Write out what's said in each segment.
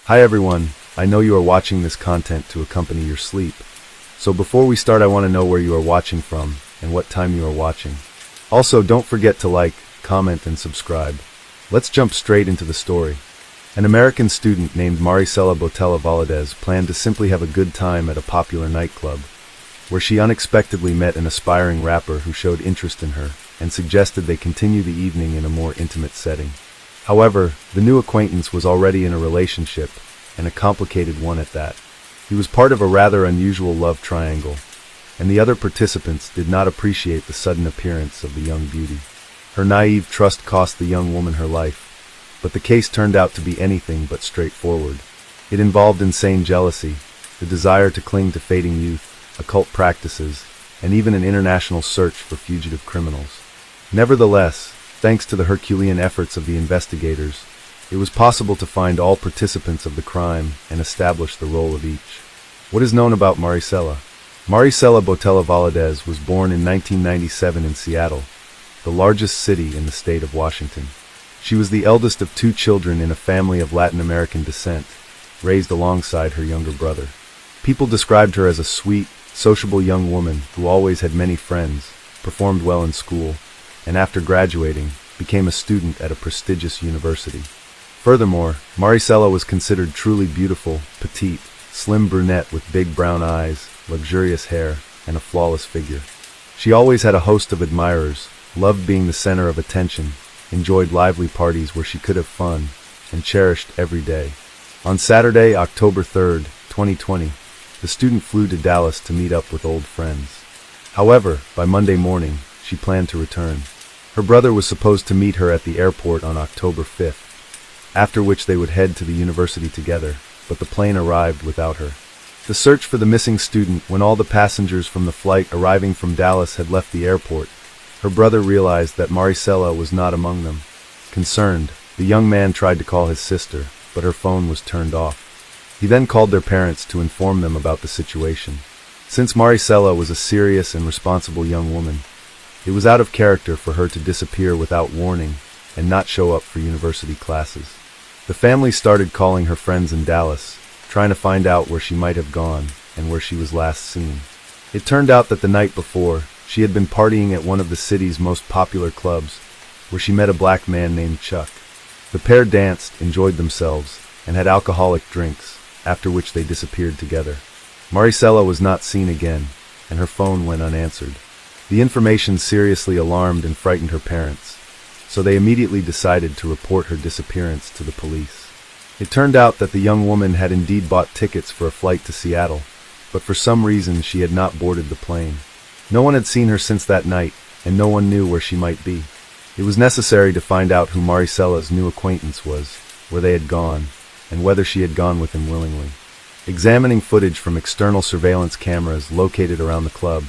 Hi everyone, I know you are watching this content to accompany your sleep. So before we start, I want to know where you are watching from and what time you are watching. Also, don't forget to like, comment, and subscribe. Let's jump straight into the story. An American student named Maricela Botella Valadez planned to simply have a good time at a popular nightclub, where she unexpectedly met an aspiring rapper who showed interest in her and suggested they continue the evening in a more intimate setting. However, the new acquaintance was already in a relationship, and a complicated one at that. He was part of a rather unusual love triangle, and the other participants did not appreciate the sudden appearance of the young beauty. Her naive trust cost the young woman her life, but the case turned out to be anything but straightforward. It involved insane jealousy, the desire to cling to fading youth, occult practices, and even an international search for fugitive criminals. Nevertheless, thanks to the Herculean efforts of the investigators, it was possible to find all participants of the crime and establish the role of each. What is known about Maricela? Maricela Botella Valadez was born in 1997 in Seattle, the largest city in the state of Washington. She was the eldest of two children in a family of Latin American descent, raised alongside her younger brother. People described her as a sweet, sociable young woman who always had many friends, performed well in school, and after graduating, became a student at a prestigious university. Furthermore, Maricela was considered truly beautiful, petite, slim brunette with big brown eyes, luxurious hair, and a flawless figure. She always had a host of admirers, loved being the center of attention, enjoyed lively parties where she could have fun, and cherished every day. On Saturday, October 3rd, 2020, the student flew to Dallas to meet up with old friends. However, by Monday morning, she planned to return. Her brother was supposed to meet her at the airport on October 5th, after which they would head to the university together, but the plane arrived without her. The search for the missing student, when all the passengers from the flight arriving from Dallas had left the airport, her brother realized that Maricela was not among them. Concerned, the young man tried to call his sister, but her phone was turned off. He then called their parents to inform them about the situation. Since Maricela was a serious and responsible young woman, it was out of character for her to disappear without warning and not show up for university classes. The family started calling her friends in Dallas, trying to find out where she might have gone and where she was last seen. It turned out that the night before, she had been partying at one of the city's most popular clubs, where she met a black man named Chuck. The pair danced, enjoyed themselves, and had alcoholic drinks, after which they disappeared together. Maricela was not seen again, and her phone went unanswered. The information seriously alarmed and frightened her parents, so they immediately decided to report her disappearance to the police. It turned out that the young woman had indeed bought tickets for a flight to Seattle, but for some reason she had not boarded the plane. No one had seen her since that night, and no one knew where she might be. It was necessary to find out who Maricela's new acquaintance was, where they had gone, and whether she had gone with him willingly. Examining footage from external surveillance cameras located around the club,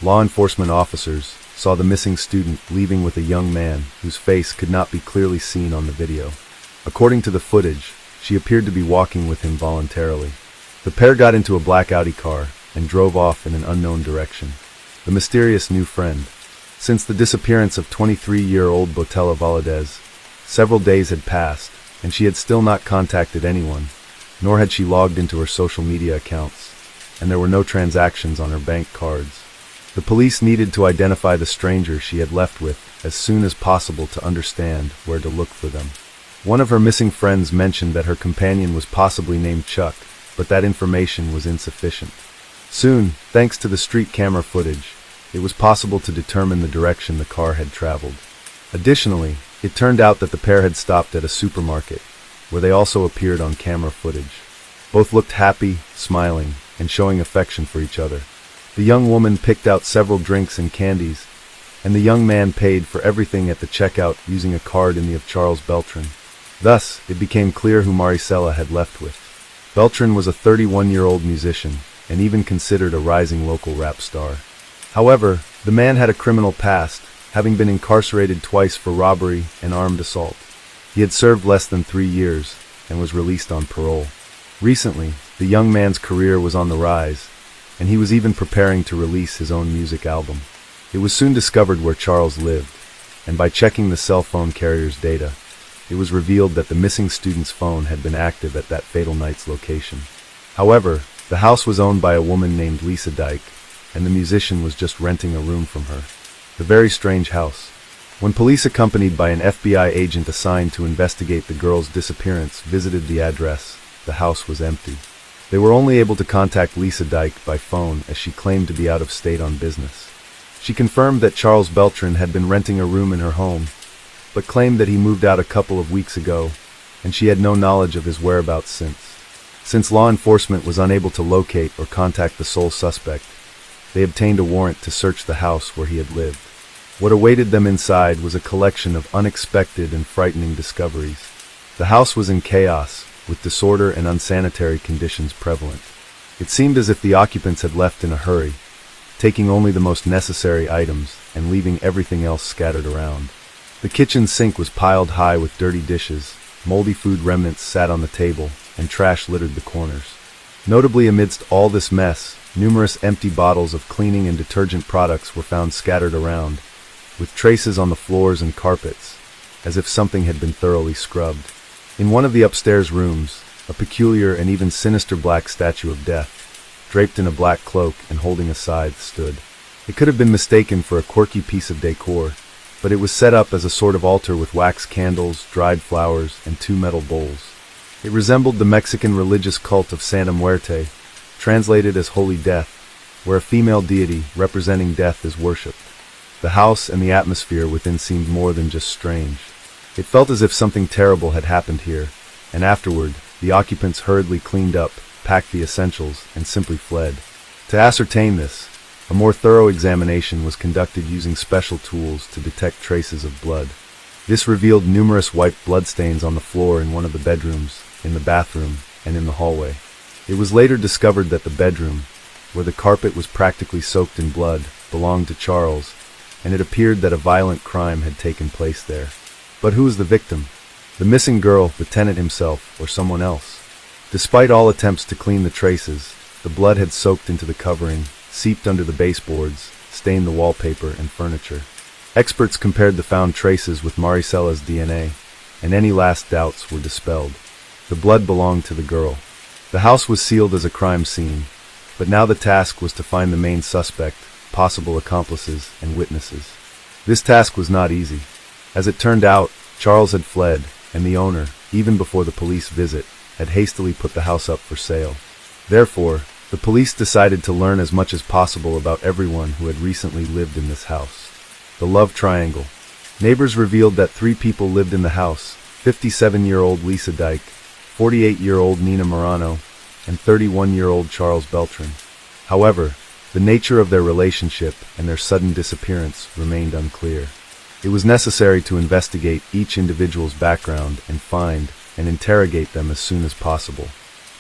law enforcement officers saw the missing student leaving with a young man whose face could not be clearly seen on the video. According to the footage, she appeared to be walking with him voluntarily. The pair got into a black Audi car and drove off in an unknown direction. The mysterious new friend. Since the disappearance of 23-year-old Botella Valadez, several days had passed, and she had still not contacted anyone, nor had she logged into her social media accounts, and there were no transactions on her bank cards. The police needed to identify the stranger she had left with as soon as possible to understand where to look for them. One of her missing friends mentioned that her companion was possibly named Chuck, but that information was insufficient. Soon, thanks to the street camera footage, it was possible to determine the direction the car had traveled. Additionally, it turned out that the pair had stopped at a supermarket, where they also appeared on camera footage. Both looked happy, smiling, and showing affection for each other. The young woman picked out several drinks and candies, and the young man paid for everything at the checkout using a card in the of Charles Beltran. Thus, it became clear who Maricela had left with. Beltran was a 31-year-old musician, and even considered a rising local rap star. However, the man had a criminal past, having been incarcerated twice for robbery and armed assault. He had served less than 3 years, and was released on parole. Recently, the young man's career was on the rise, and he was even preparing to release his own music album. It was soon discovered where Charles lived, and by checking the cell phone carrier's data, it was revealed that the missing student's phone had been active at that fatal night's location. However, the house was owned by a woman named Lisa Dyke, and the musician was just renting a room from her. The very strange house. When police accompanied by an FBI agent assigned to investigate the girl's disappearance visited the address, the house was empty. They were only able to contact Lisa Dyke by phone as she claimed to be out of state on business. She confirmed that Charles Beltran had been renting a room in her home, but claimed that he moved out a couple of weeks ago, and she had no knowledge of his whereabouts since. Since law enforcement was unable to locate or contact the sole suspect, they obtained a warrant to search the house where he had lived. What awaited them inside was a collection of unexpected and frightening discoveries. The house was in chaos, with disorder and unsanitary conditions prevalent. It seemed as if the occupants had left in a hurry, taking only the most necessary items and leaving everything else scattered around. The kitchen sink was piled high with dirty dishes, moldy food remnants sat on the table, and trash littered the corners. Notably amidst all this mess, numerous empty bottles of cleaning and detergent products were found scattered around, with traces on the floors and carpets, as if something had been thoroughly scrubbed. In one of the upstairs rooms, a peculiar and even sinister black statue of death, draped in a black cloak and holding a scythe, stood. It could have been mistaken for a quirky piece of decor, but it was set up as a sort of altar with wax candles, dried flowers, and 2 metal bowls. It resembled the Mexican religious cult of Santa Muerte, translated as Holy Death, where a female deity representing death is worshipped. The house and the atmosphere within seemed more than just strange. It felt as if something terrible had happened here, and afterward, the occupants hurriedly cleaned up, packed the essentials, and simply fled. To ascertain this, a more thorough examination was conducted using special tools to detect traces of blood. This revealed numerous white bloodstains on the floor in one of the bedrooms, in the bathroom, and in the hallway. It was later discovered that the bedroom, where the carpet was practically soaked in blood, belonged to Charles, and it appeared that a violent crime had taken place there. But who was the victim? The missing girl, the tenant himself, or someone else? Despite all attempts to clean the traces, the blood had soaked into the covering, seeped under the baseboards, stained the wallpaper and furniture. Experts compared the found traces with Maricella's DNA, and any last doubts were dispelled. The blood belonged to the girl. The house was sealed as a crime scene, but now the task was to find the main suspect, possible accomplices, and witnesses. This task was not easy. As it turned out, Charles had fled, and the owner, even before the police visit, had hastily put the house up for sale. Therefore, the police decided to learn as much as possible about everyone who had recently lived in this house. The love triangle. Neighbors revealed that 3 people lived in the house: 57-year-old Lisa Dyke, 48-year-old Nina Morano, and 31-year-old Charles Beltran. However, the nature of their relationship and their sudden disappearance remained unclear. It was necessary to investigate each individual's background and find and interrogate them as soon as possible.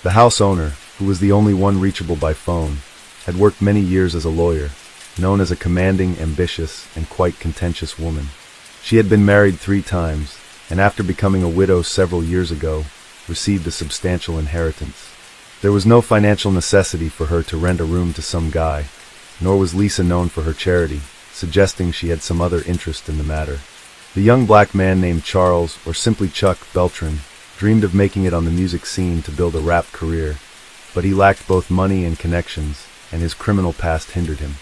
The house owner, who was the only one reachable by phone, had worked many years as a lawyer, known as a commanding, ambitious, and quite contentious woman. She had been married 3 times, and after becoming a widow several years ago, received a substantial inheritance. There was no financial necessity for her to rent a room to some guy, nor was Lisa known for her charity, suggesting she had some other interest in the matter. The young black man named Charles, or simply Chuck, Beltran, dreamed of making it on the music scene to build a rap career, but he lacked both money and connections, and his criminal past hindered him.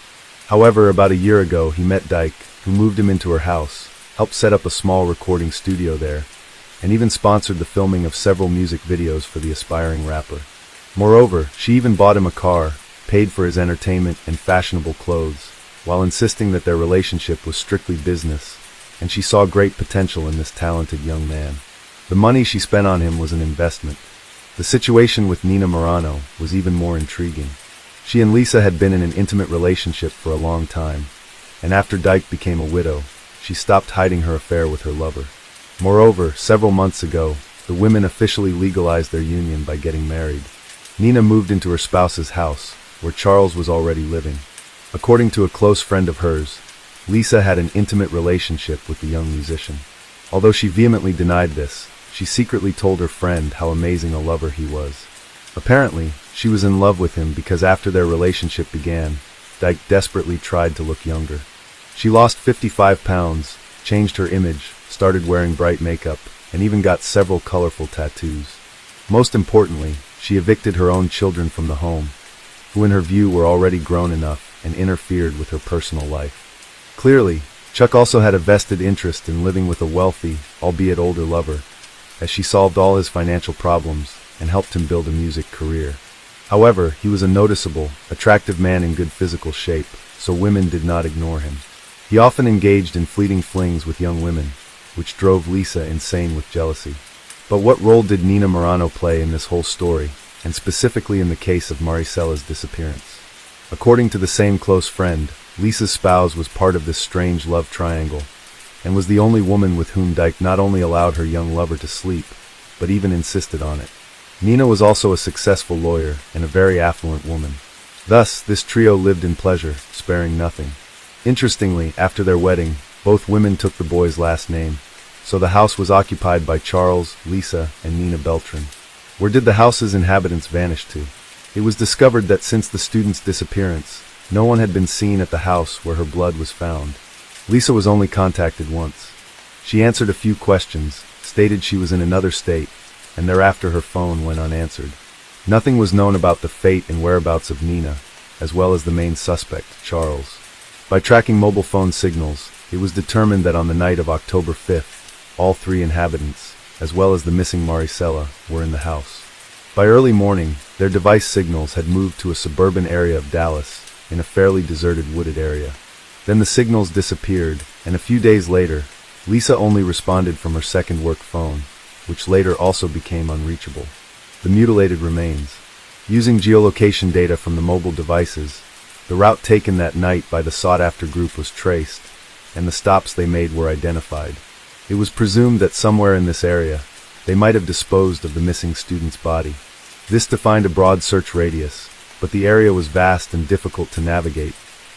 However, about a year ago, he met Dyke, who moved him into her house, helped set up a small recording studio there, and even sponsored the filming of several music videos for the aspiring rapper. Moreover, she even bought him a car, paid for his entertainment and fashionable clothes, while insisting that their relationship was strictly business, and she saw great potential in this talented young man. The money she spent on him was an investment. The situation with Nina Morano was even more intriguing. She and Lisa had been in an intimate relationship for a long time, and after Dyke became a widow, she stopped hiding her affair with her lover. Moreover, several months ago, the women officially legalized their union by getting married. Nina moved into her spouse's house, where Charles was already living. According to a close friend of hers, Lisa had an intimate relationship with the young musician. Although she vehemently denied this, she secretly told her friend how amazing a lover he was. Apparently, she was in love with him because after their relationship began, Dyke desperately tried to look younger. She lost 55 pounds, changed her image, started wearing bright makeup, and even got several colorful tattoos. Most importantly, she evicted her own children from the home, who in her view were already grown enough and interfered with her personal life. Clearly, Chuck also had a vested interest in living with a wealthy, albeit older lover, as she solved all his financial problems and helped him build a music career. However, he was a noticeable, attractive man in good physical shape, so women did not ignore him. He often engaged in fleeting flings with young women, which drove Lisa insane with jealousy. But what role did Nina Morano play in this whole story, and specifically in the case of Maricella's disappearance? According to the same close friend, Lisa's spouse was part of this strange love triangle, and was the only woman with whom Dyke not only allowed her young lover to sleep, but even insisted on it. Nina was also a successful lawyer and a very affluent woman. Thus, this trio lived in pleasure, sparing nothing. Interestingly, after their wedding, both women took the boy's last name, so the house was occupied by Charles, Lisa, and Nina Beltran. Where did the house's inhabitants vanish to? It was discovered that since the student's disappearance, no one had been seen at the house where her blood was found. Lisa was only contacted once. She answered a few questions, stated she was in another state, and thereafter her phone went unanswered. Nothing was known about the fate and whereabouts of Nina, as well as the main suspect, Charles. By tracking mobile phone signals, it was determined that on the night of October 5th, all three inhabitants, as well as the missing Maricela, were in the house. By early morning, their device signals had moved to a suburban area of Dallas, in a fairly deserted wooded area. Then the signals disappeared, and a few days later, Lisa only responded from her second work phone, which later also became unreachable. The mutilated remains. Using geolocation data from the mobile devices, the route taken that night by the sought-after group was traced, and the stops they made were identified. It was presumed that somewhere in this area, they might have disposed of the missing student's body. This defined a broad search radius, but the area was vast and difficult to navigate,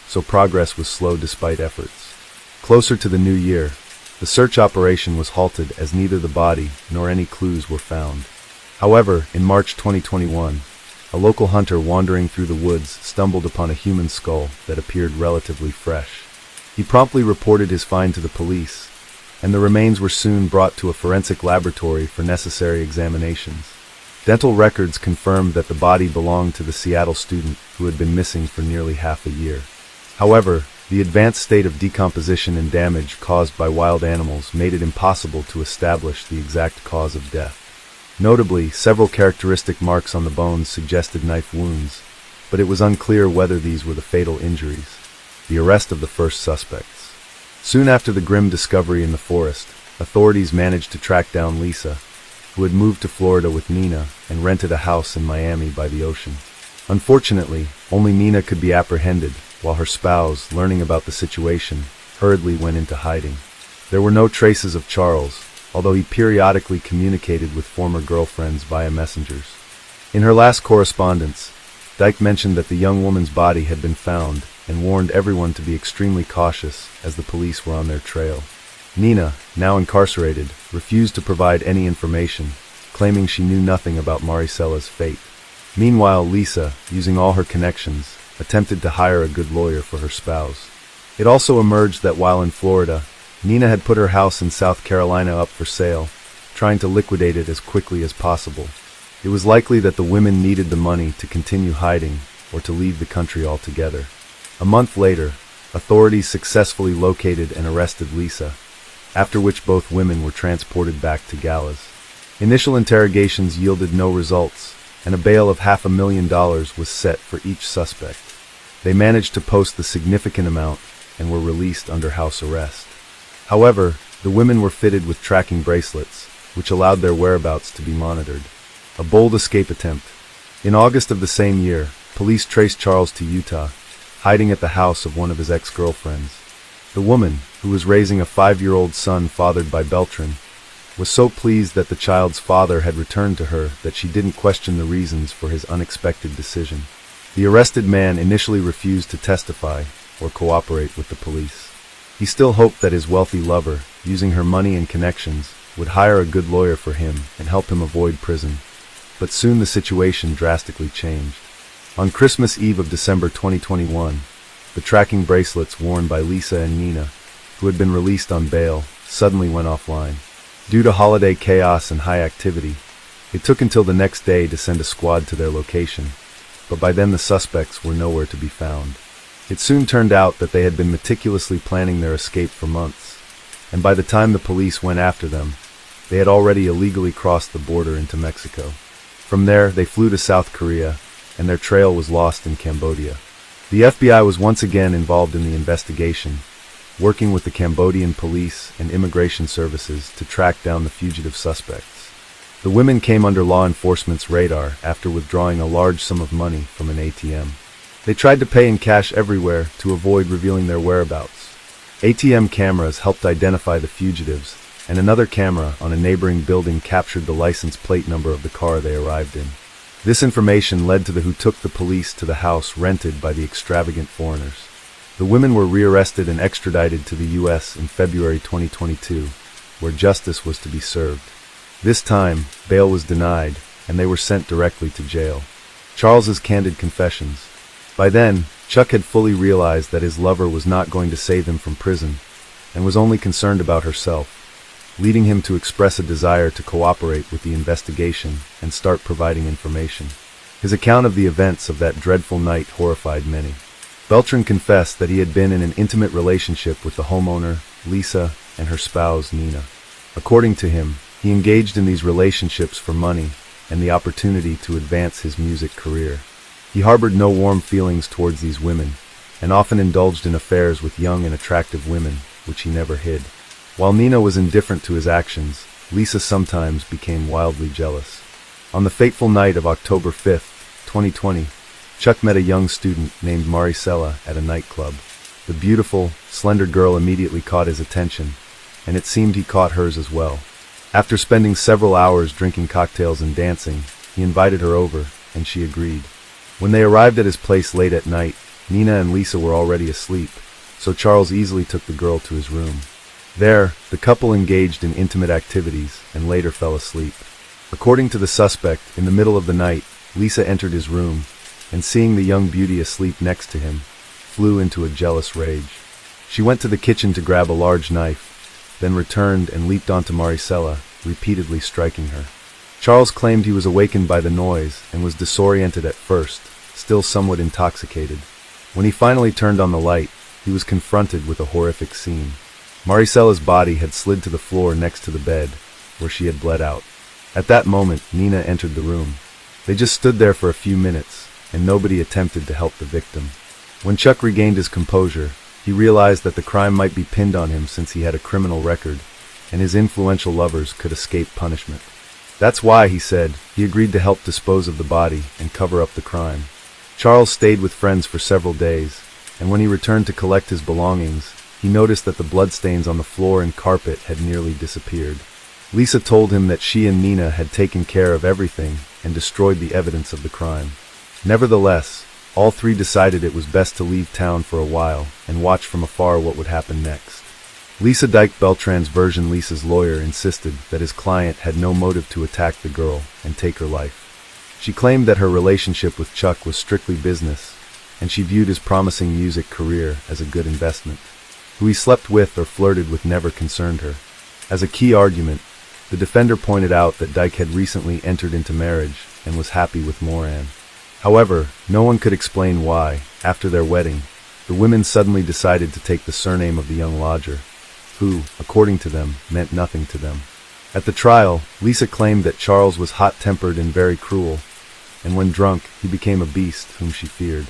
so progress was slow despite efforts. Closer to the new year, the search operation was halted as neither the body nor any clues were found. However, in March 2021, a local hunter wandering through the woods stumbled upon a human skull that appeared relatively fresh. He promptly reported his find to the police, and the remains were soon brought to a forensic laboratory for necessary examinations. Dental records confirmed that the body belonged to the Seattle student who had been missing for nearly half a year. However, the advanced state of decomposition and damage caused by wild animals made it impossible to establish the exact cause of death. Notably, several characteristic marks on the bones suggested knife wounds, but it was unclear whether these were the fatal injuries. The arrest of the first suspects. Soon after the grim discovery in the forest, authorities managed to track down Lisa, who had moved to Florida with Nina and rented a house in Miami by the ocean. Unfortunately, only Nina could be apprehended, while her spouse, learning about the situation, hurriedly went into hiding. There were no traces of Charles, although he periodically communicated with former girlfriends via messengers. In her last correspondence, Dyke mentioned that the young woman's body had been found and warned everyone to be extremely cautious as the police were on their trail. Nina, now incarcerated, refused to provide any information, claiming she knew nothing about Maricella's fate. Meanwhile, Lisa, using all her connections, attempted to hire a good lawyer for her spouse. It also emerged that while in Florida, Nina had put her house in South Carolina up for sale, trying to liquidate it as quickly as possible. It was likely that the women needed the money to continue hiding or to leave the country altogether. A month later, authorities successfully located and arrested Lisa, after which both women were transported back to Dallas. Initial interrogations yielded no results, and a bail of $500,000 was set for each suspect. They managed to post the significant amount and were released under house arrest. However, the women were fitted with tracking bracelets, which allowed their whereabouts to be monitored. A bold escape attempt. In August of the same year, police traced Charles to Utah, hiding at the house of one of his ex-girlfriends. The woman, who was raising a 5-year-old son fathered by Beltran, was so pleased that the child's father had returned to her that she didn't question the reasons for his unexpected decision. The arrested man initially refused to testify or cooperate with the police. He still hoped that his wealthy lover, using her money and connections, would hire a good lawyer for him and help him avoid prison. But soon the situation drastically changed. On Christmas Eve of December 2021, the tracking bracelets worn by Lisa and Nina, who had been released on bail, suddenly went offline. Due to holiday chaos and high activity, it took until the next day to send a squad to their location, but by then the suspects were nowhere to be found. It soon turned out that they had been meticulously planning their escape for months, and by the time the police went after them, they had already illegally crossed the border into Mexico. From there, they flew to South Korea, and their trail was lost in Cambodia. The FBI was once again involved in the investigation, working with the Cambodian police and immigration services to track down the fugitive suspects. The women came under law enforcement's radar after withdrawing a large sum of money from an ATM. They tried to pay in cash everywhere to avoid revealing their whereabouts. ATM cameras helped identify the fugitives, and another camera on a neighboring building captured the license plate number of the car they arrived in. This information led to who took the police to the house rented by the extravagant foreigners. The women were rearrested and extradited to the U.S. in February 2022, where justice was to be served. This time, bail was denied, and they were sent directly to jail. Charles's candid confessions. By then, Chuck had fully realized that his lover was not going to save him from prison, and was only concerned about herself, leading him to express a desire to cooperate with the investigation and start providing information. His account of the events of that dreadful night horrified many. Beltran confessed that he had been in an intimate relationship with the homeowner, Lisa, and her spouse, Nina. According to him, he engaged in these relationships for money and the opportunity to advance his music career. He harbored no warm feelings towards these women, and often indulged in affairs with young and attractive women, which he never hid. While Nina was indifferent to his actions, Lisa sometimes became wildly jealous. On the fateful night of October 5, 2020, Chuck met a young student named Maricela at a nightclub. The beautiful, slender girl immediately caught his attention, and it seemed he caught hers as well. After spending several hours drinking cocktails and dancing, he invited her over, and she agreed. When they arrived at his place late at night, Nina and Lisa were already asleep, so Charles easily took the girl to his room. There, the couple engaged in intimate activities and later fell asleep. According to the suspect, in the middle of the night, Lisa entered his room, and seeing the young beauty asleep next to him, flew into a jealous rage. She went to the kitchen to grab a large knife, then returned and leaped onto Maricela, repeatedly striking her. Charles claimed he was awakened by the noise and was disoriented at first, still somewhat intoxicated. When he finally turned on the light, he was confronted with a horrific scene. Maricela's body had slid to the floor next to the bed, where she had bled out. At that moment, Nina entered the room. They just stood there for a few minutes, and nobody attempted to help the victim. When Chuck regained his composure, he realized that the crime might be pinned on him since he had a criminal record, and his influential lovers could escape punishment. That's why, he said, he agreed to help dispose of the body and cover up the crime. Charles stayed with friends for several days, and when he returned to collect his belongings, he noticed that the bloodstains on the floor and carpet had nearly disappeared. Lisa told him that she and Nina had taken care of everything and destroyed the evidence of the crime. Nevertheless, all three decided it was best to leave town for a while and watch from afar what would happen next. Lisa Dyke Beltran's version. Lisa's lawyer insisted that his client had no motive to attack the girl and take her life. She claimed that her relationship with Chuck was strictly business, and she viewed his promising music career as a good investment. Who he slept with or flirted with never concerned her. As a key argument, the defender pointed out that Dyke had recently entered into marriage and was happy with Moran. However, no one could explain why, after their wedding, the women suddenly decided to take the surname of the young lodger, who, according to them, meant nothing to them. At the trial, Lisa claimed that Charles was hot-tempered and very cruel, and when drunk, he became a beast whom she feared.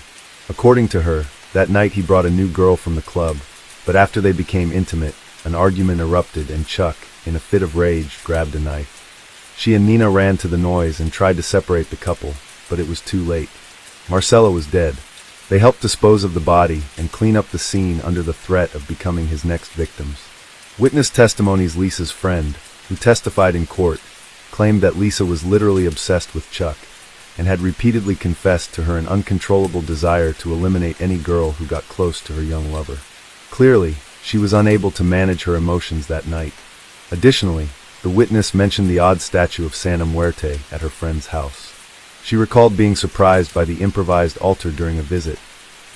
According to her, that night he brought a new girl from the club, but after they became intimate, an argument erupted and Chuck, in a fit of rage, grabbed a knife. She and Nina ran to the noise and tried to separate the couple, but it was too late. Marcella was dead. They helped dispose of the body and clean up the scene under the threat of becoming his next victims. Witness testimonies. Lisa's friend, who testified in court, claimed that Lisa was literally obsessed with Chuck and had repeatedly confessed to her an uncontrollable desire to eliminate any girl who got close to her young lover. Clearly, she was unable to manage her emotions that night. Additionally, the witness mentioned the odd statue of Santa Muerte at her friend's house. She recalled being surprised by the improvised altar during a visit,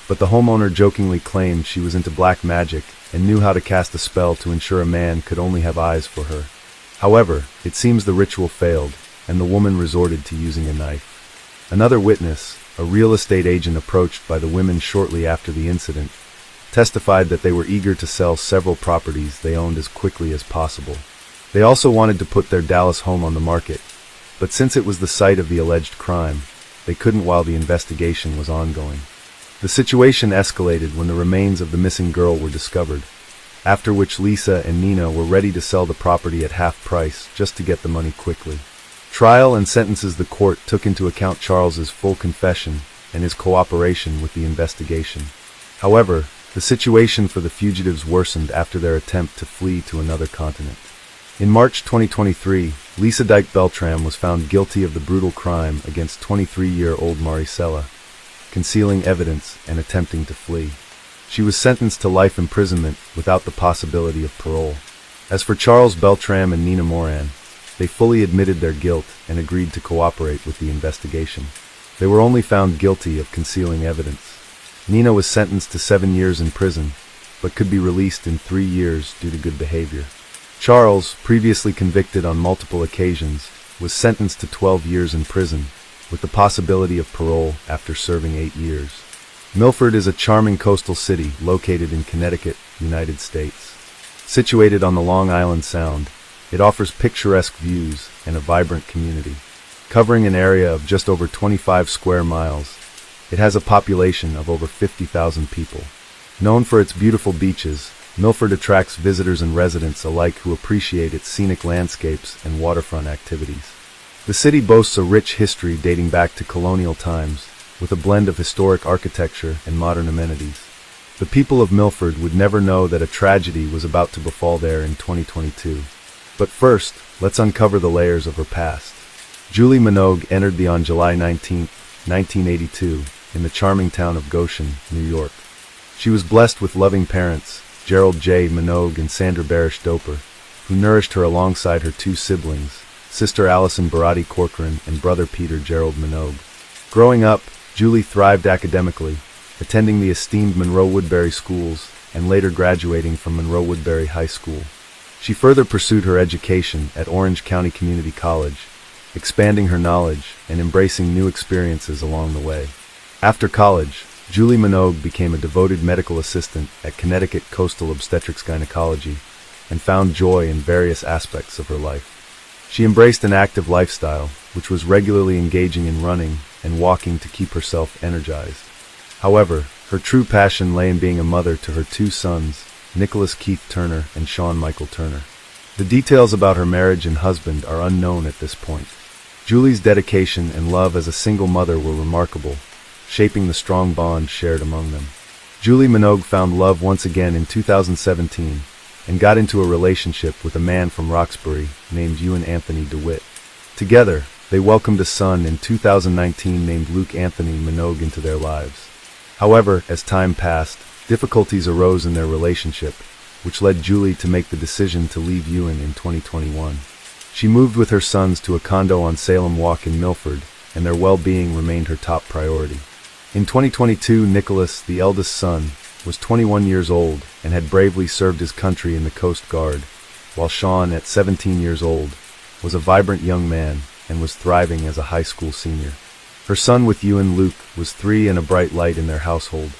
but the homeowner jokingly claimed she was into black magic and knew how to cast a spell to ensure a man could only have eyes for her. However, it seems the ritual failed, and the woman resorted to using a knife. Another witness, a real estate agent approached by the women shortly after the incident, testified that they were eager to sell several properties they owned as quickly as possible. They also wanted to put their Dallas home on the market, but since it was the site of the alleged crime, they couldn't while the investigation was ongoing. The situation escalated when the remains of the missing girl were discovered, after which Lisa and Nina were ready to sell the property at half price just to get the money quickly. Trial and sentences. The court took into account Charles's full confession and his cooperation with the investigation. However, the situation for the fugitives worsened after their attempt to flee to another continent. In March 2023, Lisa Dyke Beltram was found guilty of the brutal crime against 23-year-old Maricela, concealing evidence and attempting to flee. She was sentenced to life imprisonment without the possibility of parole. As for Charles Beltram and Nina Moran, they fully admitted their guilt and agreed to cooperate with the investigation. They were only found guilty of concealing evidence. Nina was sentenced to 7 years in prison, but could be released in 3 years due to good behavior. Charles, previously convicted on multiple occasions, was sentenced to 12 years in prison, with the possibility of parole after serving 8 years. Milford is a charming coastal city located in Connecticut, United States. Situated on the Long Island Sound, it offers picturesque views and a vibrant community. Covering an area of just over 25 square miles, it has a population of over 50,000 people. Known for its beautiful beaches, Milford attracts visitors and residents alike who appreciate its scenic landscapes and waterfront activities. The city boasts a rich history dating back to colonial times, with a blend of historic architecture and modern amenities. The people of Milford would never know that a tragedy was about to befall there in 2022. But first, let's uncover the layers of her past. Julie Minogue entered on July 19, 1982, in the charming town of Goshen, New York. She was blessed with loving parents, Gerald J. Minogue and Sandra Barish Doper, who nourished her alongside her 2 siblings, sister Allison Barati Corcoran and brother Peter Gerald Minogue. Growing up, Julie thrived academically, attending the esteemed Monroe Woodbury schools and later graduating from Monroe Woodbury High School. She further pursued her education at Orange County Community College, expanding her knowledge and embracing new experiences along the way. After college, Julie Minogue became a devoted medical assistant at Connecticut Coastal Obstetrics Gynecology and found joy in various aspects of her life. She embraced an active lifestyle, which was regularly engaging in running and walking to keep herself energized. However, her true passion lay in being a mother to her 2 sons, Nicholas Keith Turner and Sean Michael Turner. The details about her marriage and husband are unknown at this point. Julie's dedication and love as a single mother were remarkable, shaping the strong bond shared among them. Julie Minogue found love once again in 2017 and got into a relationship with a man from Roxbury named Ewan Anthony DeWitt. Together, they welcomed a son in 2019 named Luke Anthony Minogue into their lives. However, as time passed, difficulties arose in their relationship, which led Julie to make the decision to leave Ewan in 2021. She moved with her sons to a condo on Salem Walk in Milford, and their well-being remained her top priority. In 2022, Nicholas, the eldest son, was 21 years old and had bravely served his country in the Coast Guard, while Sean, at 17 years old, was a vibrant young man and was thriving as a high school senior. Her son with Ewan, Luke, was 3 and a bright light in their household.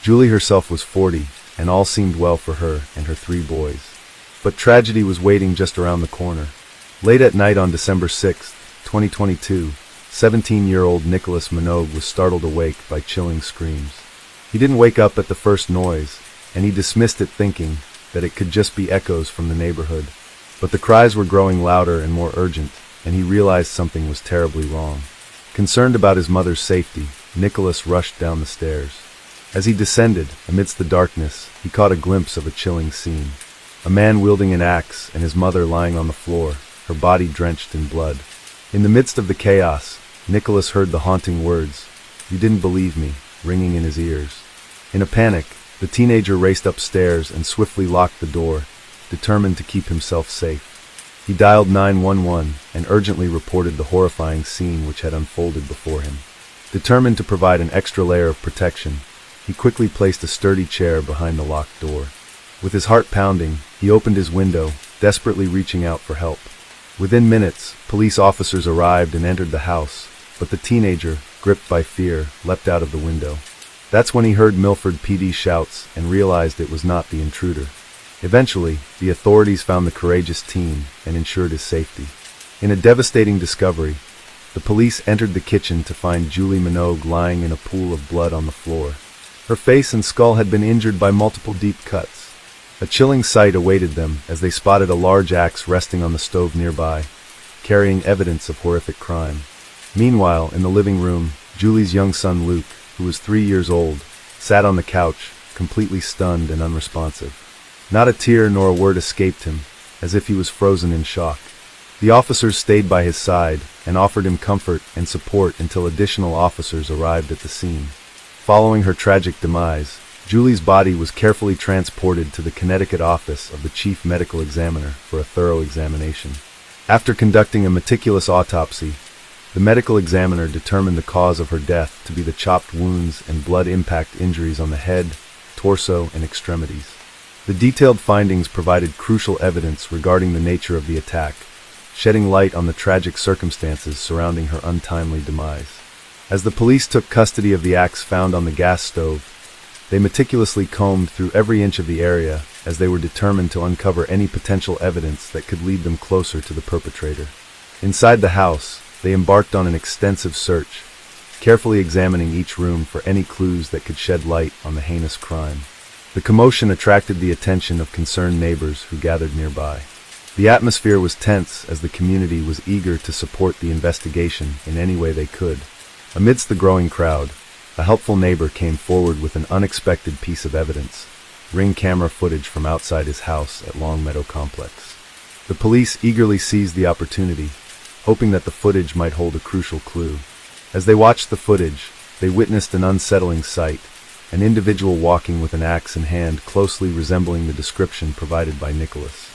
Julie herself was 40, and all seemed well for her and her 3 boys. But tragedy was waiting just around the corner. Late at night on December 6, 2022, 17-year-old Nicholas Minogue was startled awake by chilling screams. He didn't wake up at the first noise, and he dismissed it thinking that it could just be echoes from the neighborhood. But the cries were growing louder and more urgent, and he realized something was terribly wrong. Concerned about his mother's safety, Nicholas rushed down the stairs. As he descended, amidst the darkness, he caught a glimpse of a chilling scene. A man wielding an axe and his mother lying on the floor, her body drenched in blood. In the midst of the chaos, Nicholas heard the haunting words, "You didn't believe me," ringing in his ears. In a panic, the teenager raced upstairs and swiftly locked the door, determined to keep himself safe. He dialed 911 and urgently reported the horrifying scene which had unfolded before him. Determined to provide an extra layer of protection, he quickly placed a sturdy chair behind the locked door. With his heart pounding, he opened his window, desperately reaching out for help. Within minutes, police officers arrived and entered the house, but the teenager, gripped by fear, leapt out of the window. That's when he heard Milford PD's shouts and realized it was not the intruder. Eventually, the authorities found the courageous teen and ensured his safety. In a devastating discovery, the police entered the kitchen to find Julie Minogue lying in a pool of blood on the floor. Her face and skull had been injured by multiple deep cuts. A chilling sight awaited them as they spotted a large axe resting on the stove nearby, carrying evidence of horrific crime. Meanwhile, in the living room, Julie's young son Luke, who was 3 years old, sat on the couch, completely stunned and unresponsive. Not a tear nor a word escaped him, as if he was frozen in shock. The officers stayed by his side and offered him comfort and support until additional officers arrived at the scene. Following her tragic demise, Julie's body was carefully transported to the Connecticut office of the Chief Medical Examiner for a thorough examination. After conducting a meticulous autopsy, the medical examiner determined the cause of her death to be the chopped wounds and blood impact injuries on the head, torso, and extremities. The detailed findings provided crucial evidence regarding the nature of the attack, shedding light on the tragic circumstances surrounding her untimely demise. As the police took custody of the axe found on the gas stove, they meticulously combed through every inch of the area as they were determined to uncover any potential evidence that could lead them closer to the perpetrator. Inside the house, they embarked on an extensive search, carefully examining each room for any clues that could shed light on the heinous crime. The commotion attracted the attention of concerned neighbors who gathered nearby. The atmosphere was tense as the community was eager to support the investigation in any way they could. Amidst the growing crowd, a helpful neighbor came forward with an unexpected piece of evidence: Ring camera footage from outside his house at Longmeadow Complex. The police eagerly seized the opportunity, hoping that the footage might hold a crucial clue. As they watched the footage, they witnessed an unsettling sight: an individual walking with an axe in hand closely resembling the description provided by Nicholas.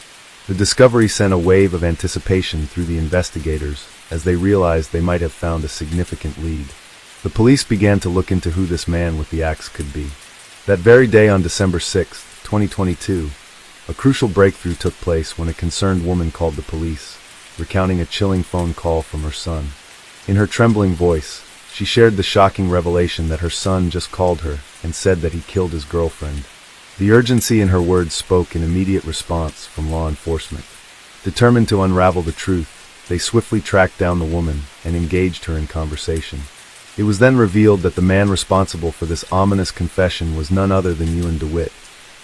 The discovery sent a wave of anticipation through the investigators as they realized they might have found a significant lead. The police began to look into who this man with the axe could be. That very day on December 6, 2022, a crucial breakthrough took place when a concerned woman called the police, recounting a chilling phone call from her son. In her trembling voice, she shared the shocking revelation that her son just called her and said that he killed his girlfriend. The urgency in her words spoke in immediate response from law enforcement. Determined to unravel the truth, they swiftly tracked down the woman and engaged her in conversation. It was then revealed that the man responsible for this ominous confession was none other than Ewan DeWitt,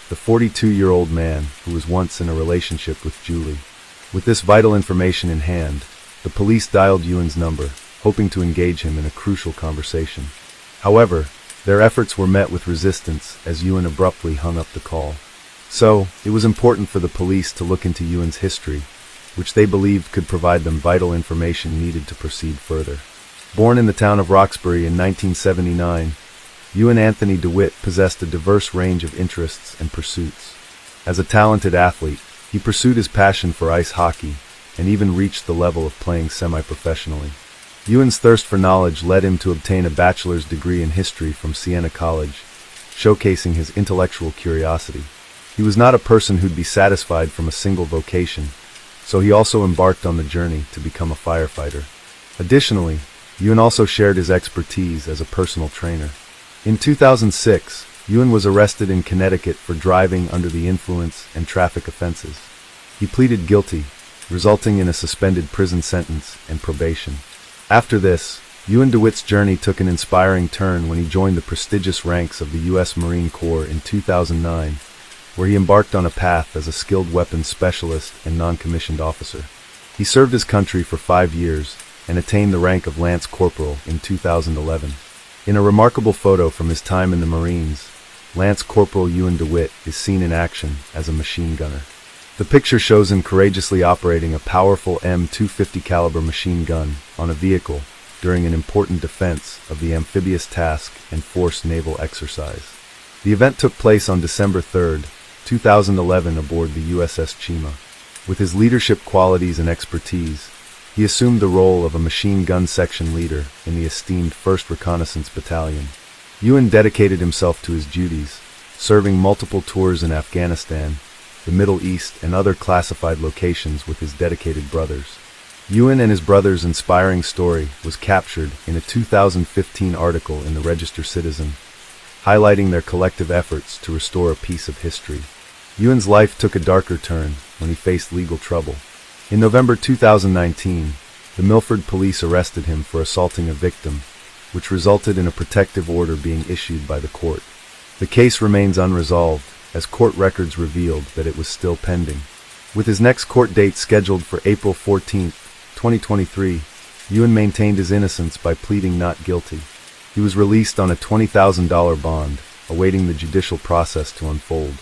the 42-year-old man who was once in a relationship with Julie. With this vital information in hand, the police dialed Ewan's number, hoping to engage him in a crucial conversation. However, their efforts were met with resistance as Ewan abruptly hung up the call. So, it was important for the police to look into Ewan's history, which they believed could provide them vital information needed to proceed further. Born in the town of Roxbury in 1979, Ewan Anthony DeWitt possessed a diverse range of interests and pursuits. As a talented athlete, he pursued his passion for ice hockey and even reached the level of playing semi-professionally. Ewan's thirst for knowledge led him to obtain a bachelor's degree in history from Siena College, showcasing his intellectual curiosity. He was not a person who'd be satisfied from a single vocation, so he also embarked on the journey to become a firefighter. Additionally, Ewan also shared his expertise as a personal trainer. In 2006, Ewan was arrested in Connecticut for driving under the influence and traffic offenses. He pleaded guilty, resulting in a suspended prison sentence and probation. After this, Ewan DeWitt's journey took an inspiring turn when he joined the prestigious ranks of the U.S. Marine Corps in 2009, where he embarked on a path as a skilled weapons specialist and non-commissioned officer. He served his country for 5 years and attained the rank of Lance Corporal in 2011. In a remarkable photo from his time in the Marines, Lance Corporal Ewan DeWitt is seen in action as a machine gunner. The picture shows him courageously operating a powerful M250 caliber machine gun on a vehicle during an important defense of the amphibious task and force naval exercise. The event took place on December 3, 2011 aboard the USS Chima. With his leadership qualities and expertise, he assumed the role of a machine gun section leader in the esteemed 1st Reconnaissance Battalion. Ewan dedicated himself to his duties, serving multiple tours in Afghanistan, the Middle East, and other classified locations with his dedicated brothers. Ewan and his brother's inspiring story was captured in a 2015 article in the Register Citizen, highlighting their collective efforts to restore a piece of history. Ewan's life took a darker turn when he faced legal trouble. In November 2019, the Milford police arrested him for assaulting a victim, which resulted in a protective order being issued by the court. The case remains unresolved, as court records revealed that it was still pending. With his next court date scheduled for April 14, 2023, Ewan maintained his innocence by pleading not guilty. He was released on a $20,000 bond, awaiting the judicial process to unfold.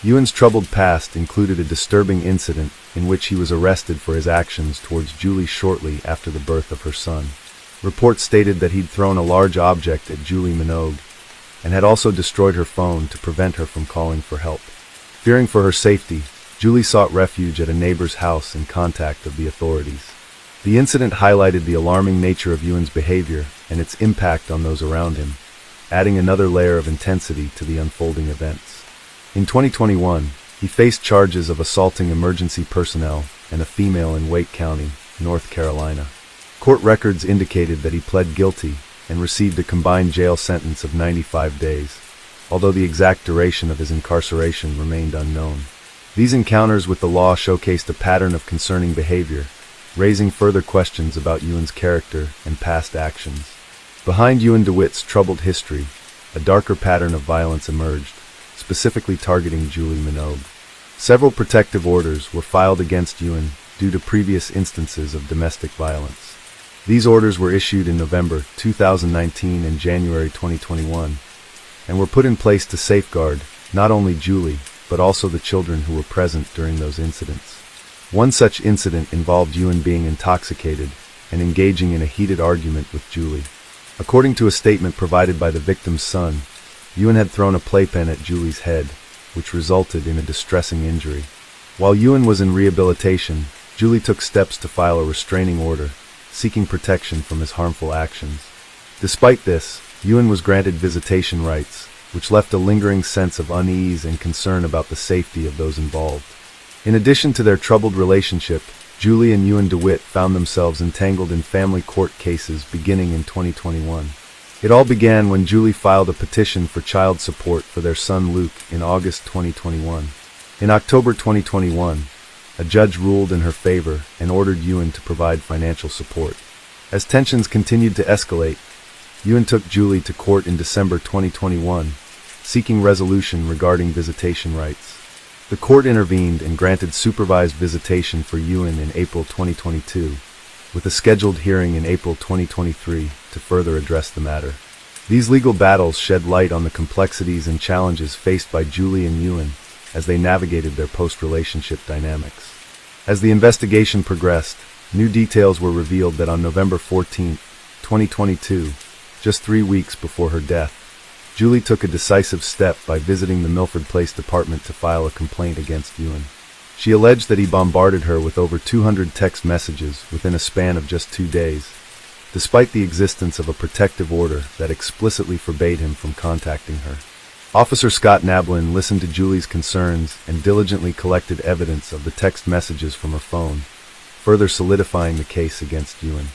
Ewan's troubled past included a disturbing incident in which he was arrested for his actions towards Julie shortly after the birth of her son. Reports stated that he'd thrown a large object at Julie Minogue and had also destroyed her phone to prevent her from calling for help. Fearing for her safety, Julie sought refuge at a neighbor's house in contact of the authorities. The incident highlighted the alarming nature of Ewan's behavior and its impact on those around him, adding another layer of intensity to the unfolding events. In 2021, he faced charges of assaulting emergency personnel and a female in Wake County, North Carolina. Court records indicated that he pled guilty and received a combined jail sentence of 95 days, although the exact duration of his incarceration remained unknown. These encounters with the law showcased a pattern of concerning behavior, raising further questions about Ewan's character and past actions. Behind Ewan DeWitt's troubled history, a darker pattern of violence emerged, specifically targeting Julie Minogue. Several protective orders were filed against Ewan due to previous instances of domestic violence. These orders were issued in November 2019 and January 2021, and were put in place to safeguard not only Julie, but also the children who were present during those incidents. One such incident involved Ewan being intoxicated and engaging in a heated argument with Julie. According to a statement provided by the victim's son, Ewan had thrown a playpen at Julie's head, which resulted in a distressing injury. While Ewan was in rehabilitation, Julie took steps to file a restraining order, seeking protection from his harmful actions. Despite this, Ewan was granted visitation rights, which left a lingering sense of unease and concern about the safety of those involved. In addition to their troubled relationship, Julie and Ewan DeWitt found themselves entangled in family court cases beginning in 2021. It all began when Julie filed a petition for child support for their son Luke in August 2021. In October 2021, a judge ruled in her favor and ordered Ewan to provide financial support. As tensions continued to escalate, Ewan took Julie to court in December 2021, seeking resolution regarding visitation rights. The court intervened and granted supervised visitation for Ewan in April 2022, with a scheduled hearing in April 2023 to further address the matter. These legal battles shed light on the complexities and challenges faced by Julie and Ewan as they navigated their post-relationship dynamics. As the investigation progressed, new details were revealed that on November 14, 2022, just 3 weeks before her death, Julie took a decisive step by visiting the Milford Police Department to file a complaint against Ewan. She alleged that he bombarded her with over 200 text messages within a span of just 2 days, despite the existence of a protective order that explicitly forbade him from contacting her. Officer Scott Nablin listened to Julie's concerns and diligently collected evidence of the text messages from her phone, further solidifying the case against Ewan.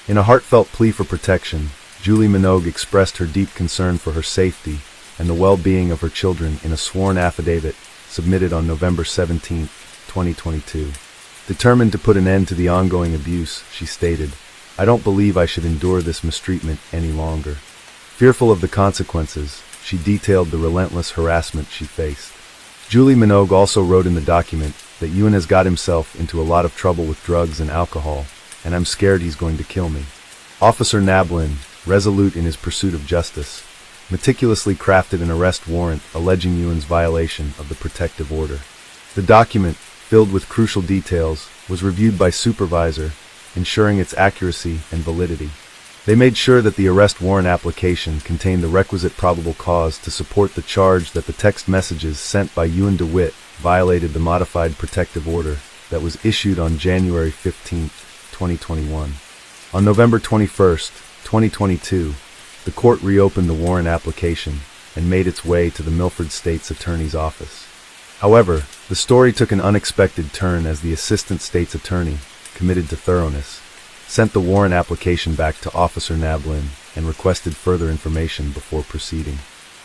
In a heartfelt plea for protection, Julie Minogue expressed her deep concern for her safety and the well-being of her children in a sworn affidavit submitted on November 17, 2022. Determined to put an end to the ongoing abuse, she stated, "I don't believe I should endure this mistreatment any longer." Fearful of the consequences, she detailed the relentless harassment she faced. Julie Minogue also wrote in the document that Ewan has got himself into a lot of trouble with drugs and alcohol, and I'm scared he's going to kill me. Officer Nablin, resolute in his pursuit of justice, meticulously crafted an arrest warrant alleging Ewan's violation of the protective order. The document, filled with crucial details, was reviewed by supervisor, ensuring its accuracy and validity. They made sure that the arrest warrant application contained the requisite probable cause to support the charge that the text messages sent by Ewan DeWitt violated the modified protective order that was issued on January 15, 2021. On November 21, 2022, the court reopened the warrant application and made its way to the Milford State's Attorney's office. However, the story took an unexpected turn as the Assistant State's Attorney, committed to thoroughness, sent the warrant application back to Officer Nablin and requested further information before proceeding.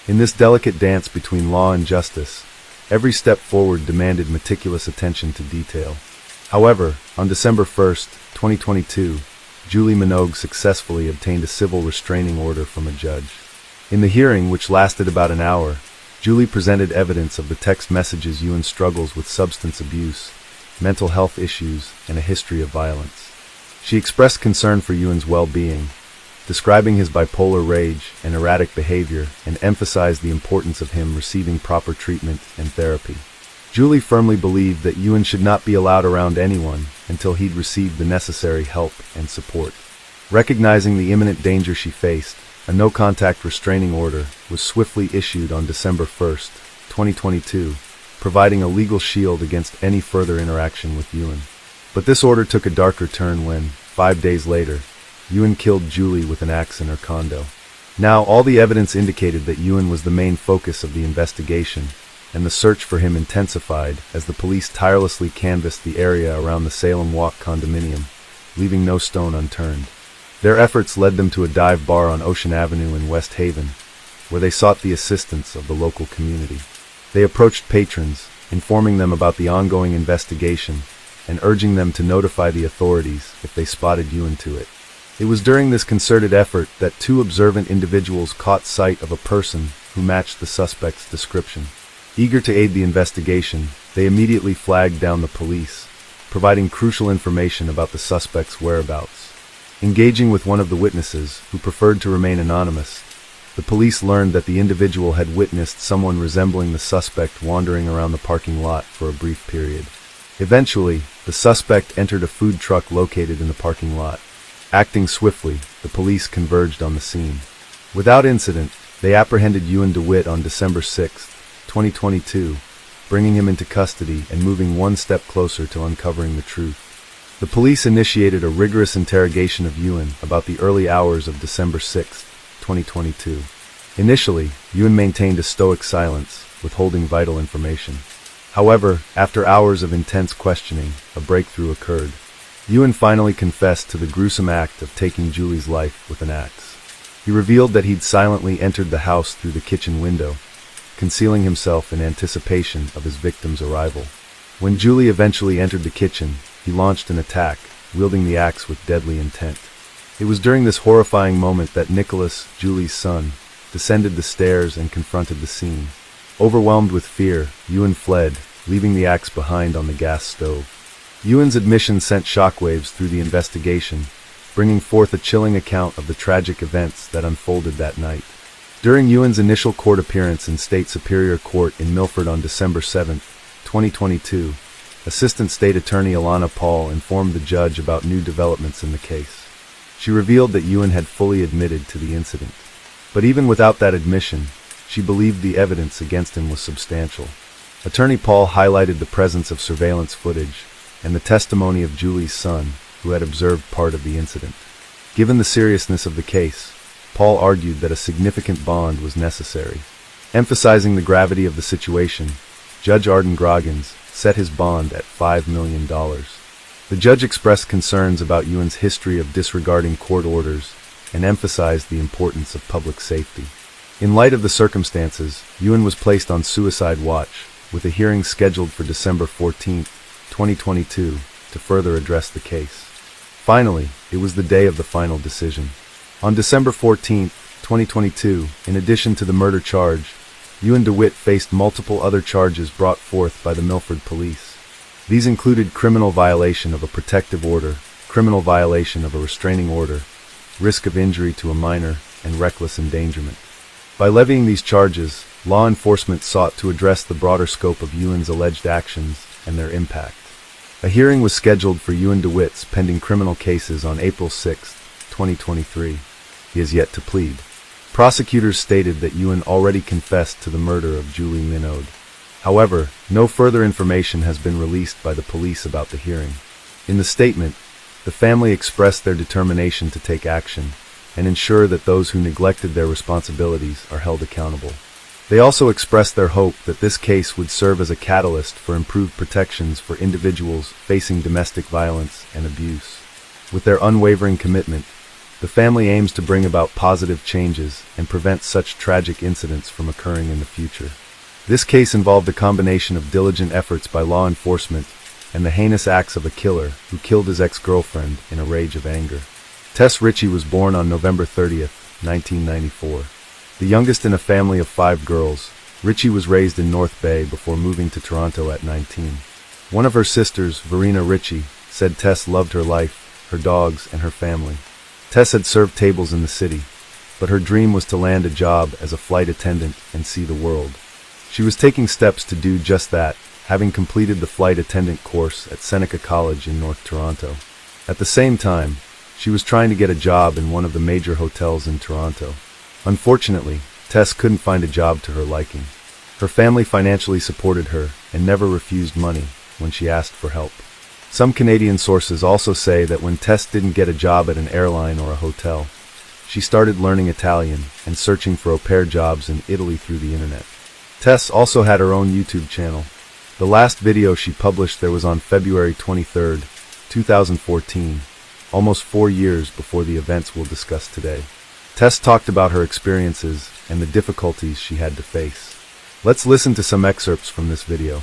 In this delicate dance between law and justice, every step forward demanded meticulous attention to detail. However, on December 1st, 2022, Julie Minogue successfully obtained a civil restraining order from a judge. In the hearing, which lasted about an hour, Julie presented evidence of the text messages Ewan struggles with substance abuse, mental health issues, and a history of violence. She expressed concern for Ewan's well-being, describing his bipolar rage and erratic behavior, and emphasized the importance of him receiving proper treatment and therapy. Julie firmly believed that Ewan should not be allowed around anyone until he'd received the necessary help and support. Recognizing the imminent danger she faced, a no-contact restraining order was swiftly issued on December 1st, 2022, providing a legal shield against any further interaction with Ewan. But this order took a darker turn when, 5 days later, Ewan killed Julie with an axe in her condo. Now, all the evidence indicated that Ewan was the main focus of the investigation, and the search for him intensified as the police tirelessly canvassed the area around the Salem Walk condominium, leaving no stone unturned. Their efforts led them to a dive bar on Ocean Avenue in West Haven, where they sought the assistance of the local community. They approached patrons, informing them about the ongoing investigation and urging them to notify the authorities if they spotted Ewan to it. It was during this concerted effort that two observant individuals caught sight of a person who matched the suspect's description. Eager to aid the investigation, they immediately flagged down the police, providing crucial information about the suspect's whereabouts. Engaging with one of the witnesses, who preferred to remain anonymous, the police learned that the individual had witnessed someone resembling the suspect wandering around the parking lot for a brief period. Eventually, the suspect entered a food truck located in the parking lot. Acting swiftly, the police converged on the scene. Without incident, they apprehended Ewan DeWitt on December 6, 2022, bringing him into custody and moving one step closer to uncovering the truth. The police initiated a rigorous interrogation of Ewan about the early hours of December 6, 2022. Initially, Ewan maintained a stoic silence, withholding vital information. However, after hours of intense questioning, a breakthrough occurred. Ewan finally confessed to the gruesome act of taking Julie's life with an axe. He revealed that he'd silently entered the house through the kitchen window, concealing himself in anticipation of his victim's arrival. When Julie eventually entered the kitchen, he launched an attack, wielding the axe with deadly intent. It was during this horrifying moment that Nicholas, Julie's son, descended the stairs and confronted the scene. Overwhelmed with fear, Ewan fled, leaving the axe behind on the gas stove. Ewan's admission sent shockwaves through the investigation, bringing forth a chilling account of the tragic events that unfolded that night. During Ewan's initial court appearance in State Superior Court in Milford on December 7, 2022, Assistant State Attorney Alana Paul informed the judge about new developments in the case. She revealed that Ewan had fully admitted to the incident. But even without that admission, she believed the evidence against him was substantial. Attorney Paul highlighted the presence of surveillance footage and the testimony of Julie's son, who had observed part of the incident. Given the seriousness of the case, Paul argued that a significant bond was necessary. Emphasizing the gravity of the situation, Judge Arden Groggins set his bond at $5 million. The judge expressed concerns about Ewan's history of disregarding court orders and emphasized the importance of public safety. In light of the circumstances, Ewan was placed on suicide watch, with a hearing scheduled for December 14, 2022, to further address the case. Finally, it was the day of the final decision. On December 14, 2022, in addition to the murder charge, Ewan DeWitt faced multiple other charges brought forth by the Milford police. These included criminal violation of a protective order, criminal violation of a restraining order, risk of injury to a minor, and reckless endangerment. By levying these charges, law enforcement sought to address the broader scope of Ewan's alleged actions and their impact. A hearing was scheduled for Ewan DeWitt's pending criminal cases on April 6, 2023. He has yet to plead. Prosecutors stated that Ewan already confessed to the murder of Julie Minogue. However, no further information has been released by the police about the hearing. In the statement, the family expressed their determination to take action and ensure that those who neglected their responsibilities are held accountable. They also expressed their hope that this case would serve as a catalyst for improved protections for individuals facing domestic violence and abuse. With their unwavering commitment, the family aims to bring about positive changes and prevent such tragic incidents from occurring in the future. This case involved a combination of diligent efforts by law enforcement and the heinous acts of a killer who killed his ex-girlfriend in a rage of anger. Tess Ritchie was born on November 30th, 1994. The youngest in a family of 5 girls, Ritchie was raised in North Bay before moving to Toronto at 19. One of her sisters, Verena Ritchie, said Tess loved her life, her dogs, and her family. Tess had served tables in the city, but her dream was to land a job as a flight attendant and see the world. She was taking steps to do just that, having completed the flight attendant course at Seneca College in North Toronto. At the same time, she was trying to get a job in one of the major hotels in Toronto. Unfortunately, Tess couldn't find a job to her liking. Her family financially supported her and never refused money when she asked for help. Some Canadian sources also say that when Tess didn't get a job at an airline or a hotel, she started learning Italian and searching for au pair jobs in Italy through the internet. Tess also had her own YouTube channel. The last video she published there was on February 23, 2014, almost 4 years before the events we'll discuss today. Tess talked about her experiences and the difficulties she had to face. Let's listen to some excerpts from this video.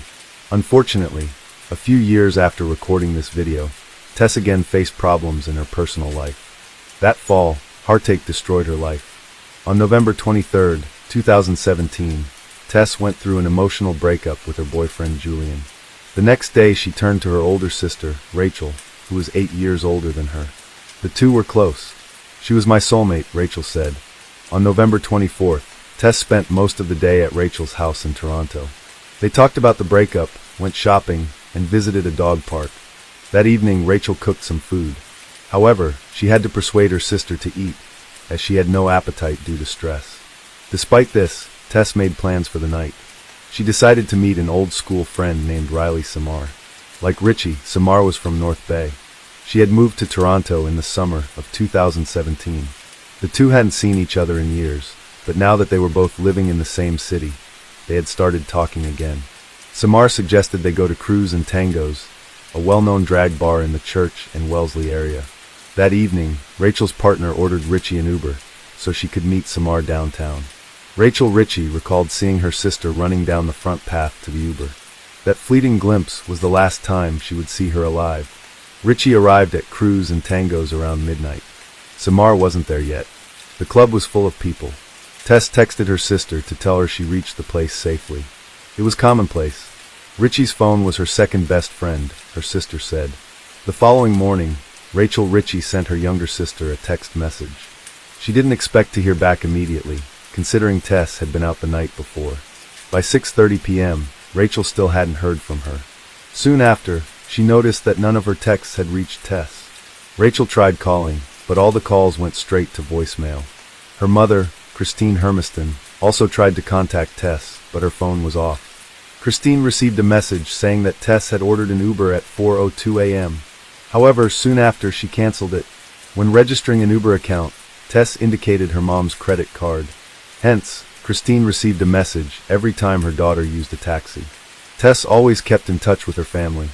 Unfortunately, a few years after recording this video, Tess again faced problems in her personal life. That fall, heartache destroyed her life. On November 23, 2017, Tess went through an emotional breakup with her boyfriend Julian. The next day she turned to her older sister, Rachel, who was 8 years older than her. The two were close. "She was my soulmate," Rachel said. On November 24th, Tess spent most of the day at Rachel's house in Toronto. They talked about the breakup, went shopping, and visited a dog park. That evening, Rachel cooked some food. However, she had to persuade her sister to eat, as she had no appetite due to stress. Despite this, Tess made plans for the night. She decided to meet an old school friend named Riley Samar. Like Ritchie, Samar was from North Bay. She had moved to Toronto in the summer of 2017. The two hadn't seen each other in years, but now that they were both living in the same city, they had started talking again. Samar suggested they go to Cruise and Tango's, a well-known drag bar in the Church and Wellesley area. That evening, Rachel's partner ordered Ritchie an Uber, so she could meet Samar downtown. Rachel Ritchie recalled seeing her sister running down the front path to the Uber. That fleeting glimpse was the last time she would see her alive. Ritchie arrived at Cruise and Tango's around midnight. Samar wasn't there yet. The club was full of people. Tess texted her sister to tell her she reached the place safely. It was commonplace. Ritchie's phone was her second best friend, her sister said. The following morning, Rachel Ritchie sent her younger sister a text message. She didn't expect to hear back immediately, considering Tess had been out the night before. By 6:30 p.m., Rachel still hadn't heard from her. Soon after, she noticed that none of her texts had reached Tess. Rachel tried calling, but all the calls went straight to voicemail. Her mother, Christine Hermiston, also tried to contact Tess, but her phone was off. Christine received a message saying that Tess had ordered an Uber at 4:02 a.m. However, soon after she canceled it. When registering an Uber account, Tess indicated her mom's credit card. Hence, Christine received a message every time her daughter used a taxi. Tess always kept in touch with her family.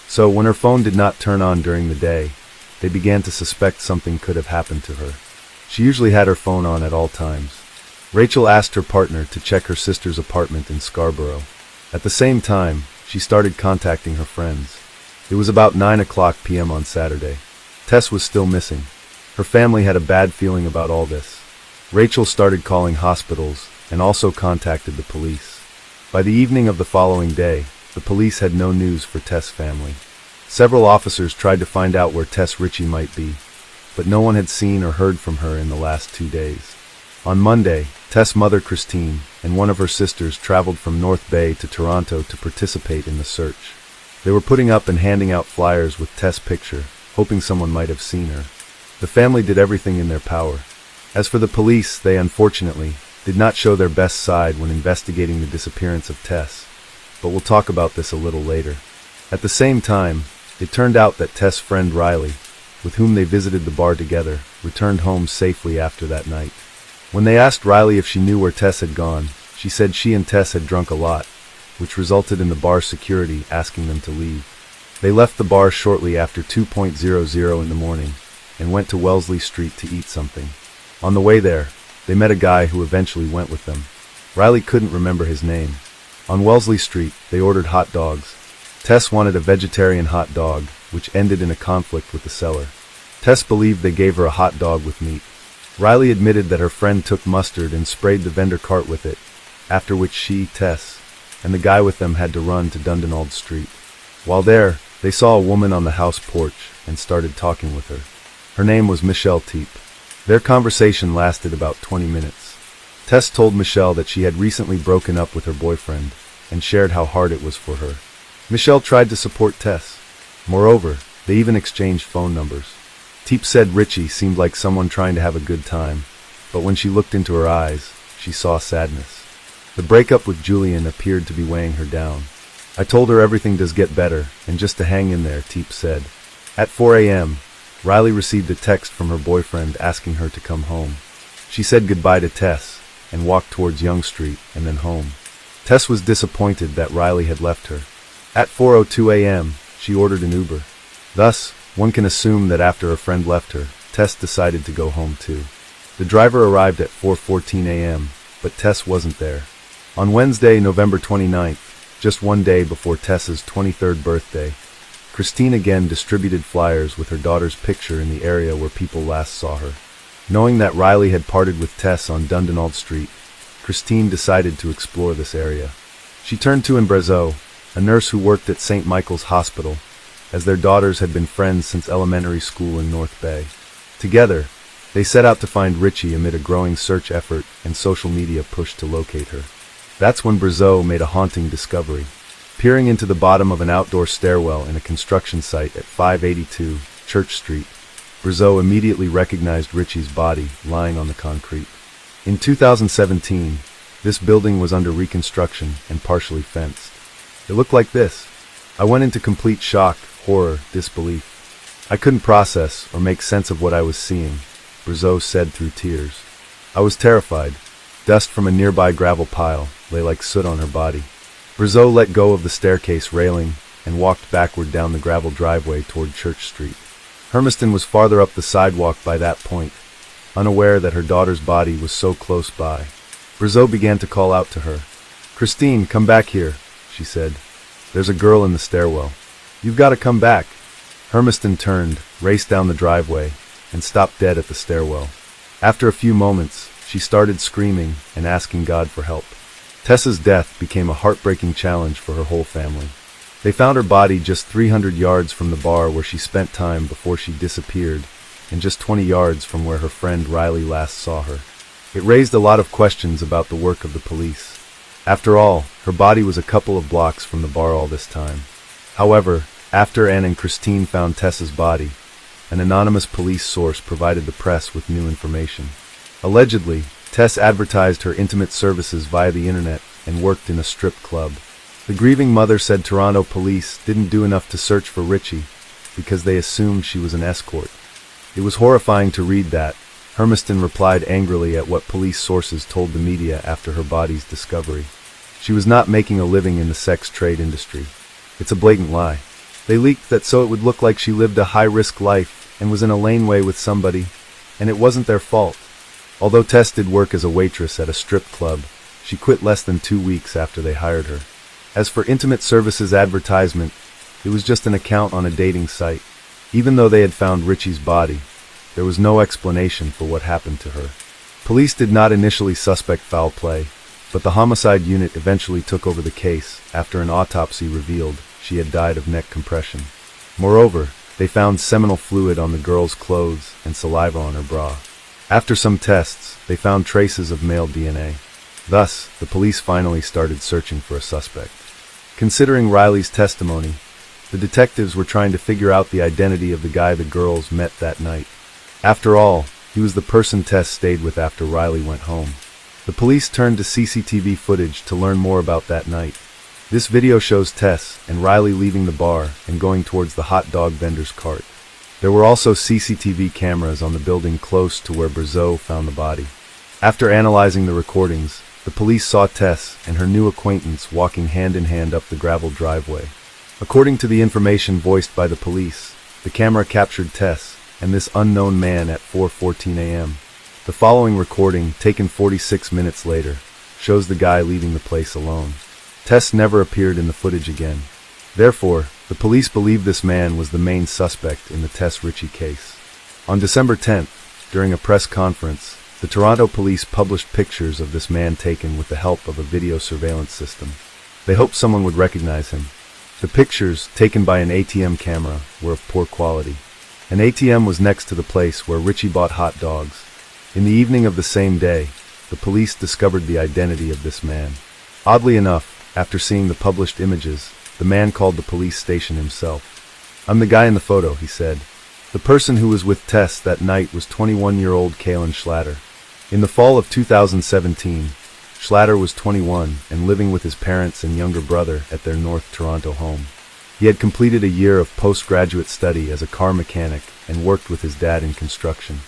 So when her phone did not turn on during the day, they began to suspect something could have happened to her. She usually had her phone on at all times. Rachel asked her partner to check her sister's apartment in Scarborough. At the same time, she started contacting her friends. It was about 9 p.m. on Saturday. Tess was still missing. Her family had a bad feeling about all this. Rachel started calling hospitals and also contacted the police. By the evening of the following day, the police had no news for Tess' family. Several officers tried to find out where Tess Ritchie might be, but no one had seen or heard from her in the last 2 days. On Monday, Tess' mother Christine and one of her sisters traveled from North Bay to Toronto to participate in the search. They were putting up and handing out flyers with Tess' picture, hoping someone might have seen her. The family did everything in their power. As for the police, they unfortunately did not show their best side when investigating the disappearance of Tess, but we'll talk about this a little later. At the same time, it turned out that Tess' friend Riley, with whom they visited the bar together, returned home safely after that night. When they asked Riley if she knew where Tess had gone, She said she and Tess had drunk a lot, which resulted in the bar's security asking them to leave. They left the bar shortly after 2:00 in the morning and went to Wellesley Street to eat something. On the way there, they met a guy who eventually went with them. Riley couldn't remember his name. On Wellesley Street, they ordered hot dogs. Tess wanted a vegetarian hot dog, which ended in a conflict with the seller. Tess believed they gave her a hot dog with meat. Riley admitted that her friend took mustard and sprayed the vendor cart with it, after which she, Tess, and the guy with them had to run to Dundonald Street. While there, they saw a woman on the house porch and started talking with her. Her name was Michelle Teep. Their conversation lasted about 20 minutes. Tess told Michelle that she had recently broken up with her boyfriend and shared how hard it was for her. Michelle tried to support Tess. Moreover, they even exchanged phone numbers. Teep said Richie seemed like someone trying to have a good time, but when she looked into her eyes, she saw sadness. The breakup with Julian appeared to be weighing her down. I told her everything does get better, and just to hang in there, Teep said. At 4 a.m., Riley received a text from her boyfriend asking her to come home. She said goodbye to Tess and walked towards Yonge Street and then home. Tess was disappointed that Riley had left her. At 4:02 a.m., she ordered an Uber. Thus, one can assume that after her friend left her, Tess decided to go home too. The driver arrived at 4:14 a.m., but Tess wasn't there. On Wednesday, November 29th, just one day before Tess's 23rd birthday, Christine again distributed flyers with her daughter's picture in the area where people last saw her. Knowing that Riley had parted with Tess on Dundonald Street, Christine decided to explore this area. She turned to Brazeau, a nurse who worked at St. Michael's Hospital, as their daughters had been friends since elementary school in North Bay. Together, they set out to find Richie amid a growing search effort and social media push to locate her. That's when Brazeau made a haunting discovery. Peering into the bottom of an outdoor stairwell in a construction site at 582 Church Street, Brazeau immediately recognized Richie's body lying on the concrete. In 2017, this building was under reconstruction and partially fenced. It looked like this. I went into complete shock, horror, disbelief. I couldn't process or make sense of what I was seeing, Brazeau said through tears. I was terrified. Dust from a nearby gravel pile lay like soot on her body. Brazeau let go of the staircase railing and walked backward down the gravel driveway toward Church Street. Hermiston was farther up the sidewalk by that point, unaware that her daughter's body was so close by. Brazeau began to call out to her. "Christine, come back here," she said. "There's a girl in the stairwell. You've got to come back." Hermiston turned, raced down the driveway, and stopped dead at the stairwell. After a few moments, she started screaming and asking God for help. Tessa's death became a heartbreaking challenge for her whole family. They found her body just 300 yards from the bar where she spent time before she disappeared, and just 20 yards from where her friend Riley last saw her. It raised a lot of questions about the work of the police. After all, her body was a couple of blocks from the bar all this time. However, after Anne and Christine found Tessa's body, an anonymous police source provided the press with new information. Allegedly, Tess advertised her intimate services via the internet and worked in a strip club. The grieving mother said Toronto police didn't do enough to search for Richie because they assumed she was an escort. It was horrifying to read that. Hermiston replied angrily at what police sources told the media after her body's discovery. She was not making a living in the sex trade industry. It's a blatant lie. They leaked that so it would look like she lived a high-risk life and was in a laneway with somebody, and it wasn't their fault. Although Tess did work as a waitress at a strip club, she quit less than 2 weeks after they hired her. As for intimate services advertisement, it was just an account on a dating site. Even though they had found Richie's body, there was no explanation for what happened to her. Police did not initially suspect foul play, but the homicide unit eventually took over the case after an autopsy revealed she had died of neck compression. Moreover, they found seminal fluid on the girl's clothes and saliva on her bra. After some tests, they found traces of male DNA. Thus, the police finally started searching for a suspect. Considering Riley's testimony, the detectives were trying to figure out the identity of the guy the girls met that night. After all, he was the person Tess stayed with after Riley went home. The police turned to CCTV footage to learn more about that night. This video shows Tess and Riley leaving the bar and going towards the hot dog vendor's cart. There were also CCTV cameras on the building close to where Brazeau found the body. After analyzing the recordings, the police saw Tess and her new acquaintance walking hand in hand up the gravel driveway. According to the information voiced by the police, the camera captured Tess and this unknown man at 4:14 a.m. The following recording, taken 46 minutes later, shows the guy leaving the place alone. Tess never appeared in the footage again. Therefore, the police believe this man was the main suspect in the Tess Ritchie case. On December 10th, during a press conference, the Toronto police published pictures of this man taken with the help of a video surveillance system. They hoped someone would recognize him. The pictures, taken by an ATM camera, were of poor quality. An ATM was next to the place where Ritchie bought hot dogs. In the evening of the same day, the police discovered the identity of this man. Oddly enough, after seeing the published images, the man called the police station himself. "I'm the guy in the photo," he said. The person who was with Tess that night was 21-year-old Kaylin Schlatter. In the fall of 2017, Schlatter was 21 and living with his parents and younger brother at their North Toronto home. He had completed a year of postgraduate study as a car mechanic and worked with his dad in construction.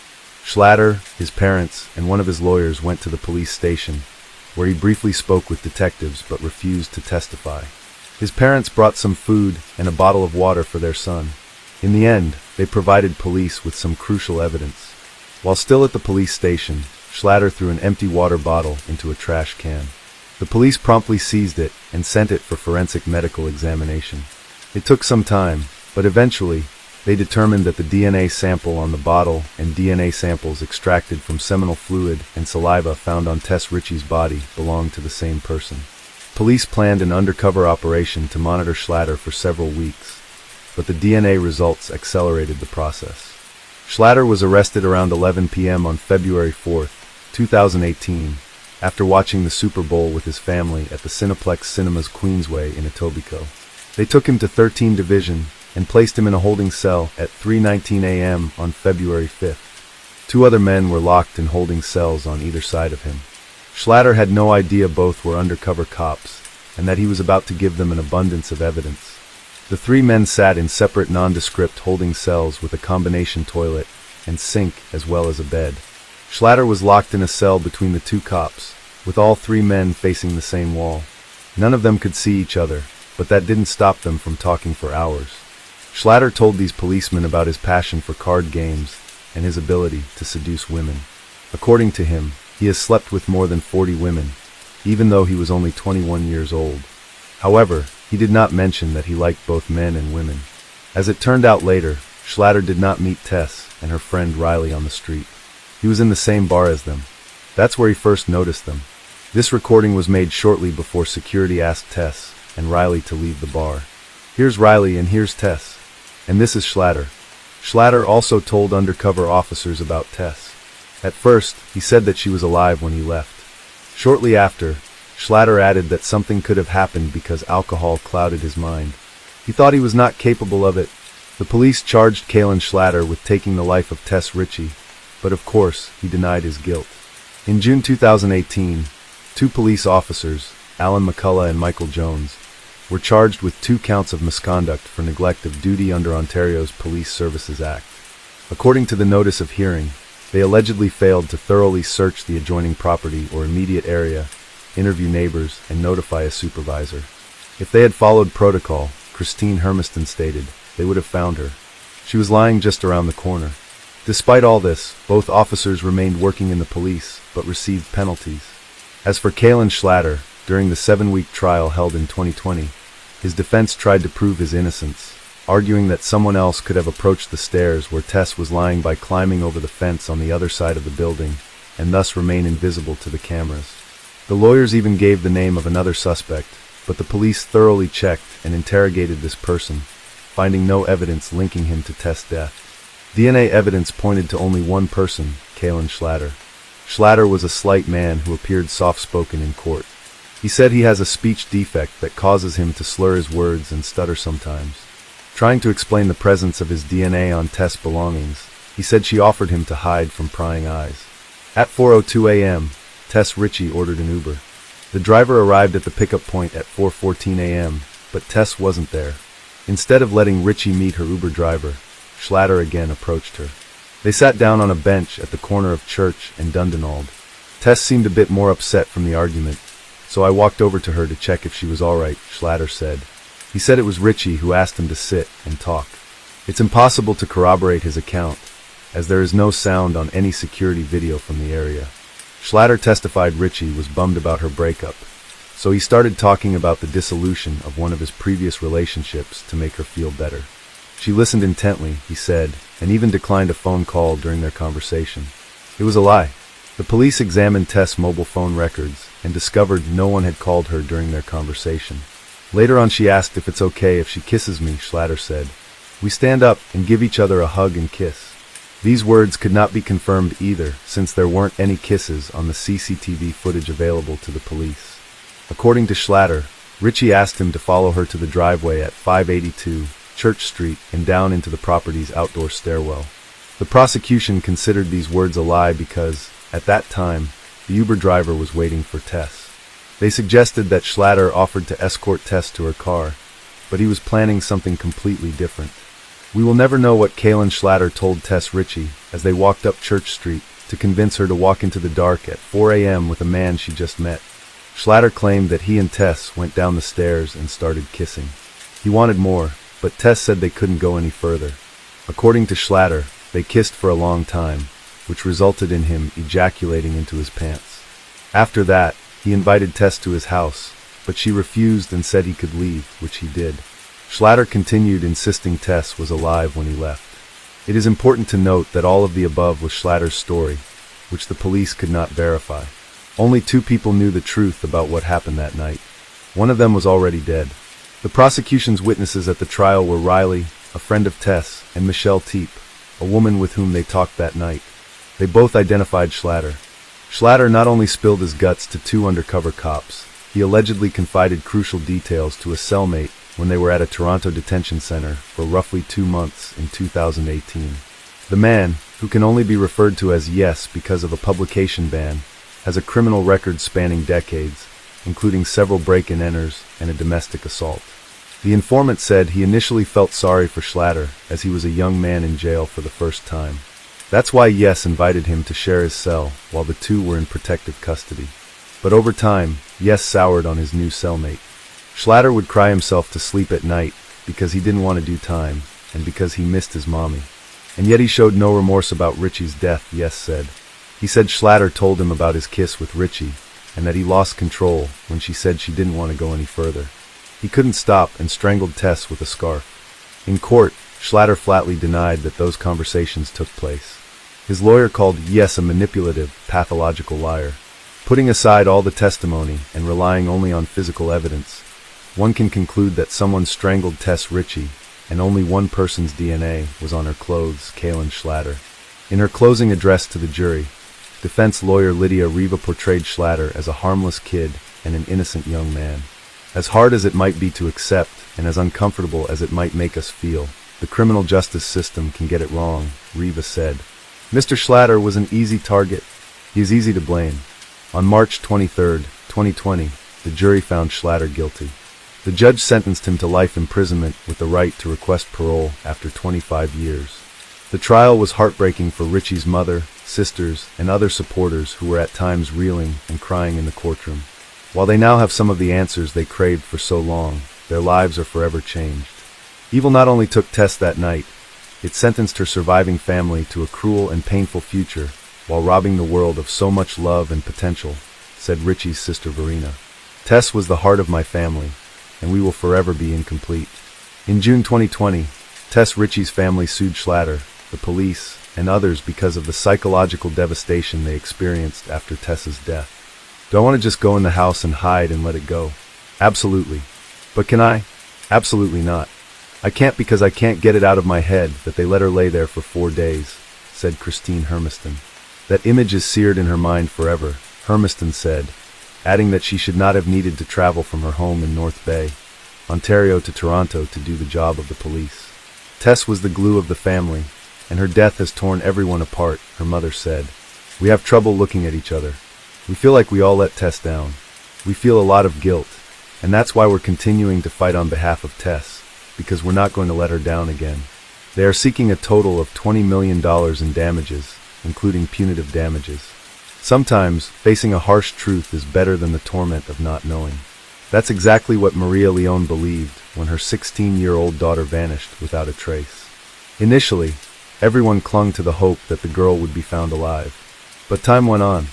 Schlatter, his parents, and one of his lawyers went to the police station, where he briefly spoke with detectives but refused to testify. His parents brought some food and a bottle of water for their son. In the end, they provided police with some crucial evidence. While still at the police station, Schlatter threw an empty water bottle into a trash can. The police promptly seized it and sent it for forensic medical examination. It took some time, but eventually, they determined that the DNA sample on the bottle and DNA samples extracted from seminal fluid and saliva found on Tess Ritchie's body belonged to the same person. Police planned an undercover operation to monitor Schlatter for several weeks, but the DNA results accelerated the process. Schlatter was arrested around 11 p.m. on February 4, 2018, after watching the Super Bowl with his family at the Cineplex Cinemas Queensway in Etobicoke. They took him to 13 Division and placed him in a holding cell at 3:19 a.m. on February 5th. Two other men were locked in holding cells on either side of him. Schlatter had no idea both were undercover cops, and that he was about to give them an abundance of evidence. The three men sat in separate nondescript holding cells with a combination toilet and sink as well as a bed. Schlatter was locked in a cell between the two cops, with all three men facing the same wall. None of them could see each other, but that didn't stop them from talking for hours. Schlatter told these policemen about his passion for card games and his ability to seduce women. According to him, he has slept with more than 40 women, even though he was only 21 years old. However, he did not mention that he liked both men and women. As it turned out later, Schlatter did not meet Tess and her friend Riley on the street. He was in the same bar as them. That's where he first noticed them. This recording was made shortly before security asked Tess and Riley to leave the bar. Here's Riley and here's Tess. And this is Schlatter. Schlatter also told undercover officers about Tess. At first, he said that she was alive when he left. Shortly after, Schlatter added that something could have happened because alcohol clouded his mind. He thought he was not capable of it. The police charged Kaylin Schlatter with taking the life of Tess Ritchie, but of course, he denied his guilt. In June 2018, two police officers, Alan McCullough and Michael Jones, were charged with 2 counts of misconduct for neglect of duty under Ontario's Police Services Act. According to the notice of hearing, they allegedly failed to thoroughly search the adjoining property or immediate area, interview neighbors, and notify a supervisor. If they had followed protocol, Christine Hermiston stated, they would have found her. She was lying just around the corner. Despite all this, both officers remained working in the police, but received penalties. As for Kaylin Schlatter, during the 7-week trial held in 2020, his defense tried to prove his innocence, arguing that someone else could have approached the stairs where Tess was lying by climbing over the fence on the other side of the building, and thus remain invisible to the cameras. The lawyers even gave the name of another suspect, but the police thoroughly checked and interrogated this person, finding no evidence linking him to Tess' death. DNA evidence pointed to only one person, Kaylin Schlatter. Schlatter was a slight man who appeared soft-spoken in court. He said he has a speech defect that causes him to slur his words and stutter sometimes. Trying to explain the presence of his DNA on Tess' belongings, he said she offered him to hide from prying eyes. At 4:02 a.m., Tess Ritchie ordered an Uber. The driver arrived at the pickup point at 4:14 a.m., but Tess wasn't there. Instead of letting Ritchie meet her Uber driver, Schlatter again approached her. They sat down on a bench at the corner of Church and Dundonald. Tess seemed a bit more upset from the argument, so I walked over to her to check if she was all right, Schlatter said. He said it was Richie who asked him to sit and talk. It's impossible to corroborate his account, as there is no sound on any security video from the area. Schlatter testified Richie was bummed about her breakup, so he started talking about the dissolution of one of his previous relationships to make her feel better. She listened intently, he said, and even declined a phone call during their conversation. It was a lie. The police examined Tess' mobile phone records and discovered no one had called her during their conversation. Later on she asked if it's okay if she kisses me, Schlatter said. We stand up and give each other a hug and kiss. These words could not be confirmed either, since there weren't any kisses on the CCTV footage available to the police. According to Schlatter, Richie asked him to follow her to the driveway at 582 Church Street and down into the property's outdoor stairwell. The prosecution considered these words a lie because, at that time, the Uber driver was waiting for Tess. They suggested that Schlatter offered to escort Tess to her car, but he was planning something completely different. We will never know what Kaylin Schlatter told Tess Richie as they walked up Church Street to convince her to walk into the dark at 4 a.m. with a man she just met. Schlatter claimed that he and Tess went down the stairs and started kissing. He wanted more, but Tess said they couldn't go any further. According to Schlatter, they kissed for a long time, which resulted in him ejaculating into his pants. After that, he invited Tess to his house, but she refused and said he could leave, which he did. Schlatter continued insisting Tess was alive when he left. It is important to note that all of the above was Schlatter's story, which the police could not verify. Only 2 people knew the truth about what happened that night. One of them was already dead. The prosecution's witnesses at the trial were Riley, a friend of Tess, and Michelle Teep, a woman with whom they talked that night. They both identified Schlatter. Schlatter not only spilled his guts to 2 undercover cops, he allegedly confided crucial details to a cellmate when they were at a Toronto detention center for roughly 2 months in 2018. The man, who can only be referred to as Yes because of a publication ban, has a criminal record spanning decades, including several break-and-enters and a domestic assault. The informant said he initially felt sorry for Schlatter as he was a young man in jail for the first time. That's why Yes invited him to share his cell while the 2 were in protective custody. But over time, Yes soured on his new cellmate. Schlatter would cry himself to sleep at night because he didn't want to do time and because he missed his mommy. And yet he showed no remorse about Richie's death, Yes said. He said Schlatter told him about his kiss with Richie and that he lost control when she said she didn't want to go any further. He couldn't stop and strangled Tess with a scarf. In court, Schlatter flatly denied that those conversations took place. His lawyer called Yes a manipulative, pathological liar. Putting aside all the testimony and relying only on physical evidence, one can conclude that someone strangled Tess Richie, and only one person's DNA was on her clothes, Kaylin Schlatter. In her closing address to the jury, defense lawyer Lydia Riva portrayed Schlatter as a harmless kid and an innocent young man. As hard as it might be to accept, and as uncomfortable as it might make us feel, the criminal justice system can get it wrong, Riva said. Mr. Schlatter was an easy target. He is easy to blame. On March 23, 2020, the jury found Schlatter guilty. The judge sentenced him to life imprisonment with the right to request parole after 25 years. The trial was heartbreaking for Richie's mother, sisters, and other supporters who were at times reeling and crying in the courtroom. While they now have some of the answers they craved for so long, their lives are forever changed. Evil not only took Tess that night, it sentenced her surviving family to a cruel and painful future while robbing the world of so much love and potential, said Richie's sister Verena. Tess was the heart of my family, and we will forever be incomplete. In June 2020, Tess Richie's family sued Schlatter, the police, and others because of the psychological devastation they experienced after Tess's death. Do I want to just go in the house and hide and let it go? Absolutely. But can I? Absolutely not. I can't because I can't get it out of my head that they let her lay there for 4 days, said Christine Hermiston. That image is seared in her mind forever, Hermiston said, adding that she should not have needed to travel from her home in North Bay, Ontario to Toronto to do the job of the police. Tess was the glue of the family, and her death has torn everyone apart, her mother said. We have trouble looking at each other. We feel like we all let Tess down. We feel a lot of guilt, and that's why we're continuing to fight on behalf of Tess, because we're not going to let her down again. They are seeking a total of $20 million in damages, including punitive damages. Sometimes, facing a harsh truth is better than the torment of not knowing. That's exactly what Maria Leone believed when her 16-year-old daughter vanished without a trace. Initially, everyone clung to the hope that the girl would be found alive. But time went on.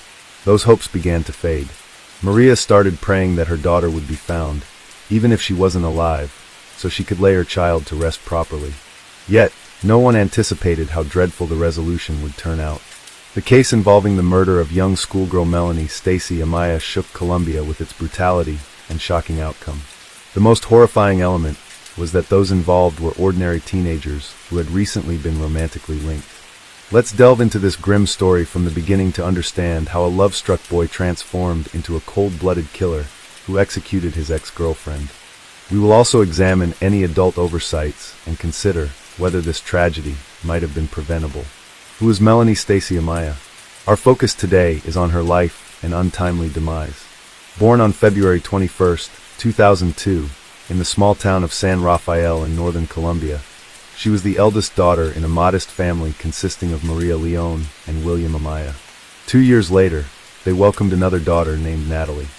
Those hopes began to fade. Maria started praying that her daughter would be found, even if she wasn't alive, so she could lay her child to rest properly. Yet, no one anticipated how dreadful the resolution would turn out. The case involving the murder of young schoolgirl Melanie Stacy Amaya shook Colombia with its brutality and shocking outcome. The most horrifying element was that those involved were ordinary teenagers who had recently been romantically linked. Let's delve into this grim story from the beginning to understand how a love-struck boy transformed into a cold-blooded killer who executed his ex-girlfriend. We will also examine any adult oversights and consider whether this tragedy might have been preventable. Who is Melanie Stacy Amaya? Our focus today is on her life and untimely demise. Born on February 21, 2002, in the small town of San Rafael in northern Colombia, she was the eldest daughter in a modest family consisting of Maria Leone and William Amaya. 2 years later, they welcomed another daughter named Natalie.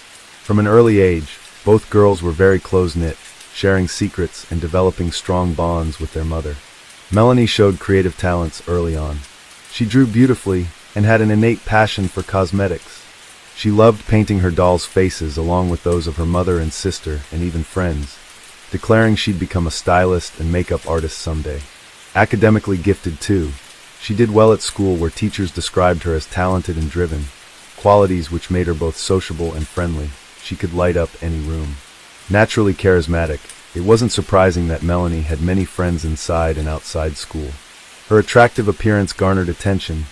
From an early age, both girls were very close-knit, sharing secrets and developing strong bonds with their mother. Melanie showed creative talents early on. She drew beautifully and had an innate passion for cosmetics. She loved painting her dolls' faces along with those of her mother and sister and even friends, declaring she'd become a stylist and makeup artist someday. Academically gifted too, she did well at school where teachers described her as talented and driven, qualities which made her both sociable and friendly. She could light up any room. Naturally charismatic, it wasn't surprising that Melanie had many friends inside and outside school. Her attractive appearance garnered attention,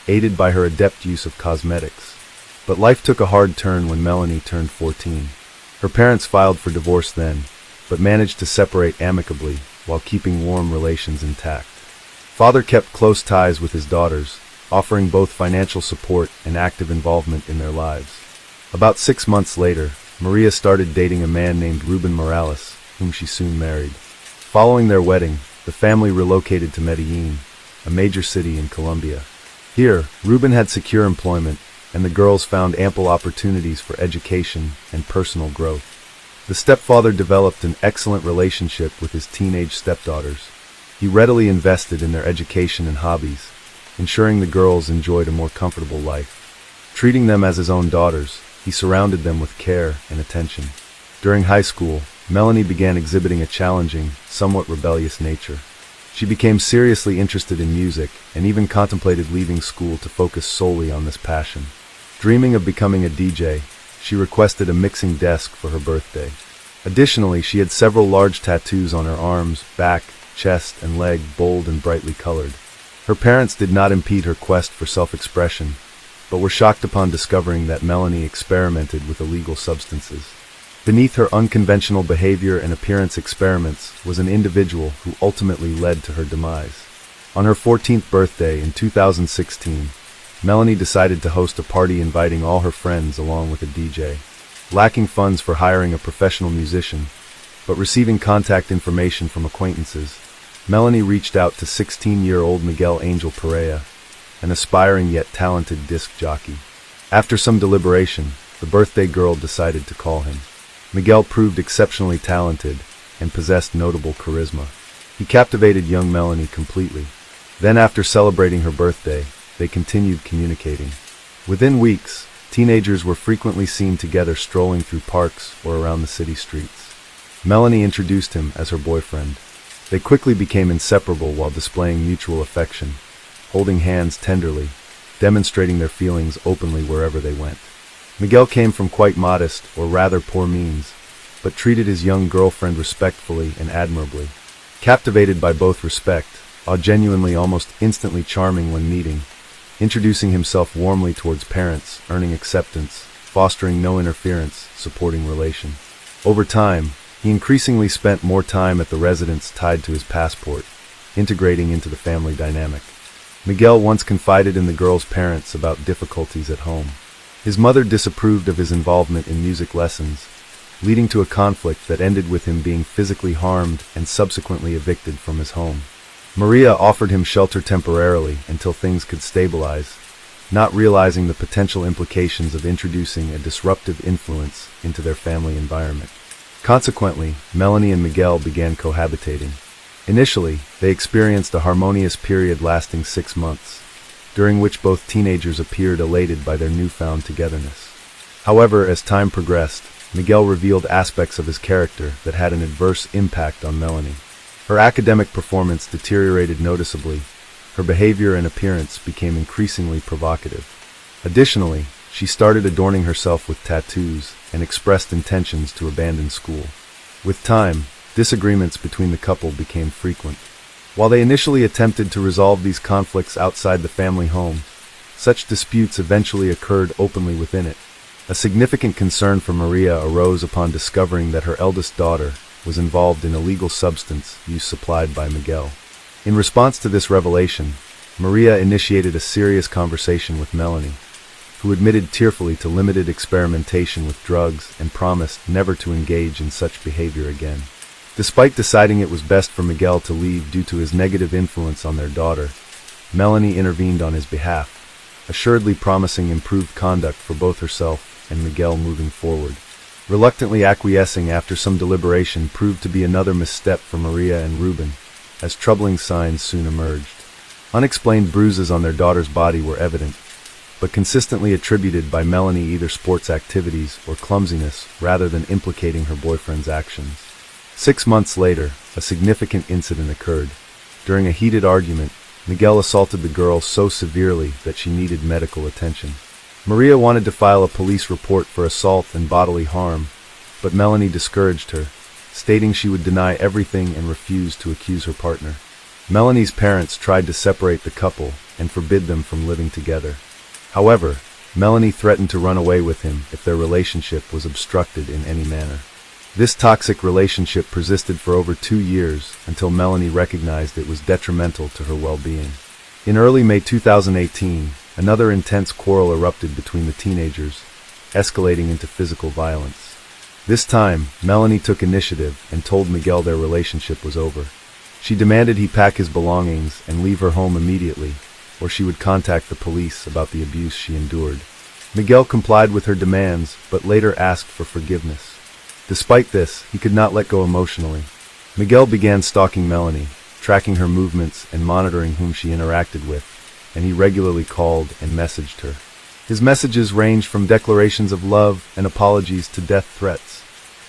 aided by her adept use of cosmetics. But life took a hard turn when Melanie turned 14. Her parents filed for divorce then, but managed to separate amicably while keeping warm relations intact. Father kept close ties with his daughters, offering both financial support and active involvement in their lives. About 6 months later, Maria started dating a man named Ruben Morales, whom she soon married. Following their wedding, the family relocated to Medellin, a major city in Colombia. Here, Ruben had secure employment, and the girls found ample opportunities for education and personal growth. The stepfather developed an excellent relationship with his teenage stepdaughters. He readily invested in their education and hobbies, ensuring the girls enjoyed a more comfortable life. Treating them as his own daughters, he surrounded them with care and attention. During high school, Melanie began exhibiting a challenging, somewhat rebellious nature. She became seriously interested in music and even contemplated leaving school to focus solely on this passion. Dreaming of becoming a DJ, she requested a mixing desk for her birthday. Additionally, she had several large tattoos on her arms, back, chest, and leg, bold and brightly colored. Her parents did not impede her quest for self-expression, but were shocked upon discovering that Melanie experimented with illegal substances. Beneath her unconventional behavior and appearance experiments was an individual who ultimately led to her demise. On her 14th birthday in 2016, Melanie decided to host a party inviting all her friends along with a DJ. Lacking funds for hiring a professional musician, but receiving contact information from acquaintances, Melanie reached out to 16-year-old Miguel Angel Perea, an aspiring yet talented disc jockey. After some deliberation, the birthday girl decided to call him. Miguel proved exceptionally talented and possessed notable charisma. He captivated young Melanie completely. Then, after celebrating her birthday, they continued communicating. Within weeks, teenagers were frequently seen together strolling through parks or around the city streets. Melanie introduced him as her boyfriend. They quickly became inseparable while displaying mutual affection, holding hands tenderly, demonstrating their feelings openly wherever they went. Miguel came from quite modest, or rather poor means, but treated his young girlfriend respectfully and admirably. Captivated by both respect, genuinely almost instantly charming when meeting, introducing himself warmly towards parents, earning acceptance, fostering no interference, supporting relation. Over time, he increasingly spent more time at the residence tied to his passport, integrating into the family dynamic. Miguel once confided in the girl's parents about difficulties at home. His mother disapproved of his involvement in music lessons, leading to a conflict that ended with him being physically harmed and subsequently evicted from his home. Maria offered him shelter temporarily until things could stabilize, not realizing the potential implications of introducing a disruptive influence into their family environment. Consequently, Melanie and Miguel began cohabitating. Initially, they experienced a harmonious period lasting 6 months, during which both teenagers appeared elated by their newfound togetherness. However, as time progressed, Miguel revealed aspects of his character that had an adverse impact on Melanie. Her academic performance deteriorated noticeably. Her behavior and appearance became increasingly provocative. Additionally, she started adorning herself with tattoos and expressed intentions to abandon school. With time, disagreements between the couple became frequent. While they initially attempted to resolve these conflicts outside the family home, such disputes eventually occurred openly within it. A significant concern for Maria arose upon discovering that her eldest daughter was involved in illegal substance use supplied by Miguel. In response to this revelation, Maria initiated a serious conversation with Melanie, who admitted tearfully to limited experimentation with drugs and promised never to engage in such behavior again. Despite deciding it was best for Miguel to leave due to his negative influence on their daughter, Melanie intervened on his behalf, assuredly promising improved conduct for both herself and Miguel moving forward. Reluctantly acquiescing after some deliberation proved to be another misstep for Maria and Ruben, as troubling signs soon emerged. Unexplained bruises on their daughter's body were evident, but consistently attributed by Melanie either sports activities or clumsiness rather than implicating her boyfriend's actions. 6 months later, a significant incident occurred. During a heated argument, Miguel assaulted the girl so severely that she needed medical attention. Maria wanted to file a police report for assault and bodily harm, but Melanie discouraged her, stating she would deny everything and refuse to accuse her partner. Melanie's parents tried to separate the couple and forbid them from living together. However, Melanie threatened to run away with him if their relationship was obstructed in any manner. This toxic relationship persisted for over 2 years until Melanie recognized it was detrimental to her well-being. In early May 2018, another intense quarrel erupted between the teenagers, escalating into physical violence. This time, Melanie took initiative and told Miguel their relationship was over. She demanded he pack his belongings and leave her home immediately, or she would contact the police about the abuse she endured. Miguel complied with her demands, but later asked for forgiveness. Despite this, he could not let go emotionally. Miguel began stalking Melanie, tracking her movements and monitoring whom she interacted with, and he regularly called and messaged her. His messages ranged from declarations of love and apologies to death threats.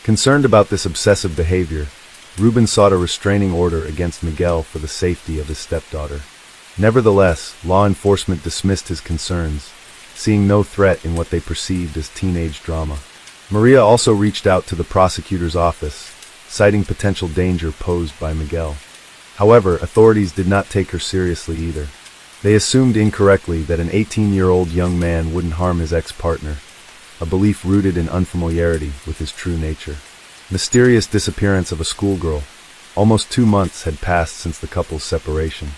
Concerned about this obsessive behavior, Ruben sought a restraining order against Miguel for the safety of his stepdaughter. Nevertheless, law enforcement dismissed his concerns, seeing no threat in what they perceived as teenage drama. Maria also reached out to the prosecutor's office, citing potential danger posed by Miguel. However, authorities did not take her seriously either. They assumed incorrectly that an 18-year-old young man wouldn't harm his ex-partner, a belief rooted in unfamiliarity with his true nature. Mysterious disappearance of a schoolgirl. Almost 2 months had passed since the couple's separation.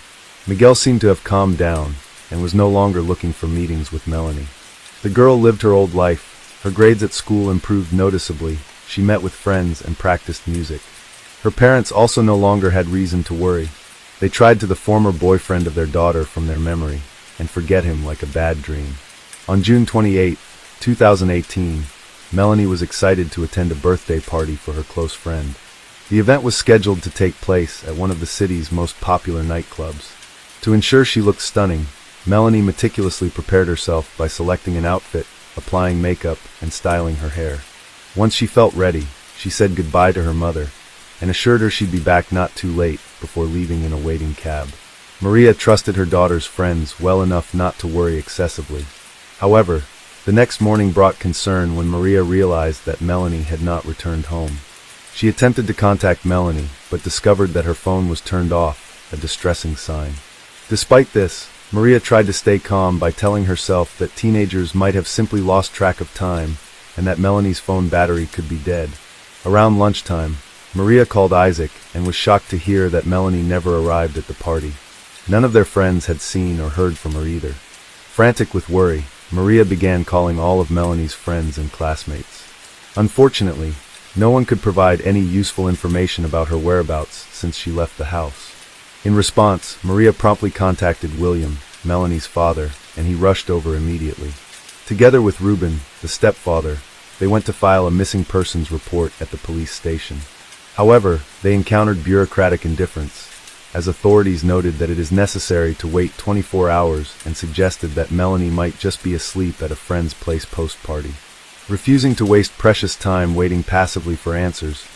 Miguel seemed to have calmed down and was no longer looking for meetings with Melanie. The girl lived her old life. Her grades at school improved noticeably. She met with friends and practiced music. Her parents also no longer had reason to worry. They tried to the former boyfriend of their daughter from their memory and forget him like a bad dream. On June 28, 2018, Melanie was excited to attend a birthday party for her close friend. The event was scheduled to take place at one of the city's most popular nightclubs. To ensure she looked stunning, Melanie meticulously prepared herself by selecting an outfit, applying makeup, and styling her hair. Once she felt ready, she said goodbye to her mother and assured her she'd be back not too late before leaving in a waiting cab. Maria trusted her daughter's friends well enough not to worry excessively. However, the next morning brought concern when Maria realized that Melanie had not returned home. She attempted to contact Melanie, but discovered that her phone was turned off, a distressing sign. Despite this, Maria tried to stay calm by telling herself that teenagers might have simply lost track of time and that Melanie's phone battery could be dead. Around lunchtime, Maria called Isaac and was shocked to hear that Melanie never arrived at the party. None of their friends had seen or heard from her either. Frantic with worry, Maria began calling all of Melanie's friends and classmates. Unfortunately, no one could provide any useful information about her whereabouts since she left the house. In response, Maria promptly contacted William, Melanie's father, and he rushed over immediately. Together with Ruben, the stepfather, they went to file a missing persons report at the police station. However, they encountered bureaucratic indifference, as authorities noted that it is necessary to wait 24 hours and suggested that Melanie might just be asleep at a friend's place post-party. Refusing to waste precious time waiting passively for answers,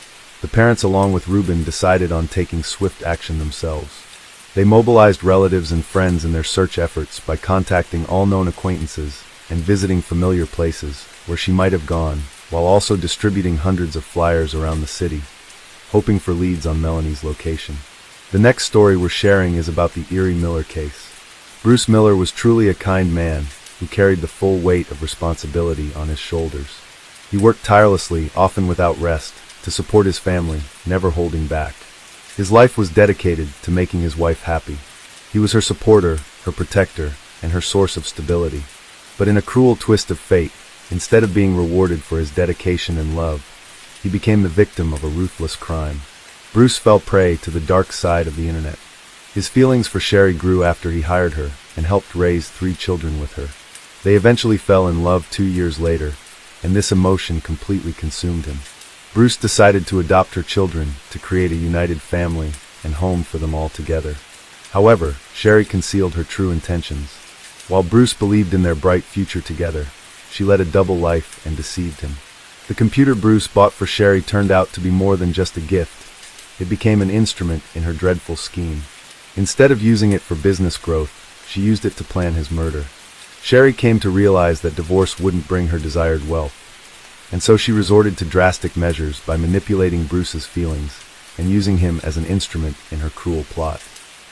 the parents along with Ruben decided on taking swift action themselves. They mobilized relatives and friends in their search efforts by contacting all known acquaintances and visiting familiar places where she might have gone, while also distributing hundreds of flyers around the city, hoping for leads on Melanie's location. The next story we're sharing is about the Eerie Miller case. Bruce Miller was truly a kind man who carried the full weight of responsibility on his shoulders. He worked tirelessly, often without rest, to support his family, never holding back. His life was dedicated to making his wife happy. He was her supporter, her protector, and her source of stability. But in a cruel twist of fate, instead of being rewarded for his dedication and love, he became the victim of a ruthless crime. Bruce fell prey to the dark side of the internet. His feelings for Sherry grew after he hired her and helped raise 3 children with her. They eventually fell in love 2 years later, and this emotion completely consumed him. Bruce decided to adopt her children to create a united family and home for them all together. However, Sherry concealed her true intentions. While Bruce believed in their bright future together, she led a double life and deceived him. The computer Bruce bought for Sherry turned out to be more than just a gift. It became an instrument in her dreadful scheme. Instead of using it for business growth, she used it to plan his murder. Sherry came to realize that divorce wouldn't bring her desired wealth, and so she resorted to drastic measures by manipulating Bruce's feelings and using him as an instrument in her cruel plot.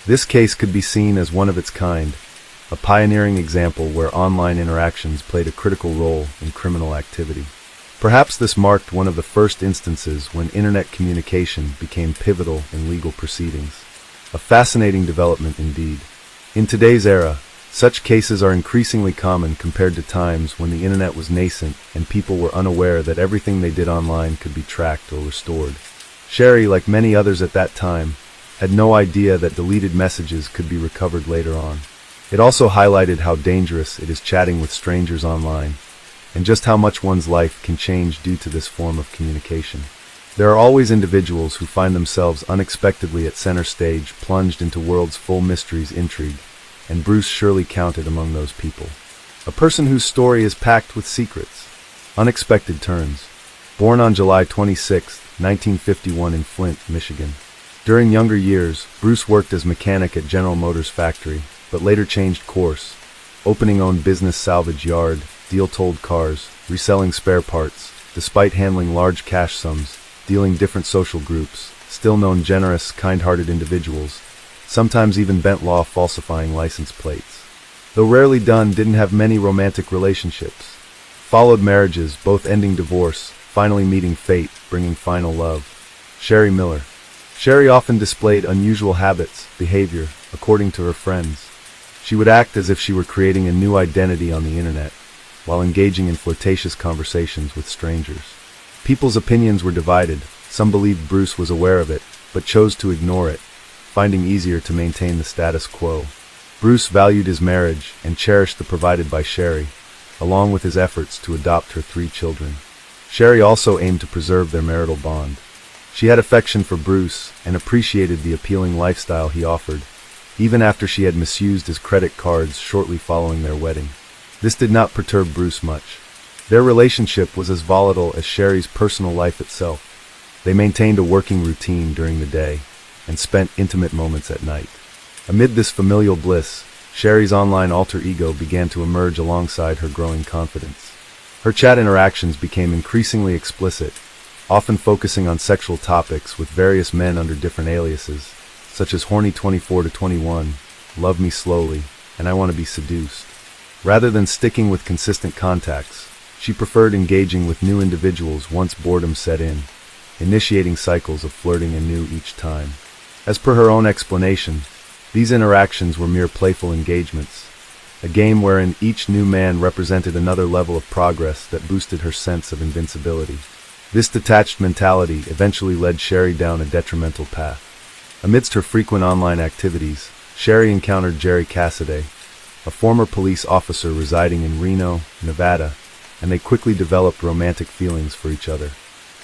This case could be seen as one of its kind, a pioneering example where online interactions played a critical role in criminal activity. Perhaps this marked one of the first instances when internet communication became pivotal in legal proceedings. A fascinating development indeed. In today's era, such cases are increasingly common compared to times when the internet was nascent and people were unaware that everything they did online could be tracked or restored. Sherry, like many others at that time, had no idea that deleted messages could be recovered later on. It also highlighted how dangerous it is chatting with strangers online, and just how much one's life can change due to this form of communication. There are always individuals who find themselves unexpectedly at center stage, plunged into worlds full mysteries, intrigue, and Bruce surely counted among those people. A person whose story is packed with secrets, unexpected turns. Born on July 26, 1951 in Flint, Michigan. During younger years, Bruce worked as mechanic at General Motors factory, but later changed course, opening own business salvage yard, deal-told cars, reselling spare parts, despite handling large cash sums, dealing different social groups, still known generous, kind-hearted individuals, sometimes even bent law falsifying license plates. Though rarely done, didn't have many romantic relationships. Followed marriages, both ending divorce, finally meeting fate, bringing final love. Sherry Miller. Sherry often displayed unusual habits, behavior, according to her friends. She would act as if she were creating a new identity on the internet, while engaging in flirtatious conversations with strangers. People's opinions were divided. Some believed Bruce was aware of it, but chose to ignore it, finding easier to maintain the status quo. Bruce valued his marriage and cherished the provided by Sherry, along with his efforts to adopt her 3 children. Sherry also aimed to preserve their marital bond. She had affection for Bruce and appreciated the appealing lifestyle he offered, even after she had misused his credit cards shortly following their wedding. This did not perturb Bruce much. Their relationship was as volatile as Sherry's personal life itself. They maintained a working routine during the day and spent intimate moments at night. Amid this familial bliss, Sherry's online alter ego began to emerge alongside her growing confidence. Her chat interactions became increasingly explicit, often focusing on sexual topics with various men under different aliases, such as Horny 24 to 21, Love Me Slowly, and I Want to Be Seduced. Rather than sticking with consistent contacts, she preferred engaging with new individuals once boredom set in, initiating cycles of flirting anew each time. As per her own explanation, these interactions were mere playful engagements, a game wherein each new man represented another level of progress that boosted her sense of invincibility. This detached mentality eventually led Sherry down a detrimental path. Amidst her frequent online activities, Sherry encountered Jerry Cassaday, a former police officer residing in Reno, Nevada, and they quickly developed romantic feelings for each other.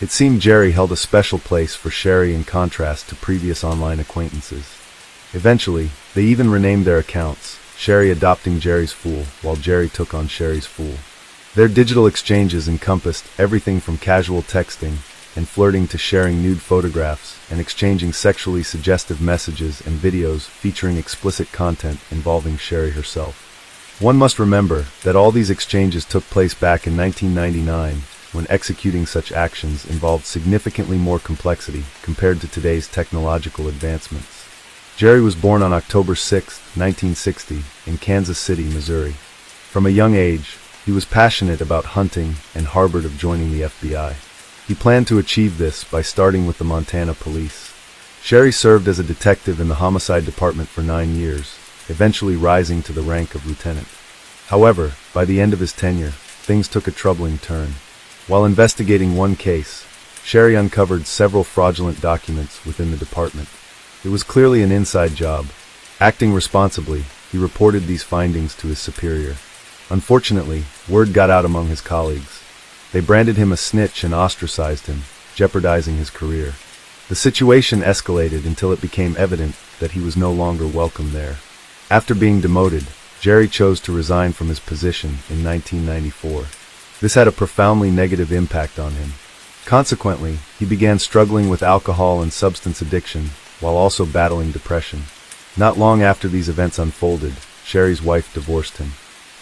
It seemed Jerry held a special place for Sherry in contrast to previous online acquaintances. Eventually, they even renamed their accounts, Sherry adopting Jerry's fool, while Jerry took on Sherry's fool. Their digital exchanges encompassed everything from casual texting and flirting to sharing nude photographs and exchanging sexually suggestive messages and videos featuring explicit content involving Sherry herself. One must remember that all these exchanges took place back in 1999, when executing such actions involved significantly more complexity compared to today's technological advancements. Jerry was born on October 6, 1960, in Kansas City, Missouri. From a young age, he was passionate about hunting and harbored of joining the FBI. He planned to achieve this by starting with the Montana police. Sherry served as a detective in the homicide department for 9 years, eventually rising to the rank of lieutenant. However, by the end of his tenure, things took a troubling turn. While investigating one case, Sherry uncovered several fraudulent documents within the department. It was clearly an inside job. Acting responsibly, he reported these findings to his superior. Unfortunately, word got out among his colleagues. They branded him a snitch and ostracized him, jeopardizing his career. The situation escalated until it became evident that he was no longer welcome there. After being demoted, Jerry chose to resign from his position in 1994. This had a profoundly negative impact on him. Consequently, he began struggling with alcohol and substance addiction, while also battling depression. Not long after these events unfolded, Sherry's wife divorced him.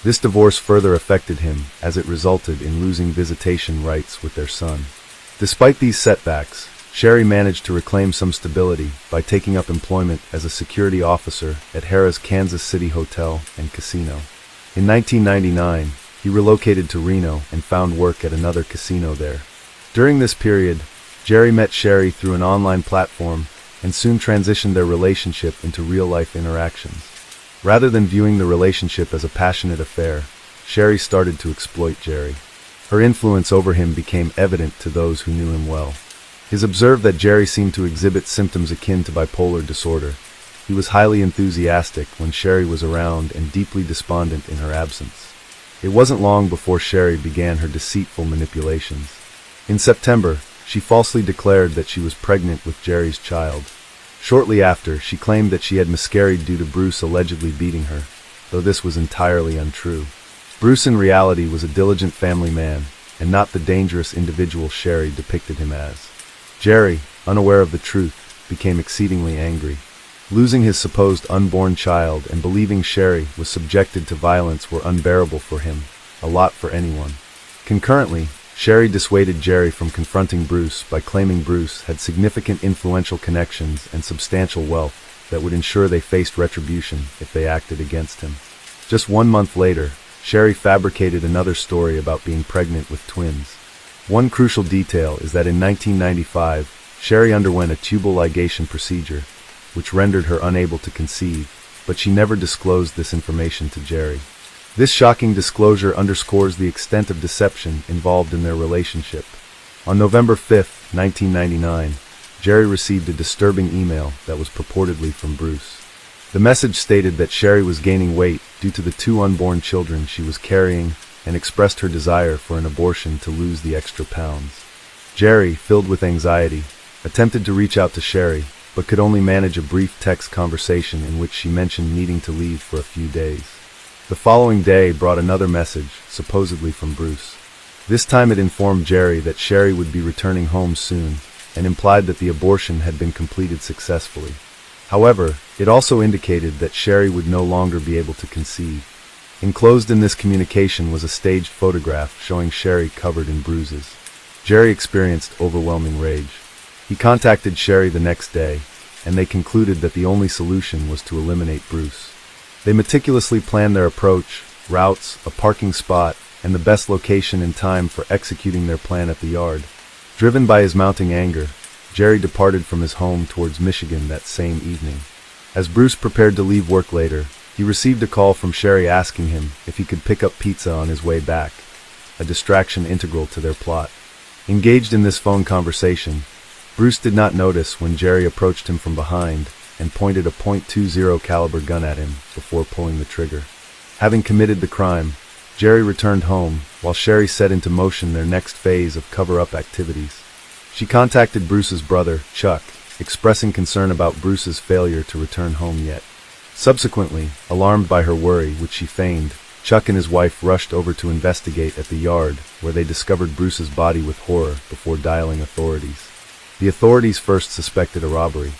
This divorce further affected him, as it resulted in losing visitation rights with their son. Despite these setbacks, Sherry managed to reclaim some stability by taking up employment as a security officer at Harrah's Kansas City Hotel and Casino. In 1999, he relocated to Reno and found work at another casino there. During this period, Jerry met Sherry through an online platform and soon transitioned their relationship into real-life interactions. Rather than viewing the relationship as a passionate affair, Sherry started to exploit Jerry. Her influence over him became evident to those who knew him well. It is observed that Jerry seemed to exhibit symptoms akin to bipolar disorder. He was highly enthusiastic when Sherry was around and deeply despondent in her absence. It wasn't long before Sherry began her deceitful manipulations. In September, she falsely declared that she was pregnant with Jerry's child. Shortly after, she claimed that she had miscarried due to Bruce allegedly beating her, though this was entirely untrue. Bruce in reality was a diligent family man, and not the dangerous individual Sherry depicted him as. Jerry, unaware of the truth, became exceedingly angry. Losing his supposed unborn child and believing Sherry was subjected to violence were unbearable for him, a lot for anyone. Concurrently, Sherry dissuaded Jerry from confronting Bruce by claiming Bruce had significant influential connections and substantial wealth that would ensure they faced retribution if they acted against him. Just 1 month later, Sherry fabricated another story about being pregnant with twins. One crucial detail is that in 1995, Sherry underwent a tubal ligation procedure, which rendered her unable to conceive, but she never disclosed this information to Jerry. This shocking disclosure underscores the extent of deception involved in their relationship. On November 5, 1999, Jerry received a disturbing email that was purportedly from Bruce. The message stated that Sherry was gaining weight due to the 2 unborn children she was carrying and expressed her desire for an abortion to lose the extra pounds. Jerry, filled with anxiety, attempted to reach out to Sherry, but could only manage a brief text conversation in which she mentioned needing to leave for a few days. The following day brought another message, supposedly from Bruce. This time it informed Jerry that Sherry would be returning home soon, and implied that the abortion had been completed successfully. However, it also indicated that Sherry would no longer be able to conceive. Enclosed in this communication was a staged photograph showing Sherry covered in bruises. Jerry experienced overwhelming rage. He contacted Sherry the next day, and they concluded that the only solution was to eliminate Bruce. They meticulously planned their approach, routes, a parking spot, and the best location and time for executing their plan at the yard. Driven by his mounting anger, Jerry departed from his home towards Michigan that same evening. As Bruce prepared to leave work later, he received a call from Sherry asking him if he could pick up pizza on his way back, a distraction integral to their plot. Engaged in this phone conversation, Bruce did not notice when Jerry approached him from behind and pointed a .20 caliber gun at him before pulling the trigger. Having committed the crime, Jerry returned home, while Sherry set into motion their next phase of cover-up activities. She contacted Bruce's brother, Chuck, expressing concern about Bruce's failure to return home yet. Subsequently, alarmed by her worry, which she feigned, Chuck and his wife rushed over to investigate at the yard, where they discovered Bruce's body with horror before dialing authorities. The authorities first suspected a robbery.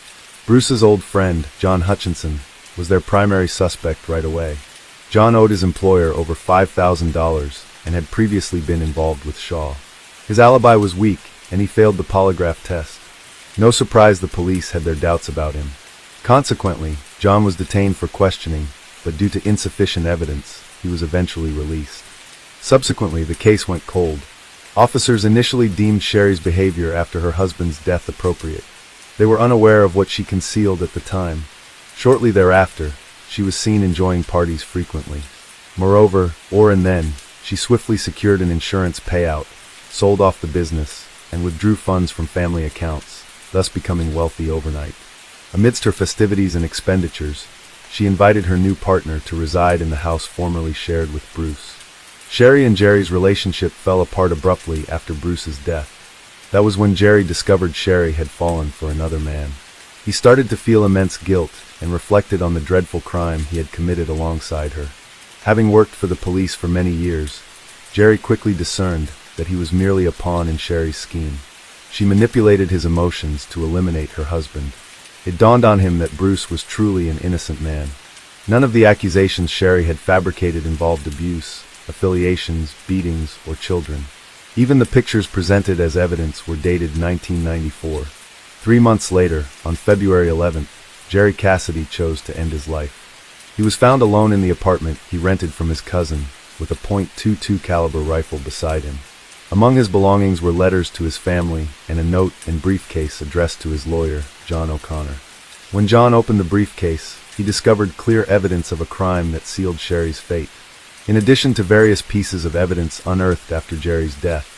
Bruce's old friend, John Hutchinson, was their primary suspect right away. John owed his employer over $5,000 and had previously been involved with Shaw. His alibi was weak, and he failed the polygraph test. No surprise the police had their doubts about him. Consequently, John was detained for questioning, but due to insufficient evidence, he was eventually released. Subsequently, the case went cold. Officers initially deemed Sherry's behavior after her husband's death appropriate. They were unaware of what she concealed at the time. Shortly thereafter, she was seen enjoying parties frequently. Moreover, and then, she swiftly secured an insurance payout, sold off the business, and withdrew funds from family accounts, thus becoming wealthy overnight. Amidst her festivities and expenditures, she invited her new partner to reside in the house formerly shared with Bruce. Sherry and Jerry's relationship fell apart abruptly after Bruce's death. That was when Jerry discovered Sherry had fallen for another man. He started to feel immense guilt and reflected on the dreadful crime he had committed alongside her. Having worked for the police for many years, Jerry quickly discerned that he was merely a pawn in Sherry's scheme. She manipulated his emotions to eliminate her husband. It dawned on him that Bruce was truly an innocent man. None of the accusations Sherry had fabricated involved abuse, affiliations, beatings, or children. Even the pictures presented as evidence were dated 1994. 3 months later, on February 11th, Jerry Cassidy chose to end his life. He was found alone in the apartment he rented from his cousin, with a .22 caliber rifle beside him. Among his belongings were letters to his family and a note and briefcase addressed to his lawyer, John O'Connor. When John opened the briefcase, he discovered clear evidence of a crime that sealed Sherry's fate. In addition to various pieces of evidence unearthed after Jerry's death,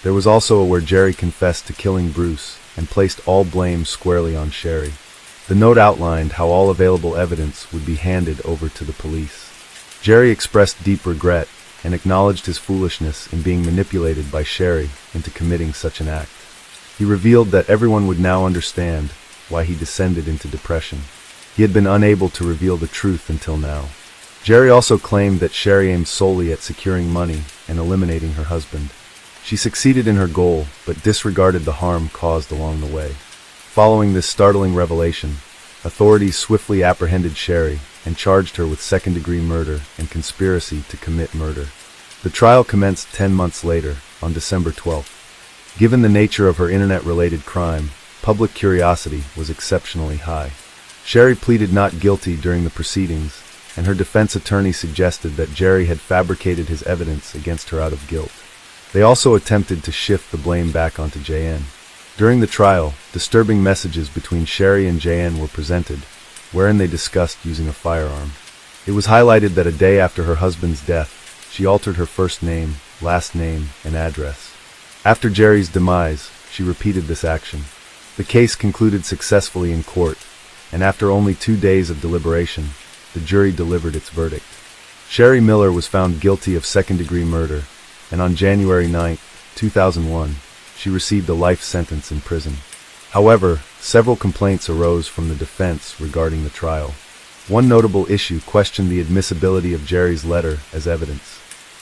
there was also where Jerry confessed to killing Bruce and placed all blame squarely on Sherry. The note outlined how all available evidence would be handed over to the police. Jerry expressed deep regret and acknowledged his foolishness in being manipulated by Sherry into committing such an act. He revealed that everyone would now understand why he descended into depression. He had been unable to reveal the truth until now. Jerry also claimed that Sherry aimed solely at securing money and eliminating her husband. She succeeded in her goal, but disregarded the harm caused along the way. Following this startling revelation, authorities swiftly apprehended Sherry and charged her with second-degree murder and conspiracy to commit murder. The trial commenced 10 months later, on December 12th. Given the nature of her internet-related crime, public curiosity was exceptionally high. Sherry pleaded not guilty during the proceedings, and her defense attorney suggested that Jerry had fabricated his evidence against her out of guilt. They also attempted to shift the blame back onto JN. During the trial, disturbing messages between Sherry and JN were presented, wherein they discussed using a firearm. It was highlighted that a day after her husband's death, she altered her first name, last name, and address. After Jerry's demise, she repeated this action. The case concluded successfully in court, and after only 2 days of deliberation, the jury delivered its verdict. Sherry Miller was found guilty of second-degree murder, and on January 9, 2001, she received a life sentence in prison. However, several complaints arose from the defense regarding the trial. One notable issue questioned the admissibility of Jerry's letter as evidence.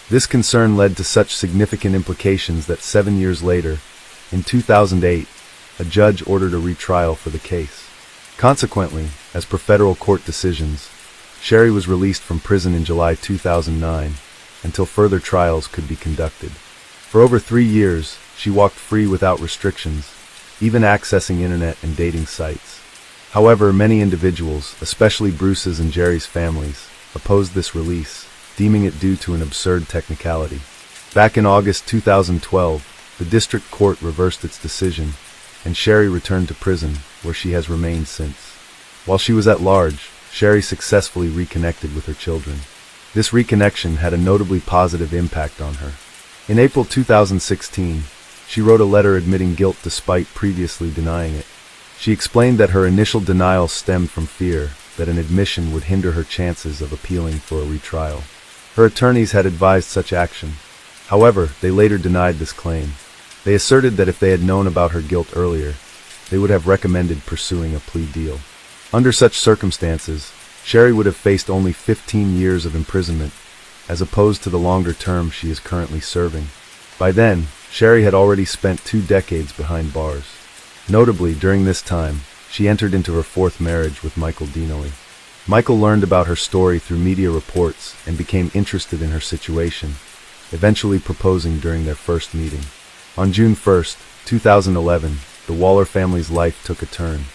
This concern led to such significant implications that 7 years later, in 2008, a judge ordered a retrial for the case. Consequently, as per federal court decisions, Sherry was released from prison in July 2009 until further trials could be conducted. For over 3 years, she walked free without restrictions, even accessing internet and dating sites. However, many individuals, especially Bruce's and Jerry's families, opposed this release, deeming it due to an absurd technicality. Back in August 2012, the district court reversed its decision, and Sherry returned to prison, where she has remained since. While she was at large, Sherry successfully reconnected with her children. This reconnection had a notably positive impact on her. In April 2016, she wrote a letter admitting guilt despite previously denying it. She explained that her initial denial stemmed from fear, that an admission would hinder her chances of appealing for a retrial. Her attorneys had advised such action. However, they later denied this claim. They asserted that if they had known about her guilt earlier, they would have recommended pursuing a plea deal. Under such circumstances, Sherry would have faced only 15 years of imprisonment, as opposed to the longer term she is currently serving. By then, Sherry had already spent 2 decades behind bars. Notably, during this time, she entered into her 4th marriage with Michael Dinelli. Michael learned about her story through media reports and became interested in her situation, eventually proposing during their first meeting. On June 1, 2011, the Waller family's life took a turn.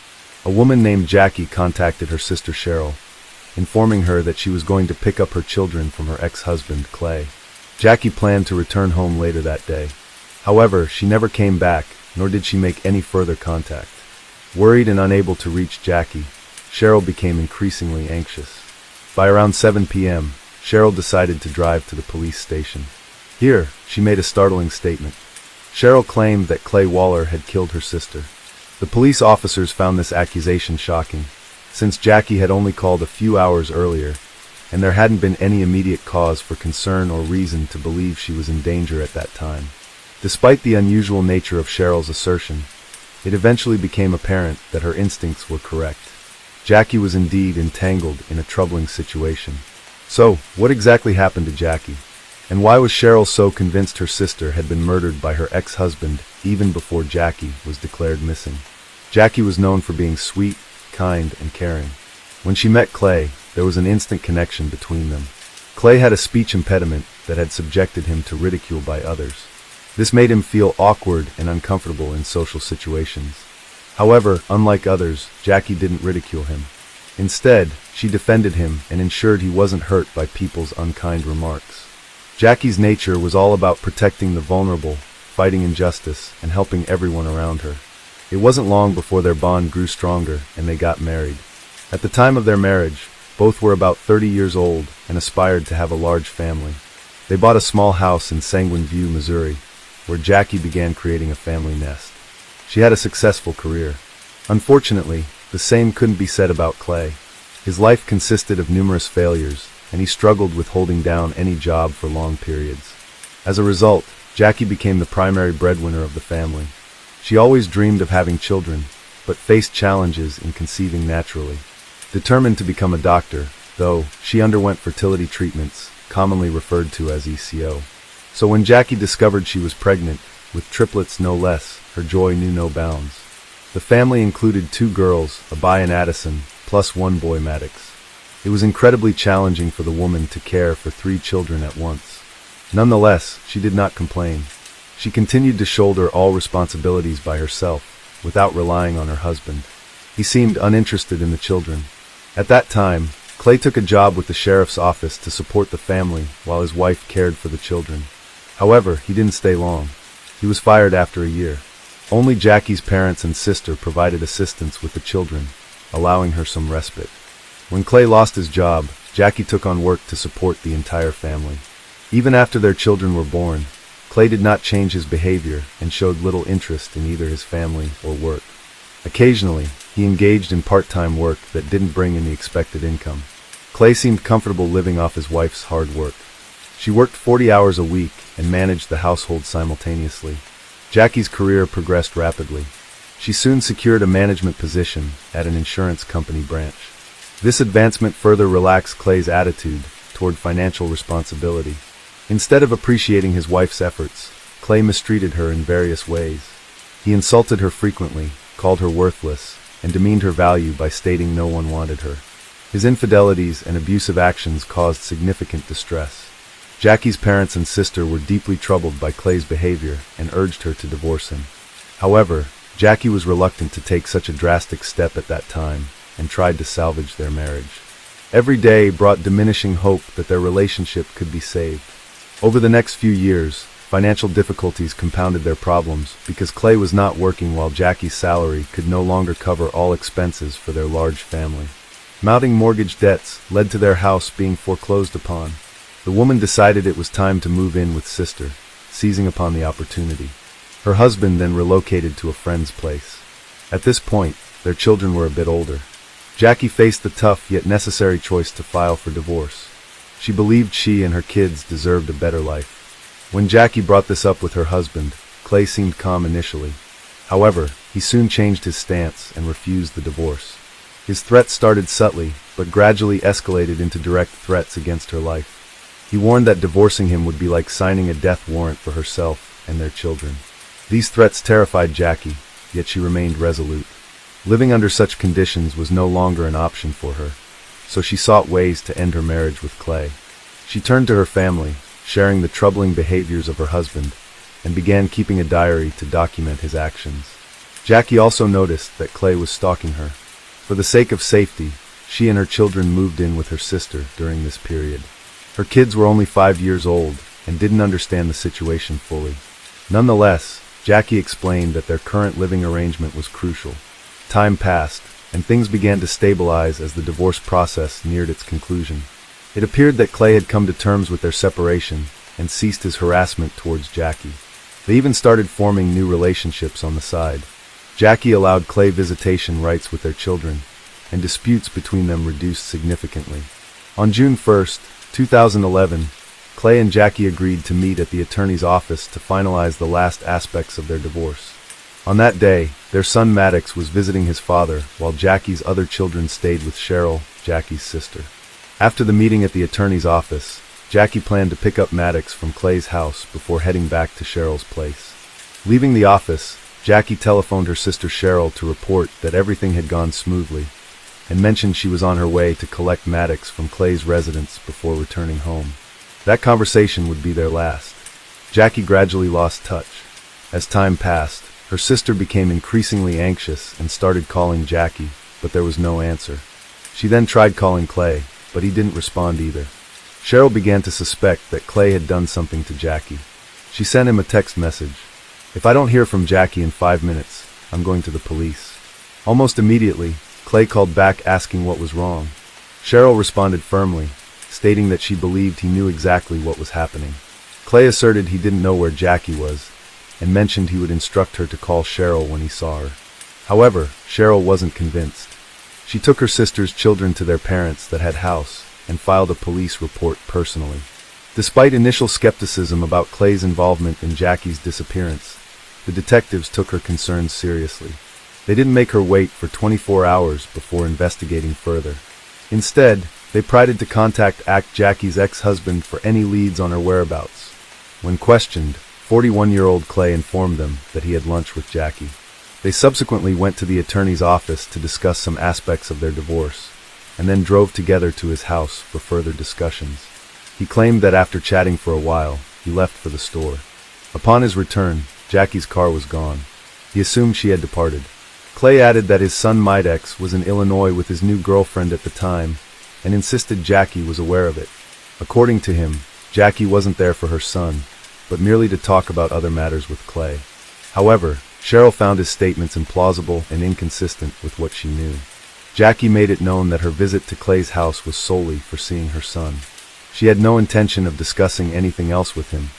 A woman named Jackie contacted her sister Cheryl, informing her that she was going to pick up her children from her ex-husband, Clay. Jackie planned to return home later that day. However, she never came back, nor did she make any further contact. Worried and unable to reach Jackie, Cheryl became increasingly anxious. By around 7 p.m., Cheryl decided to drive to the police station. Here, she made a startling statement. Cheryl claimed that Clay Waller had killed her sister. The police officers found this accusation shocking, since Jackie had only called a few hours earlier, and there hadn't been any immediate cause for concern or reason to believe she was in danger at that time. Despite the unusual nature of Cheryl's assertion, it eventually became apparent that her instincts were correct. Jackie was indeed entangled in a troubling situation. So, what exactly happened to Jackie? And why was Cheryl so convinced her sister had been murdered by her ex-husband even before Jackie was declared missing? Jackie was known for being sweet, kind, and caring. When she met Clay, there was an instant connection between them. Clay had a speech impediment that had subjected him to ridicule by others. This made him feel awkward and uncomfortable in social situations. However, unlike others, Jackie didn't ridicule him. Instead, she defended him and ensured he wasn't hurt by people's unkind remarks. Jackie's nature was all about protecting the vulnerable, fighting injustice, and helping everyone around her. It wasn't long before their bond grew stronger and they got married. At the time of their marriage, both were about 30 years old and aspired to have a large family. They bought a small house in Sanguine View, Missouri, where Jackie began creating a family nest. She had a successful career. Unfortunately, the same couldn't be said about Clay. His life consisted of numerous failures, and he struggled with holding down any job for long periods. As a result, Jackie became the primary breadwinner of the family. She always dreamed of having children, but faced challenges in conceiving naturally. Determined to become a doctor, though, she underwent fertility treatments, commonly referred to as ECO. So when Jackie discovered she was pregnant, with triplets no less, her joy knew no bounds. The family included 2 girls, a boy and Addison, plus 1 boy, Maddox. It was incredibly challenging for the woman to care for 3 children at once. Nonetheless, she did not complain. She continued to shoulder all responsibilities by herself, without relying on her husband. He seemed uninterested in the children. At that time, Clay took a job with the sheriff's office to support the family while his wife cared for the children. However, he didn't stay long. He was fired after a year. Only Jackie's parents and sister provided assistance with the children, allowing her some respite. When Clay lost his job, Jackie took on work to support the entire family. Even after their children were born, Clay did not change his behavior and showed little interest in either his family or work. Occasionally, he engaged in part-time work that didn't bring in the expected income. Clay seemed comfortable living off his wife's hard work. She worked 40 hours a week and managed the household simultaneously. Jackie's career progressed rapidly. She soon secured a management position at an insurance company branch. This advancement further relaxed Clay's attitude toward financial responsibility. Instead of appreciating his wife's efforts, Clay mistreated her in various ways. He insulted her frequently, called her worthless, and demeaned her value by stating no one wanted her. His infidelities and abusive actions caused significant distress. Jackie's parents and sister were deeply troubled by Clay's behavior and urged her to divorce him. However, Jackie was reluctant to take such a drastic step at that time and tried to salvage their marriage. Every day brought diminishing hope that their relationship could be saved. Over the next few years, financial difficulties compounded their problems because Clay was not working while Jackie's salary could no longer cover all expenses for their large family. Mounting mortgage debts led to their house being foreclosed upon. The woman decided it was time to move in with sister, seizing upon the opportunity. Her husband then relocated to a friend's place. At this point, their children were a bit older. Jackie faced the tough yet necessary choice to file for divorce. She believed she and her kids deserved a better life. When Jackie brought this up with her husband, Clay seemed calm initially. However, he soon changed his stance and refused the divorce. His threats started subtly, but gradually escalated into direct threats against her life. He warned that divorcing him would be like signing a death warrant for herself and their children. These threats terrified Jackie, yet she remained resolute. Living under such conditions was no longer an option for her, so she sought ways to end her marriage with Clay. She turned to her family, sharing the troubling behaviors of her husband, and began keeping a diary to document his actions. Jackie also noticed that Clay was stalking her. For the sake of safety, she and her children moved in with her sister during this period. Her kids were only 5 years old and didn't understand the situation fully. Nonetheless, Jackie explained that their current living arrangement was crucial. Time passed, and things began to stabilize as the divorce process neared its conclusion. It appeared that Clay had come to terms with their separation and ceased his harassment towards Jackie. They even started forming new relationships on the side. Jackie allowed Clay visitation rights with their children, and disputes between them reduced significantly. On June 1, 2011, Clay and Jackie agreed to meet at the attorney's office to finalize the last aspects of their divorce. On that day, their son Maddox was visiting his father, while Jackie's other children stayed with Cheryl, Jackie's sister. After the meeting at the attorney's office, Jackie planned to pick up Maddox from Clay's house before heading back to Cheryl's place. Leaving the office, Jackie telephoned her sister Cheryl to report that everything had gone smoothly, and mentioned she was on her way to collect Maddox from Clay's residence before returning home. That conversation would be their last. Jackie gradually lost touch. As time passed, her sister became increasingly anxious and started calling Jackie, but there was no answer. She then tried calling Clay, but he didn't respond either. Cheryl began to suspect that Clay had done something to Jackie. She sent him a text message. "If I don't hear from Jackie in 5 minutes, I'm going to the police." Almost immediately, Clay called back asking what was wrong. Cheryl responded firmly, stating that she believed he knew exactly what was happening. Clay asserted he didn't know where Jackie was, and mentioned he would instruct her to call Cheryl when he saw her. However, Cheryl wasn't convinced. She took her sister's children to their parents that had house and filed a police report personally. Despite initial skepticism about Clay's involvement in Jackie's disappearance, the detectives took her concerns seriously. They didn't make her wait for 24 hours before investigating further. Instead, they pried to contact Jackie's ex-husband for any leads on her whereabouts. When questioned, 41-year-old Clay informed them that he had lunch with Jackie. They subsequently went to the attorney's office to discuss some aspects of their divorce, and then drove together to his house for further discussions. He claimed that after chatting for a while, he left for the store. Upon his return, Jackie's car was gone. He assumed she had departed. Clay added that his son Maddox was in Illinois with his new girlfriend at the time, and insisted Jackie was aware of it. According to him, Jackie wasn't there for her son, but merely to talk about other matters with Clay. However, Cheryl found his statements implausible and inconsistent with what she knew. Jackie made it known that her visit to Clay's house was solely for seeing her son. She had no intention of discussing anything else with him,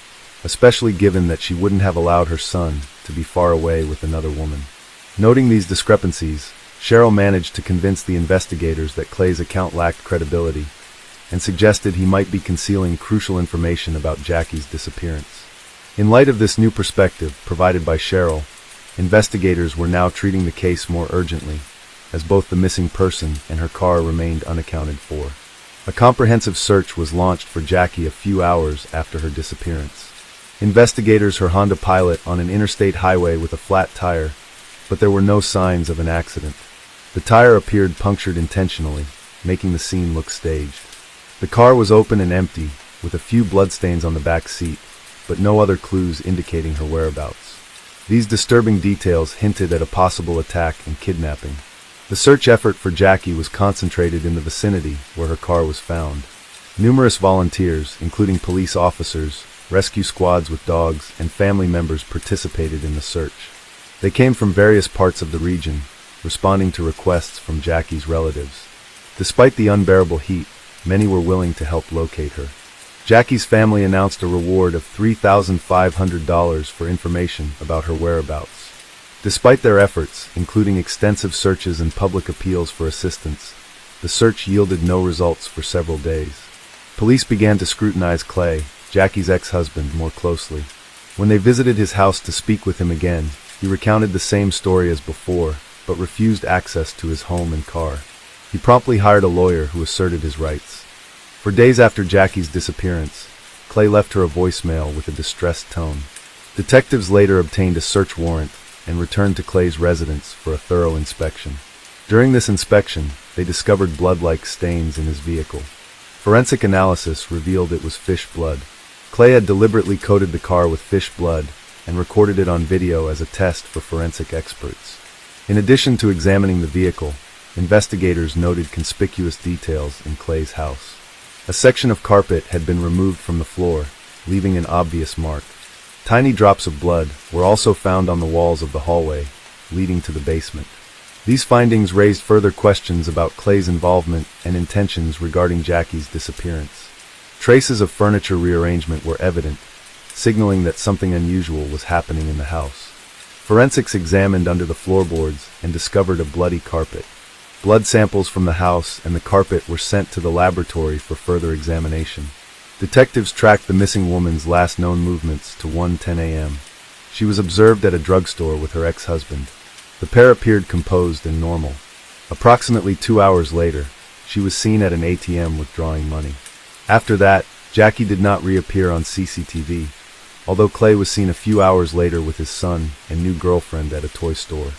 especially given that she wouldn't have allowed her son to be far away with another woman. Noting these discrepancies, Cheryl managed to convince the investigators that Clay's account lacked credibility, and suggested he might be concealing crucial information about Jackie's disappearance. In light of this new perspective provided by Cheryl, investigators were now treating the case more urgently, as both the missing person and her car remained unaccounted for. A comprehensive search was launched for Jackie a few hours after her disappearance. Investigators her Honda Pilot on an interstate highway with a flat tire, but there were no signs of an accident. The tire appeared punctured intentionally, making the scene look staged. The car was open and empty, with a few bloodstains on the back seat, but no other clues indicating her whereabouts. These disturbing details hinted at a possible attack and kidnapping. The search effort for Jackie was concentrated in the vicinity where her car was found. Numerous volunteers, including police officers, rescue squads with dogs, and family members participated in the search. They came from various parts of the region, responding to requests from Jackie's relatives. Despite the unbearable heat, many were willing to help locate her. Jackie's family announced a reward of $3,500 for information about her whereabouts. Despite their efforts, including extensive searches and public appeals for assistance, the search yielded no results for several days. Police began to scrutinize Clay, Jackie's ex-husband, more closely. When they visited his house to speak with him again, he recounted the same story as before, but refused access to his home and car. He promptly hired a lawyer who asserted his rights. For days after Jackie's disappearance, Clay left her a voicemail with a distressed tone. Detectives later obtained a search warrant and returned to Clay's residence for a thorough inspection. During this inspection, they discovered blood-like stains in his vehicle. Forensic analysis revealed it was fish blood. Clay had deliberately coated the car with fish blood and recorded it on video as a test for forensic experts. In addition to examining the vehicle, investigators noted conspicuous details in Clay's house. A section of carpet had been removed from the floor, leaving an obvious mark. Tiny drops of blood were also found on the walls of the hallway, leading to the basement. These findings raised further questions about Clay's involvement and intentions regarding Jackie's disappearance. Traces of furniture rearrangement were evident, signaling that something unusual was happening in the house. Forensics examined under the floorboards and discovered a bloody carpet. Blood samples from the house and the carpet were sent to the laboratory for further examination. Detectives tracked the missing woman's last known movements to 1:10 a.m. She was observed at a drugstore with her ex-husband. The pair appeared composed and normal. Approximately 2 hours later, she was seen at an ATM withdrawing money. After that, Jackie did not reappear on CCTV, although Clay was seen a few hours later with his son and new girlfriend at a toy store.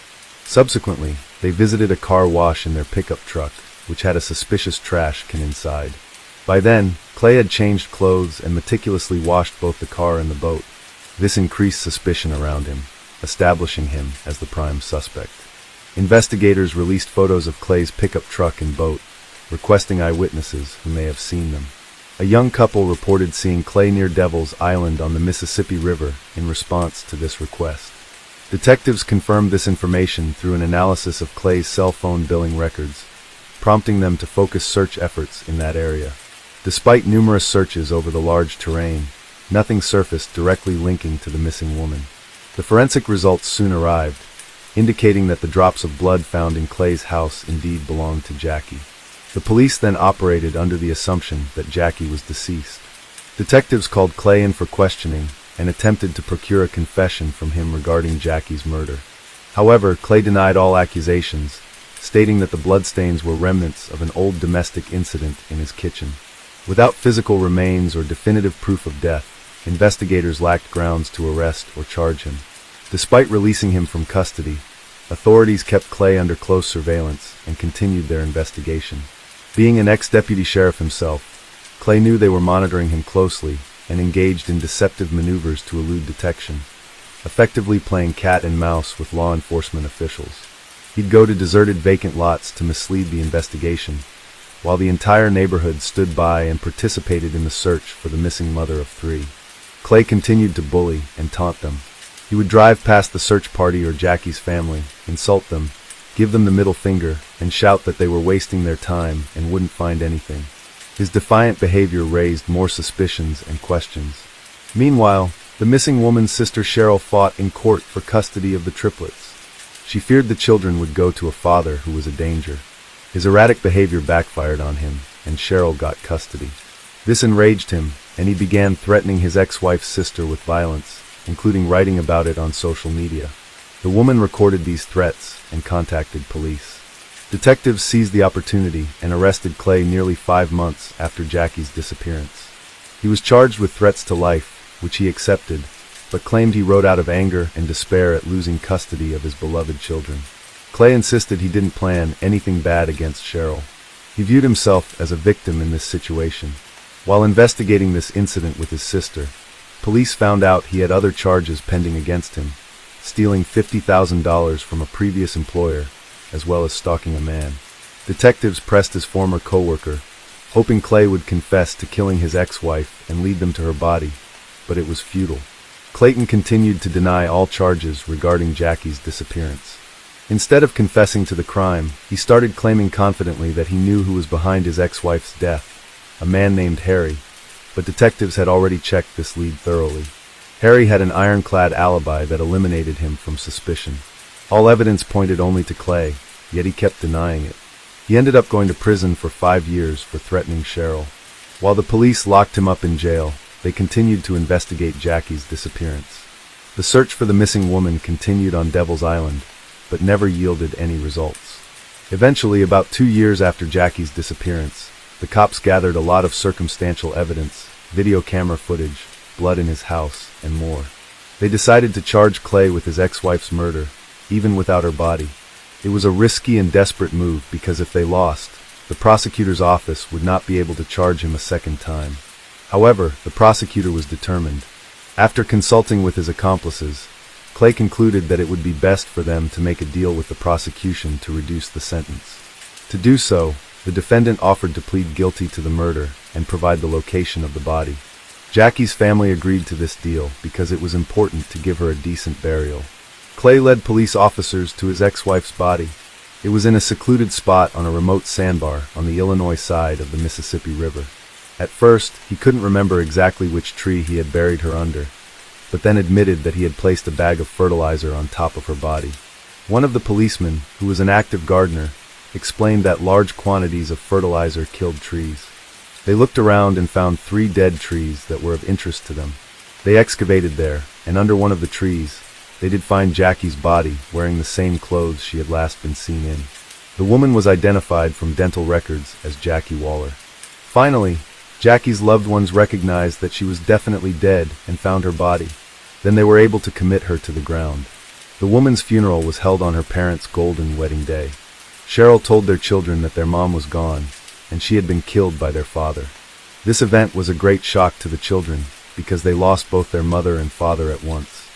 Subsequently, they visited a car wash in their pickup truck, which had a suspicious trash can inside. By then, Clay had changed clothes and meticulously washed both the car and the boat. This increased suspicion around him, establishing him as the prime suspect. Investigators released photos of Clay's pickup truck and boat, requesting eyewitnesses who may have seen them. A young couple reported seeing Clay near Devil's Island on the Mississippi River in response to this request. Detectives confirmed this information through an analysis of Clay's cell phone billing records, prompting them to focus search efforts in that area. Despite numerous searches over the large terrain, nothing surfaced directly linking to the missing woman. The forensic results soon arrived, indicating that the drops of blood found in Clay's house indeed belonged to Jackie. The police then operated under the assumption that Jackie was deceased. Detectives called Clay in for questioning and attempted to procure a confession from him regarding Jackie's murder. However, Clay denied all accusations, stating that the bloodstains were remnants of an old domestic incident in his kitchen. Without physical remains or definitive proof of death, investigators lacked grounds to arrest or charge him. Despite releasing him from custody, authorities kept Clay under close surveillance and continued their investigation. Being an ex-deputy sheriff himself, Clay knew they were monitoring him closely and engaged in deceptive maneuvers to elude detection, effectively playing cat and mouse with law enforcement officials. He'd go to deserted vacant lots to mislead the investigation, while the entire neighborhood stood by and participated in the search for the missing mother of three. Clay continued to bully and taunt them. He would drive past the search party or Jackie's family, insult them, give them the middle finger, and shout that they were wasting their time and wouldn't find anything. His defiant behavior raised more suspicions and questions. Meanwhile, the missing woman's sister Cheryl fought in court for custody of the triplets. She feared the children would go to a father who was a danger. His erratic behavior backfired on him, and Cheryl got custody. This enraged him, and he began threatening his ex-wife's sister with violence, including writing about it on social media. The woman recorded these threats and contacted police. Detectives seized the opportunity and arrested Clay nearly 5 months after Jackie's disappearance. He was charged with threats to life, which he accepted, but claimed he wrote out of anger and despair at losing custody of his beloved children. Clay insisted he didn't plan anything bad against Cheryl. He viewed himself as a victim in this situation. While investigating this incident with his sister, police found out he had other charges pending against him, stealing $50,000 from a previous employer, as well as stalking a man. Detectives pressed his former co-worker, hoping Clay would confess to killing his ex-wife and lead them to her body, but it was futile. Clayton continued to deny all charges regarding Jackie's disappearance. Instead of confessing to the crime, he started claiming confidently that he knew who was behind his ex-wife's death, a man named Harry, but detectives had already checked this lead thoroughly. Harry had an ironclad alibi that eliminated him from suspicion. All evidence pointed only to Clay, yet he kept denying it. He ended up going to prison for 5 years for threatening Cheryl. While the police locked him up in jail, they continued to investigate Jackie's disappearance. The search for the missing woman continued on Devil's Island, but never yielded any results. Eventually, about 2 years after Jackie's disappearance, the cops gathered a lot of circumstantial evidence, video camera footage, blood in his house, and more. They decided to charge Clay with his ex-wife's murder, even without her body. It was a risky and desperate move because if they lost, the prosecutor's office would not be able to charge him a second time. However, the prosecutor was determined. After consulting with his accomplices, Clay concluded that it would be best for them to make a deal with the prosecution to reduce the sentence. To do so, the defendant offered to plead guilty to the murder and provide the location of the body. Jackie's family agreed to this deal because it was important to give her a decent burial. Clay led police officers to his ex-wife's body. It was in a secluded spot on a remote sandbar on the Illinois side of the Mississippi River. At first, he couldn't remember exactly which tree he had buried her under, but then admitted that he had placed a bag of fertilizer on top of her body. One of the policemen, who was an active gardener, explained that large quantities of fertilizer killed trees. They looked around and found 3 dead trees that were of interest to them. They excavated there, and under one of the trees, they did find Jackie's body wearing the same clothes she had last been seen in. The woman was identified from dental records as Jackie Waller. Finally, Jackie's loved ones recognized that she was definitely dead and found her body. Then they were able to commit her to the ground. The woman's funeral was held on her parents' golden wedding day. Cheryl told their children that their mom was gone, and she had been killed by their father. This event was a great shock to the children because they lost both their mother and father at once.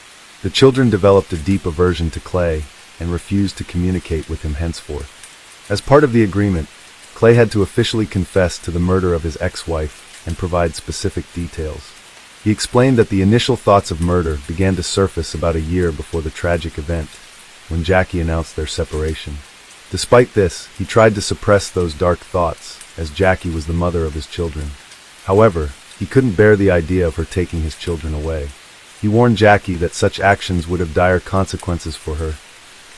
The children developed a deep aversion to Clay and refused to communicate with him henceforth. As part of the agreement, Clay had to officially confess to the murder of his ex-wife and provide specific details. He explained that the initial thoughts of murder began to surface about a year before the tragic event, when Jackie announced their separation. Despite this, he tried to suppress those dark thoughts, as Jackie was the mother of his children. However, he couldn't bear the idea of her taking his children away. He warned Jackie that such actions would have dire consequences for her,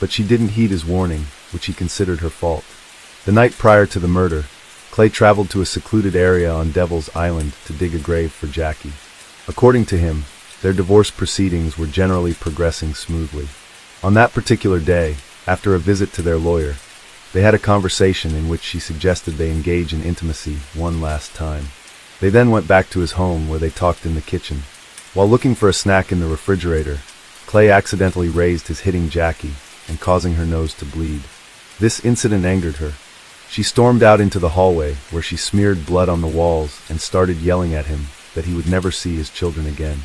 but she didn't heed his warning, which he considered her fault. The night prior to the murder, Clay traveled to a secluded area on Devil's Island to dig a grave for Jackie. According to him, their divorce proceedings were generally progressing smoothly. On that particular day, after a visit to their lawyer, they had a conversation in which she suggested they engage in intimacy one last time. They then went back to his home where they talked in the kitchen. While looking for a snack in the refrigerator, Clay accidentally raised his hitting Jackie and causing her nose to bleed. This incident angered her. She stormed out into the hallway where she smeared blood on the walls and started yelling at him that he would never see his children again.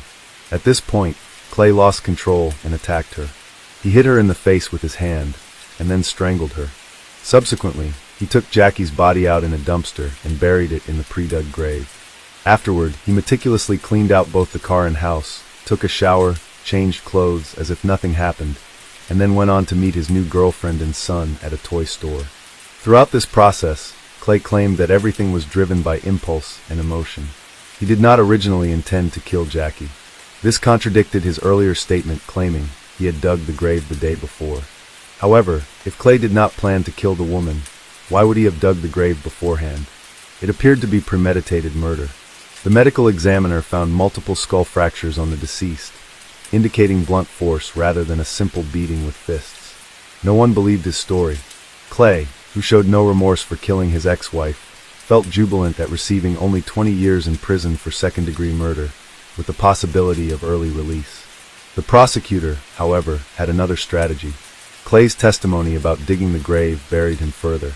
At this point, Clay lost control and attacked her. He hit her in the face with his hand and then strangled her. Subsequently, he took Jackie's body out in a dumpster and buried it in the pre-dug grave. Afterward, he meticulously cleaned out both the car and house, took a shower, changed clothes as if nothing happened, and then went on to meet his new girlfriend and son at a toy store. Throughout this process, Clay claimed that everything was driven by impulse and emotion. He did not originally intend to kill Jackie. This contradicted his earlier statement claiming he had dug the grave the day before. However, if Clay did not plan to kill the woman, why would he have dug the grave beforehand? It appeared to be premeditated murder. The medical examiner found multiple skull fractures on the deceased, indicating blunt force rather than a simple beating with fists. No one believed his story. Clay, who showed no remorse for killing his ex-wife, felt jubilant at receiving only 20 years in prison for second-degree murder, with the possibility of early release. The prosecutor, however, had another strategy. Clay's testimony about digging the grave buried him further.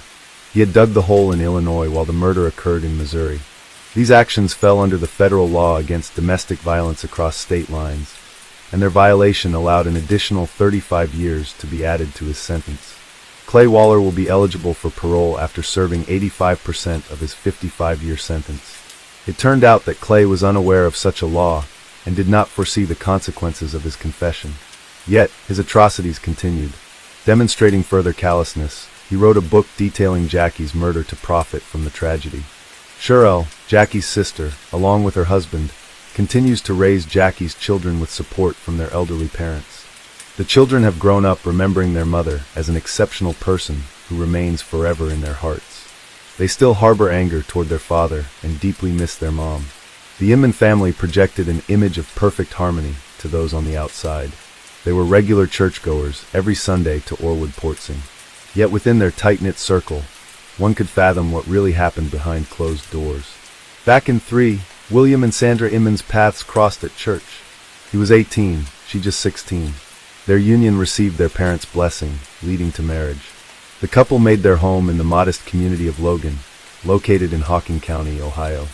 He had dug the hole in Illinois while the murder occurred in Missouri. These actions fell under the federal law against domestic violence across state lines, and their violation allowed an additional 35 years to be added to his sentence. Clay Waller will be eligible for parole after serving 85% of his 55-year sentence. It turned out that Clay was unaware of such a law and did not foresee the consequences of his confession. Yet, his atrocities continued. Demonstrating further callousness, he wrote a book detailing Jackie's murder to profit from the tragedy. Cheryl, Jackie's sister, along with her husband, continues to raise Jackie's children with support from their elderly parents. The children have grown up remembering their mother as an exceptional person who remains forever in their hearts. They still harbor anger toward their father and deeply miss their mom. The Inman family projected an image of perfect harmony to those on the outside. They were regular churchgoers every Sunday to Orwood Portsing. Yet within their tight-knit circle, one could fathom what really happened behind closed doors. Back in 3, William and Sandra Inman's paths crossed at church. He was 18, she just 16. Their union received their parents' blessing, leading to marriage. The couple made their home in the modest community of Logan, located in Hocking County, Ohio.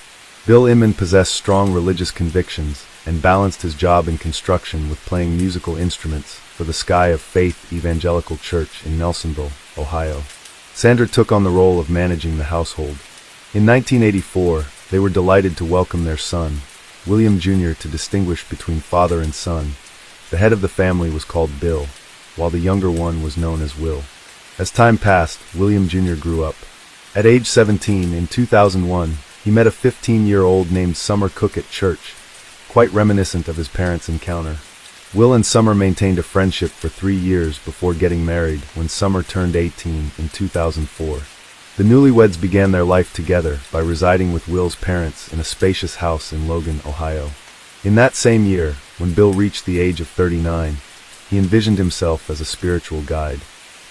Bill Inman possessed strong religious convictions and balanced his job in construction with playing musical instruments for the Sky of Faith Evangelical Church in Nelsonville, Ohio. Sandra took on the role of managing the household. In 1984, they were delighted to welcome their son, William Jr., to distinguish between father and son. The head of the family was called Bill, while the younger one was known as Will. As time passed, William Jr. grew up. At age 17, in 2001, he met a 15-year-old named Summer Cook at church, quite reminiscent of his parents' encounter. Will and Summer maintained a friendship for 3 years before getting married when Summer turned 18 in 2004. The newlyweds began their life together by residing with Will's parents in a spacious house in Logan, Ohio. In that same year, when Bill reached the age of 39, he envisioned himself as a spiritual guide.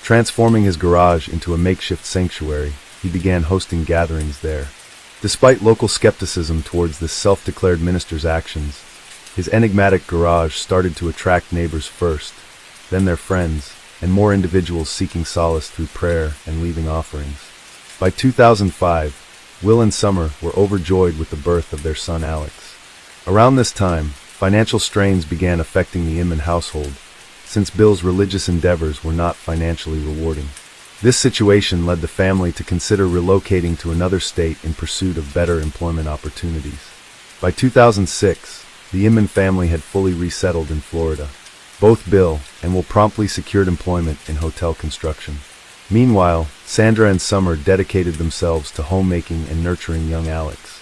Transforming his garage into a makeshift sanctuary, he began hosting gatherings there. Despite local skepticism towards this self-declared minister's actions, his enigmatic garage started to attract neighbors first, then their friends, and more individuals seeking solace through prayer and leaving offerings. By 2005, Will and Summer were overjoyed with the birth of their son Alex. Around this time, financial strains began affecting the Inman household, since Bill's religious endeavors were not financially rewarding. This situation led the family to consider relocating to another state in pursuit of better employment opportunities. By 2006, the Inman family had fully resettled in Florida. Both Bill and Will promptly secured employment in hotel construction. Meanwhile, Sandra and Summer dedicated themselves to homemaking and nurturing young Alex.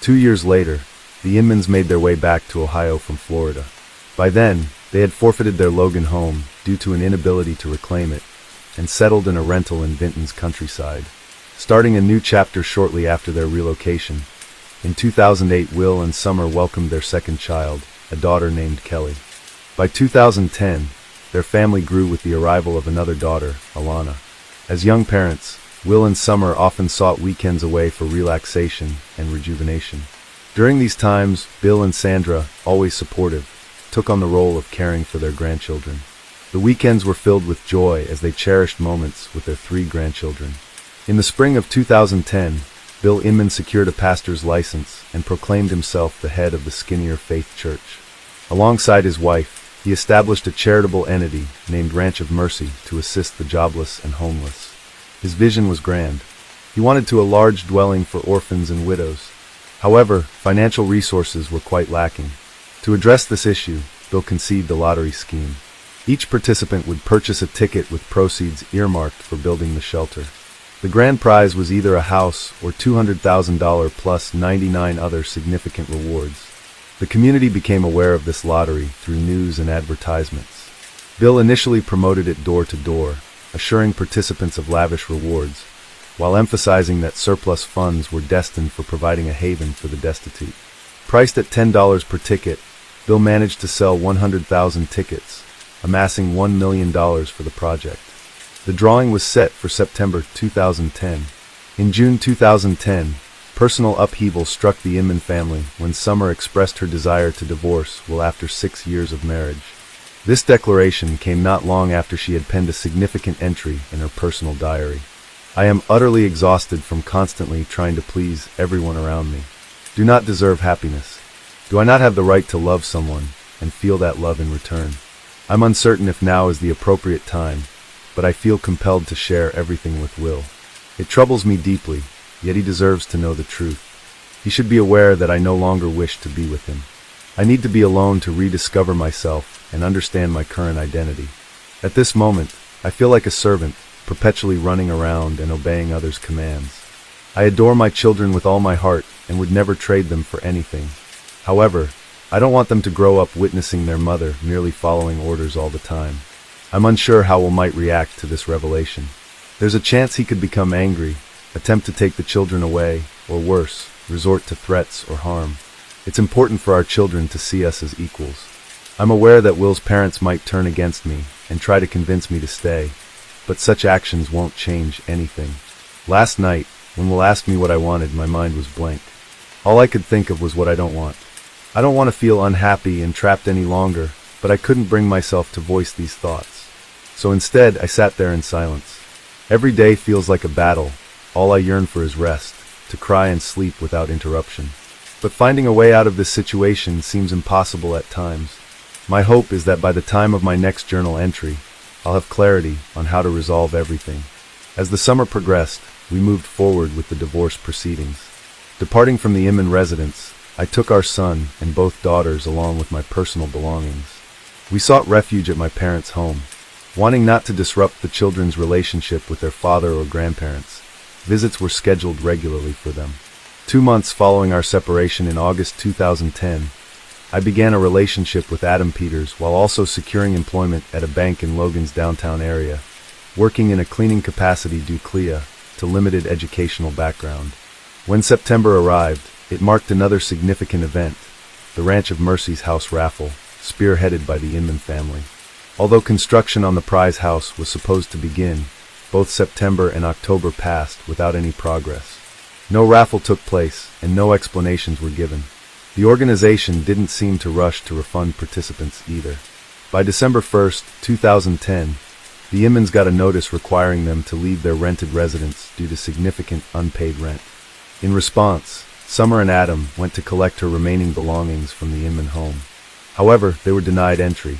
2 years later, the Inmans made their way back to Ohio from Florida. By then, they had forfeited their Logan home due to an inability to reclaim it, and settled in a rental in Vinton's countryside. Starting a new chapter shortly after their relocation, in 2008 Will and Summer welcomed their second child, a daughter named Kelly. By 2010, their family grew with the arrival of another daughter, Alana. As young parents, Will and Summer often sought weekends away for relaxation and rejuvenation. During these times, Bill and Sandra, always supportive, took on the role of caring for their grandchildren. The weekends were filled with joy as they cherished moments with their 3 grandchildren. In the spring of 2010, Bill Inman secured a pastor's license and proclaimed himself the head of the Skinnier Faith Church. Alongside his wife, he established a charitable entity named Ranch of Mercy to assist the jobless and homeless. His vision was grand. He wanted a large dwelling for orphans and widows. However, financial resources were quite lacking. To address this issue, Bill conceived a lottery scheme. Each participant would purchase a ticket with proceeds earmarked for building the shelter. The grand prize was either a house or $200,000 plus 99 other significant rewards. The community became aware of this lottery through news and advertisements. Bill initially promoted it door to door, assuring participants of lavish rewards, while emphasizing that surplus funds were destined for providing a haven for the destitute. Priced at $10 per ticket, Bill managed to sell 100,000 tickets, amassing $1 million for the project. The drawing was set for September 2010. In June 2010, personal upheaval struck the Inman family when Summer expressed her desire to divorce after 6 years of marriage. This declaration came not long after she had penned a significant entry in her personal diary. "I am utterly exhausted from constantly trying to please everyone around me. Do not deserve happiness. Do I not have the right to love someone and feel that love in return? I'm uncertain if now is the appropriate time, but I feel compelled to share everything with Will. It troubles me deeply, yet he deserves to know the truth. He should be aware that I no longer wish to be with him. I need to be alone to rediscover myself and understand my current identity. At this moment, I feel like a servant, perpetually running around and obeying others' commands. I adore my children with all my heart and would never trade them for anything. However, I don't want them to grow up witnessing their mother merely following orders all the time. I'm unsure how Will might react to this revelation. There's a chance he could become angry, attempt to take the children away, or worse, resort to threats or harm. It's important for our children to see us as equals. I'm aware that Will's parents might turn against me and try to convince me to stay, but such actions won't change anything. Last night, when Will asked me what I wanted, my mind was blank. All I could think of was what I don't want. I don't want to feel unhappy and trapped any longer, but I couldn't bring myself to voice these thoughts. So instead, I sat there in silence. Every day feels like a battle. All I yearn for is rest, to cry and sleep without interruption. But finding a way out of this situation seems impossible at times. My hope is that by the time of my next journal entry, I'll have clarity on how to resolve everything. As the summer progressed, we moved forward with the divorce proceedings. Departing from the Inman residence, I took our son and both daughters along with my personal belongings. We sought refuge at my parents' home. Wanting not to disrupt the children's relationship with their father or grandparents, visits were scheduled regularly for them. 2 months following our separation in August 2010, I began a relationship with Adam Peters while also securing employment at a bank in Logan's downtown area, working in a cleaning capacity due to limited educational background. When September arrived, it marked another significant event, the Ranch of Mercy's house raffle, spearheaded by the Inman family. Although construction on the prize house was supposed to begin, both September and October passed without any progress. No raffle took place, and no explanations were given. The organization didn't seem to rush to refund participants either. By December 1st, 2010, the Inmans got a notice requiring them to leave their rented residence due to significant unpaid rent. In response, Summer and Adam went to collect her remaining belongings from the Inman home. However, they were denied entry.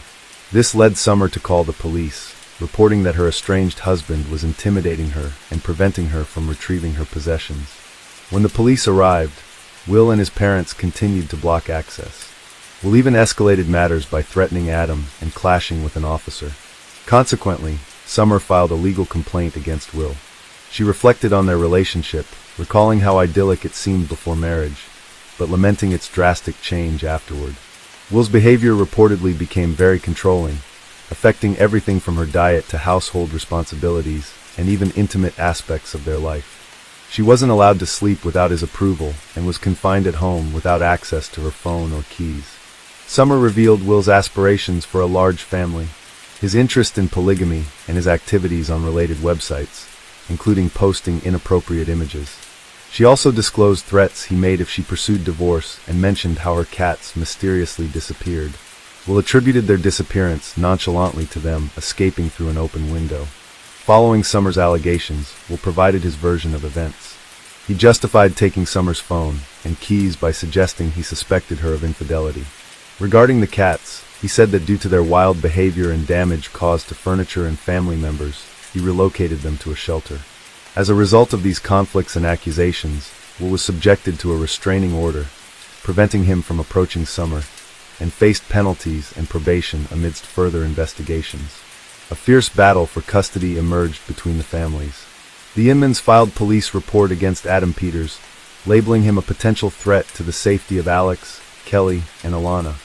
This led Summer to call the police, reporting that her estranged husband was intimidating her and preventing her from retrieving her possessions. When the police arrived, Will and his parents continued to block access. Will even escalated matters by threatening Adam and clashing with an officer. Consequently, Summer filed a legal complaint against Will. She reflected on their relationship, recalling how idyllic it seemed before marriage, but lamenting its drastic change afterward. Will's behavior reportedly became very controlling, affecting everything from her diet to household responsibilities and even intimate aspects of their life. She wasn't allowed to sleep without his approval and was confined at home without access to her phone or keys. Summer revealed Will's aspirations for a large family, his interest in polygamy, and his activities on related websites, including posting inappropriate images. She also disclosed threats he made if she pursued divorce and mentioned how her cats mysteriously disappeared. Will attributed their disappearance nonchalantly to them escaping through an open window. Following Summer's allegations, Will provided his version of events. He justified taking Summer's phone and keys by suggesting he suspected her of infidelity. Regarding the cats, he said that due to their wild behavior and damage caused to furniture and family members, he relocated them to a shelter. As a result of these conflicts and accusations, Will was subjected to a restraining order, preventing him from approaching Summer, and faced penalties and probation amidst further investigations. A fierce battle for custody emerged between the families. The Inmans filed police report against Adam Peters, labeling him a potential threat to the safety of Alex, Kelly, and Alana.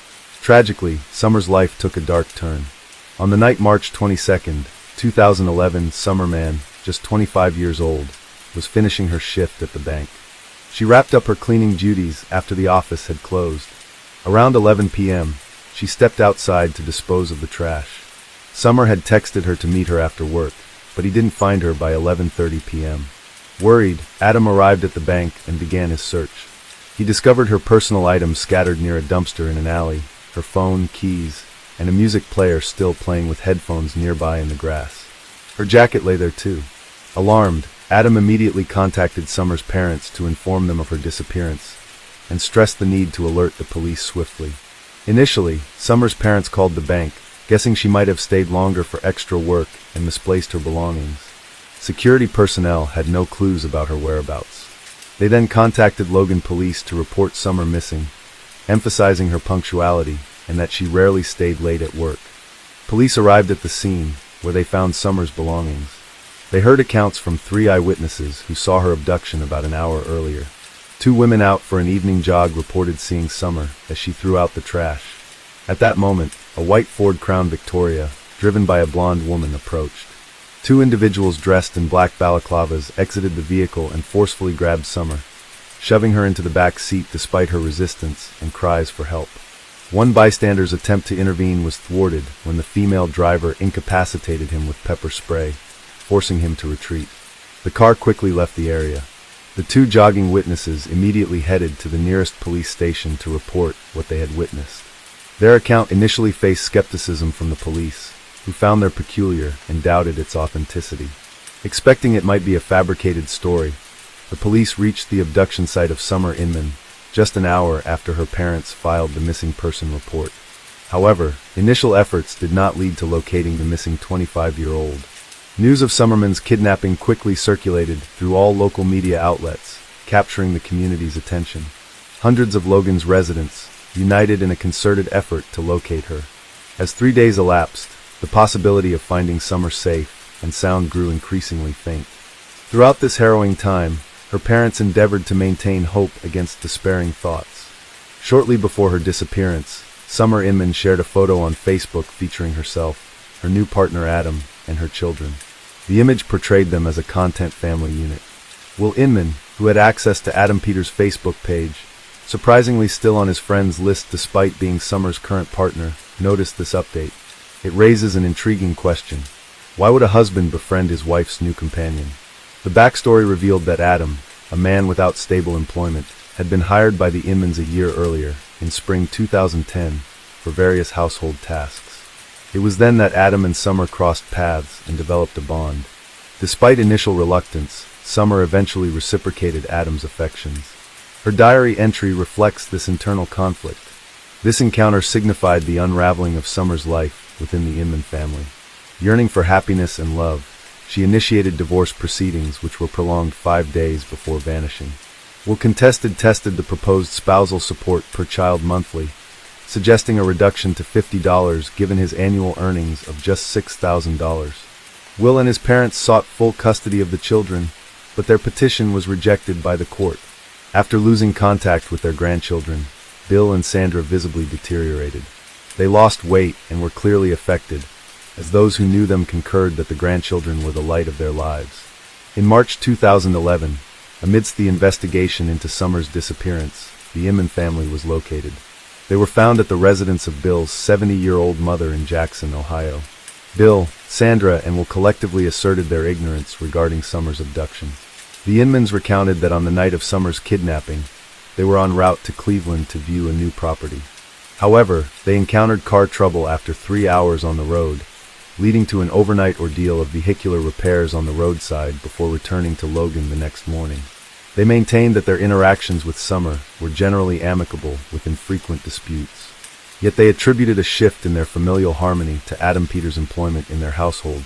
Tragically, Summer's life took a dark turn. On the night March 22nd, 2011, Summer Mann, just 25 years old, was finishing her shift at the bank. She wrapped up her cleaning duties after the office had closed. Around 11 p.m., she stepped outside to dispose of the trash. Summer had texted her to meet her after work, but he didn't find her by 11:30 p.m. Worried, Adam arrived at the bank and began his search. He discovered her personal items scattered near a dumpster in an alley, her phone, keys, and a music player still playing with headphones nearby in the grass. Her jacket lay there too. Alarmed, Adam immediately contacted Summer's parents to inform them of her disappearance, and stressed the need to alert the police swiftly. Initially, Summer's parents called the bank, guessing she might have stayed longer for extra work and misplaced her belongings. Security personnel had no clues about her whereabouts. They then contacted Logan police to report Summer missing, emphasizing her punctuality and that she rarely stayed late at work. Police arrived at the scene, where they found Summer's belongings. They heard accounts from 3 eyewitnesses who saw her abduction about an hour earlier. 2 women out for an evening jog reported seeing Summer as she threw out the trash. At that moment, a white Ford Crown Victoria, driven by a blonde woman, approached. Two individuals dressed in black balaclavas exited the vehicle and forcefully grabbed Summer, shoving her into the back seat despite her resistance and cries for help. One bystander's attempt to intervene was thwarted when the female driver incapacitated him with pepper spray, forcing him to retreat. The car quickly left the area. The two jogging witnesses immediately headed to the nearest police station to report what they had witnessed. Their account initially faced skepticism from the police, who found their peculiar and doubted its authenticity. Expecting it might be a fabricated story, the police reached the abduction site of Summer Inman just an hour after her parents filed the missing person report. However, initial efforts did not lead to locating the missing 25-year-old. News of Summerman's kidnapping quickly circulated through all local media outlets, capturing the community's attention. Hundreds of Logan's residents united in a concerted effort to locate her. As 3 days elapsed, the possibility of finding Summer safe and sound grew increasingly faint. Throughout this harrowing time, her parents endeavored to maintain hope against despairing thoughts. Shortly before her disappearance, Summer Inman shared a photo on Facebook featuring herself, her new partner Adam, and her children. The image portrayed them as a content family unit. Will Inman, who had access to Adam Peters' Facebook page, surprisingly still on his friends list despite being Summer's current partner, noticed this update. It raises an intriguing question. Why would a husband befriend his wife's new companion? The backstory revealed that Adam, a man without stable employment, had been hired by the Inmans a year earlier, in spring 2010, for various household tasks. It was then that Adam and Summer crossed paths and developed a bond. Despite initial reluctance, Summer eventually reciprocated Adam's affections. Her diary entry reflects this internal conflict. This encounter signified the unraveling of Summer's life within the Inman family. Yearning for happiness and love, she initiated divorce proceedings which were prolonged 5 days before vanishing. Will tested the proposed spousal support per child monthly, suggesting a reduction to $50 given his annual earnings of just $6,000. Will and his parents sought full custody of the children, but their petition was rejected by the court. After losing contact with their grandchildren, Bill and Sandra visibly deteriorated. They lost weight and were clearly affected, as those who knew them concurred that the grandchildren were the light of their lives. In March 2011, amidst the investigation into Summer's disappearance, the Inman family was located. They were found at the residence of Bill's 70-year-old mother in Jackson, Ohio. Bill, Sandra, and Will collectively asserted their ignorance regarding Summer's abduction. The Inmans recounted that on the night of Summer's kidnapping, they were en route to Cleveland to view a new property. However, they encountered car trouble after 3 hours on the road, leading to an overnight ordeal of vehicular repairs on the roadside before returning to Logan the next morning. They maintained that their interactions with Summer were generally amicable with infrequent disputes. Yet they attributed a shift in their familial harmony to Adam Peters' employment in their household,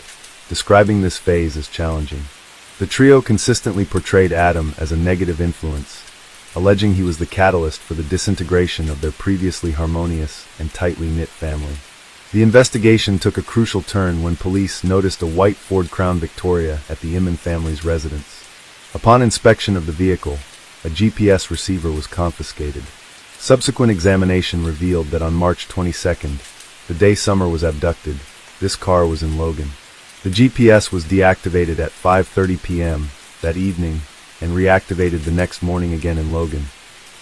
describing this phase as challenging. The trio consistently portrayed Adam as a negative influence, alleging he was the catalyst for the disintegration of their previously harmonious and tightly knit family. The investigation took a crucial turn when police noticed a white Ford Crown Victoria at the Inman family's residence. Upon inspection of the vehicle, a GPS receiver was confiscated. Subsequent examination revealed that on March 22nd, the day Summer was abducted, this car was in Logan. The GPS was deactivated at 5:30 p.m. that evening and reactivated the next morning again in Logan,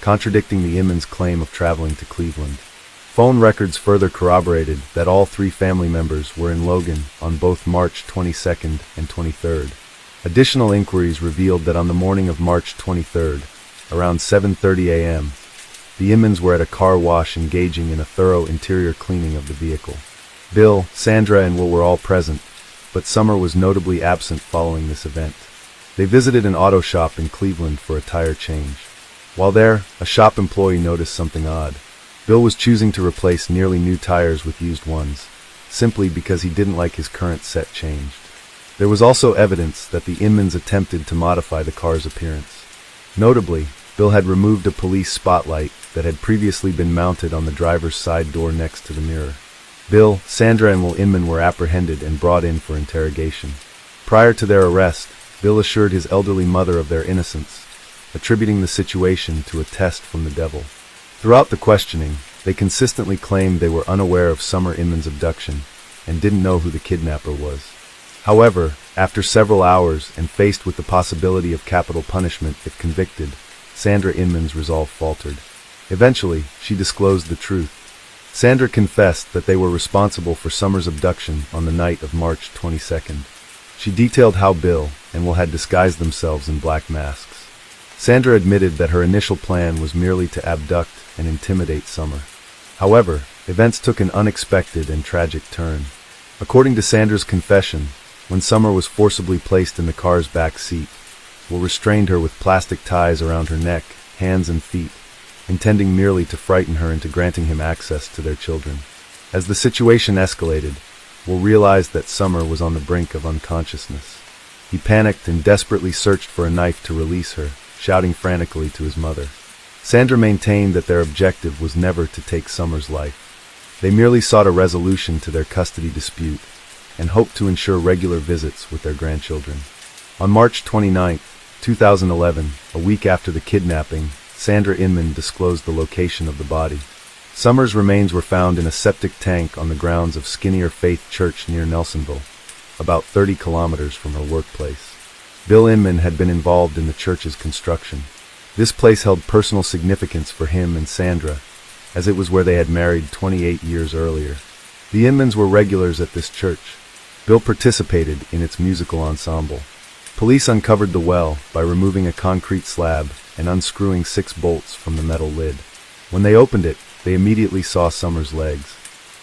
contradicting the Inman's claim of traveling to Cleveland. Phone records further corroborated that all three family members were in Logan on both March 22nd and 23rd. Additional inquiries revealed that on the morning of March 23rd, around 7:30 a.m., the Inmans were at a car wash engaging in a thorough interior cleaning of the vehicle. Bill, Sandra, and Will were all present, but Summer was notably absent following this event. They visited an auto shop in Cleveland for a tire change. While there, a shop employee noticed something odd. Bill was choosing to replace nearly new tires with used ones, simply because he didn't like his current set changed. There was also evidence that the Inmans attempted to modify the car's appearance. Notably, Bill had removed a police spotlight that had previously been mounted on the driver's side door next to the mirror. Bill, Sandra, and Will Inman were apprehended and brought in for interrogation. Prior to their arrest, Bill assured his elderly mother of their innocence, attributing the situation to a test from the devil. Throughout the questioning, they consistently claimed they were unaware of Summer Inman's abduction, and didn't know who the kidnapper was. However, after several hours and faced with the possibility of capital punishment if convicted, Sandra Inman's resolve faltered. Eventually, she disclosed the truth. Sandra confessed that they were responsible for Summer's abduction on the night of March 22nd. She detailed how Bill and Will had disguised themselves in black masks. Sandra admitted that her initial plan was merely to abduct and intimidate Summer. However, events took an unexpected and tragic turn. According to Sandra's confession, when Summer was forcibly placed in the car's back seat, Will restrained her with plastic ties around her neck, hands and feet, intending merely to frighten her into granting him access to their children. As the situation escalated, Will realized that Summer was on the brink of unconsciousness. He panicked and desperately searched for a knife to release her, shouting frantically to his mother. Sandra maintained that their objective was never to take Summer's life. They merely sought a resolution to their custody dispute and hoped to ensure regular visits with their grandchildren. On March 29, 2011, a week after the kidnapping, Sandra Inman disclosed the location of the body. Summer's remains were found in a septic tank on the grounds of Skinnier Faith Church near Nelsonville, about 30 kilometers from her workplace. Bill Inman had been involved in the church's construction. This place held personal significance for him and Sandra, as it was where they had married 28 years earlier. The Inmans were regulars at this church. Bill participated in its musical ensemble. Police uncovered the well by removing a concrete slab and unscrewing 6 bolts from the metal lid. When they opened it, they immediately saw Summer's legs.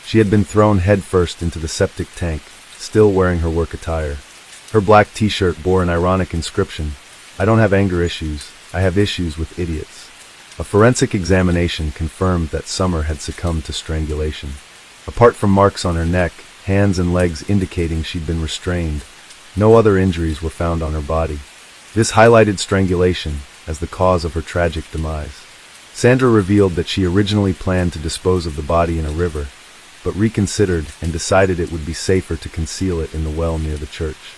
She had been thrown headfirst into the septic tank, still wearing her work attire. Her black t-shirt bore an ironic inscription, "I don't have anger issues, I have issues with idiots." A forensic examination confirmed that Summer had succumbed to strangulation. Apart from marks on her neck, hands and legs indicating she'd been restrained, no other injuries were found on her body. This highlighted strangulation as the cause of her tragic demise. Sandra revealed that she originally planned to dispose of the body in a river, but reconsidered and decided it would be safer to conceal it in the well near the church.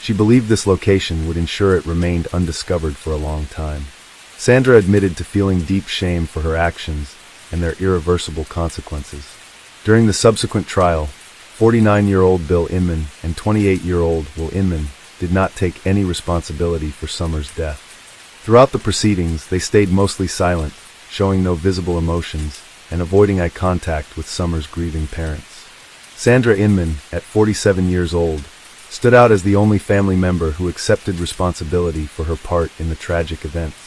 She believed this location would ensure it remained undiscovered for a long time. Sandra admitted to feeling deep shame for her actions and their irreversible consequences. During the subsequent trial, 49-year-old Bill Inman and 28-year-old Will Inman did not take any responsibility for Summer's death. Throughout the proceedings, they stayed mostly silent, showing no visible emotions and avoiding eye contact with Summer's grieving parents. Sandra Inman, at 47 years old, stood out as the only family member who accepted responsibility for her part in the tragic events.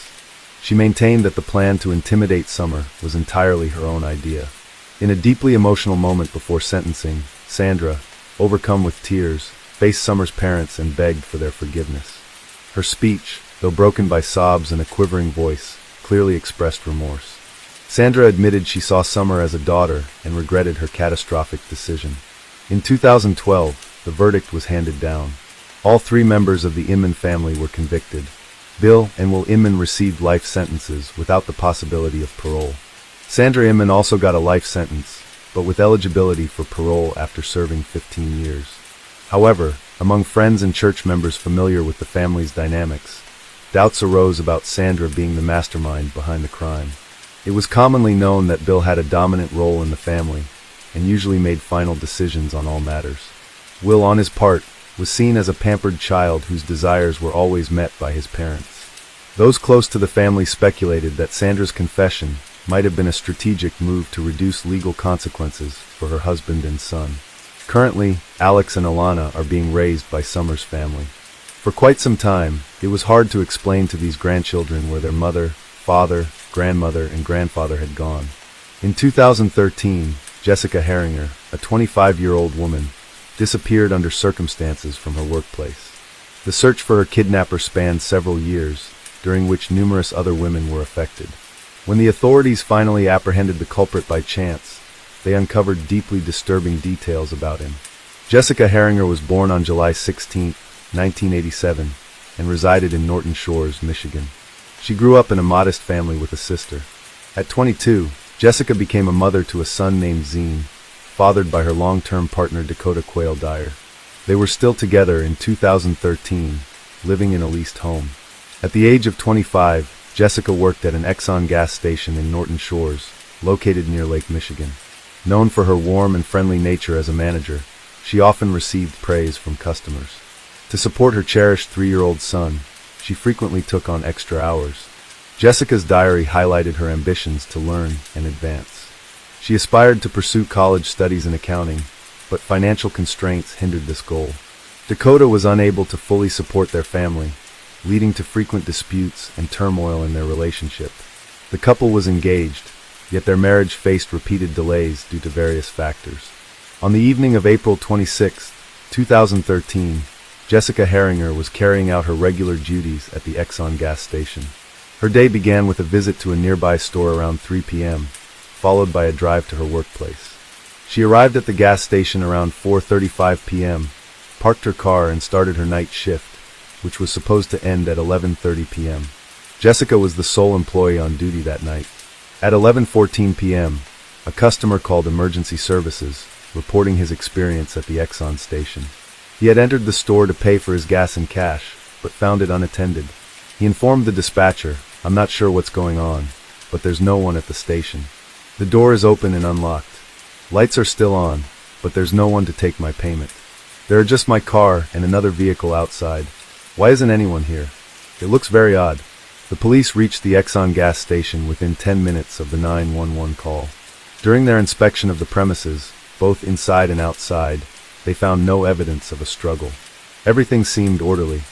She maintained that the plan to intimidate Summer was entirely her own idea. In a deeply emotional moment before sentencing, Sandra, overcome with tears, faced Summer's parents and begged for their forgiveness. Her speech, though broken by sobs and a quivering voice, clearly expressed remorse. Sandra admitted she saw Summer as a daughter and regretted her catastrophic decision. In 2012, the verdict was handed down. All 3 members of the Inman family were convicted. Bill and Will Inman received life sentences without the possibility of parole. Sandra Inman also got a life sentence, but with eligibility for parole after serving 15 years. However, among friends and church members familiar with the family's dynamics, doubts arose about Sandra being the mastermind behind the crime. It was commonly known that Bill had a dominant role in the family and usually made final decisions on all matters. Will, on his part, was seen as a pampered child whose desires were always met by his parents. Those close to the family speculated that Sandra's confession might have been a strategic move to reduce legal consequences for her husband and son. Currently, Alex and Alana are being raised by Summer's family. For quite some time, it was hard to explain to these grandchildren where their mother, father, grandmother, and grandfather had gone. In 2013, Jessica Herringer, a 25-year-old woman, disappeared under circumstances from her workplace. The search for her kidnapper spanned several years, during which numerous other women were affected. When the authorities finally apprehended the culprit by chance, they uncovered deeply disturbing details about him. Jessica Herringer was born on July 16, 1987, and resided in Norton Shores, Michigan. She grew up in a modest family with a sister. At 22, Jessica became a mother to a son named Zine, fathered by her long-term partner Dakota Quayle Dyer. They were still together in 2013, living in a leased home. At the age of 25, Jessica worked at an Exxon gas station in Norton Shores, located near Lake Michigan. Known for her warm and friendly nature as a manager, she often received praise from customers. To support her cherished 3-year-old son, she frequently took on extra hours. Jessica's diary highlighted her ambitions to learn and advance. She aspired to pursue college studies in accounting, but financial constraints hindered this goal. Dakota was unable to fully support their family, leading to frequent disputes and turmoil in their relationship. The couple was engaged, yet their marriage faced repeated delays due to various factors. On the evening of April 26, 2013, Jessica Herringer was carrying out her regular duties at the Exxon gas station. Her day began with a visit to a nearby store around 3 p.m., followed by a drive to her workplace. She arrived at the gas station around 4:35 p.m., parked her car and started her night shift, which was supposed to end at 11:30 p.m. Jessica was the sole employee on duty that night. At 11:14 p.m., a customer called emergency services, reporting his experience at the Exxon station. He had entered the store to pay for his gas in cash, but found it unattended. He informed the dispatcher, "I'm not sure what's going on, but there's no one at the station. The door is open and unlocked. Lights are still on, but there's no one to take my payment. There are just my car and another vehicle outside. Why isn't anyone here? It looks very odd." The police reached the Exxon gas station within 10 minutes of the 911 call. During their inspection of the premises, both inside and outside, they found no evidence of a struggle. Everything seemed orderly.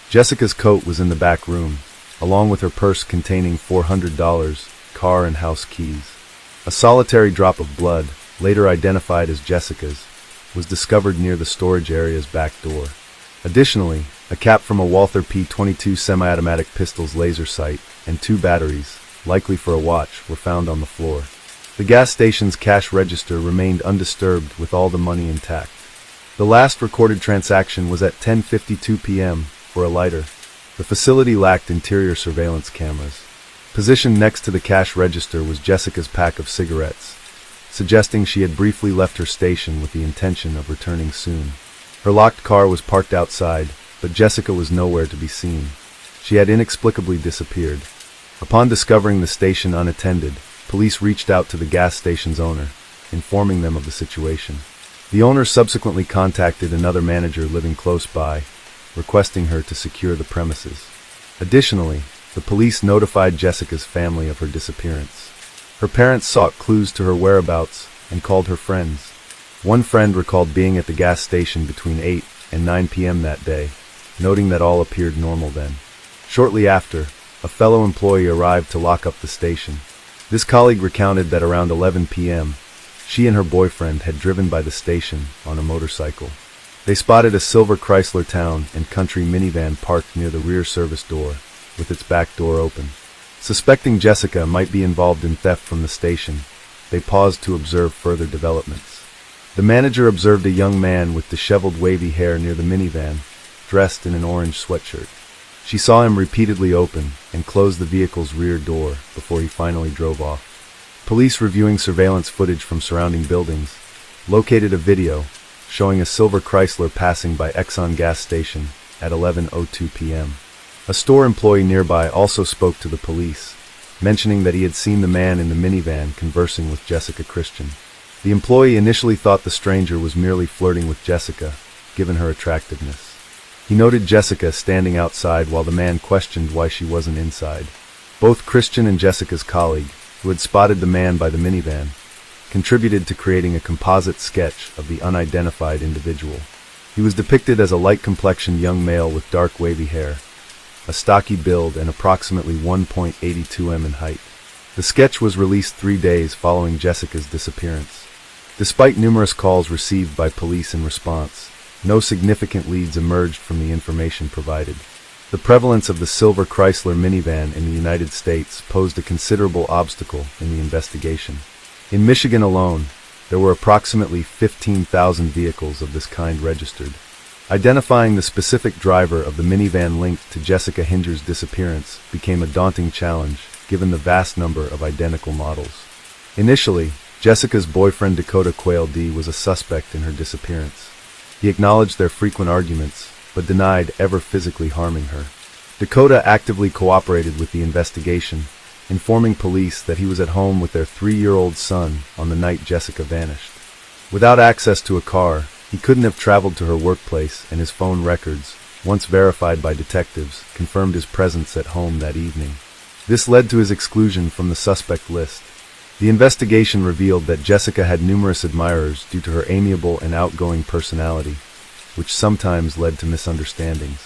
Jessica's coat was in the back room, along with her purse containing $400, car and house keys. A solitary drop of blood, later identified as Jessica's, was discovered near the storage area's back door. Additionally, a cap from a Walther P22 semi-automatic pistol's laser sight and 2 batteries, likely for a watch, were found on the floor. The gas station's cash register remained undisturbed with all the money intact. The last recorded transaction was at 10:52 p.m. for a lighter. The facility lacked interior surveillance cameras. Positioned next to the cash register was Jessica's pack of cigarettes, suggesting she had briefly left her station with the intention of returning soon. Her locked car was parked outside, but Jessica was nowhere to be seen. She had inexplicably disappeared. Upon discovering the station unattended, police reached out to the gas station's owner, informing them of the situation. The owner subsequently contacted another manager living close by, requesting her to secure the premises. Additionally, the police notified Jessica's family of her disappearance. Her parents sought clues to her whereabouts and called her friends. One friend recalled being at the gas station between 8 and 9 p.m. that day, noting that all appeared normal then. Shortly after, a fellow employee arrived to lock up the station. This colleague recounted that around 11 p.m., she and her boyfriend had driven by the station on a motorcycle. They spotted a silver Chrysler Town and Country minivan parked near the rear service door, with its back door open. Suspecting Jessica might be involved in theft from the station, they paused to observe further developments. The manager observed a young man with disheveled wavy hair near the minivan, dressed in an orange sweatshirt. She saw him repeatedly open and close the vehicle's rear door before he finally drove off. Police reviewing surveillance footage from surrounding buildings located a video showing a silver Chrysler passing by Exxon gas station at 11:02 p.m. A store employee nearby also spoke to the police, mentioning that he had seen the man in the minivan conversing with Jessica Christian. The employee initially thought the stranger was merely flirting with Jessica, given her attractiveness. He noted Jessica standing outside while the man questioned why she wasn't inside. Both Christian and Jessica's colleague, who had spotted the man by the minivan, contributed to creating a composite sketch of the unidentified individual. He was depicted as a light-complexioned young male with dark wavy hair, a stocky build, and approximately 1.82 m in height. The sketch was released 3 days following Jessica's disappearance. Despite numerous calls received by police in response, no significant leads emerged from the information provided. The prevalence of the silver Chrysler minivan in the United States posed a considerable obstacle in the investigation. In Michigan alone, there were approximately 15,000 vehicles of this kind registered. Identifying the specific driver of the minivan linked to Jessica Hinger's disappearance became a daunting challenge, given the vast number of identical models. Initially, Jessica's boyfriend Dakota Quayle D was a suspect in her disappearance. He acknowledged their frequent arguments, but denied ever physically harming her. Dakota actively cooperated with the investigation, informing police that he was at home with their 3-year-old son on the night Jessica vanished. Without access to a car, He couldn't have traveled to her workplace, and his phone records, once verified by detectives, confirmed his presence at home that evening. This led to his exclusion from the suspect list. The investigation revealed that Jessica had numerous admirers due to her amiable and outgoing personality, which sometimes led to misunderstandings.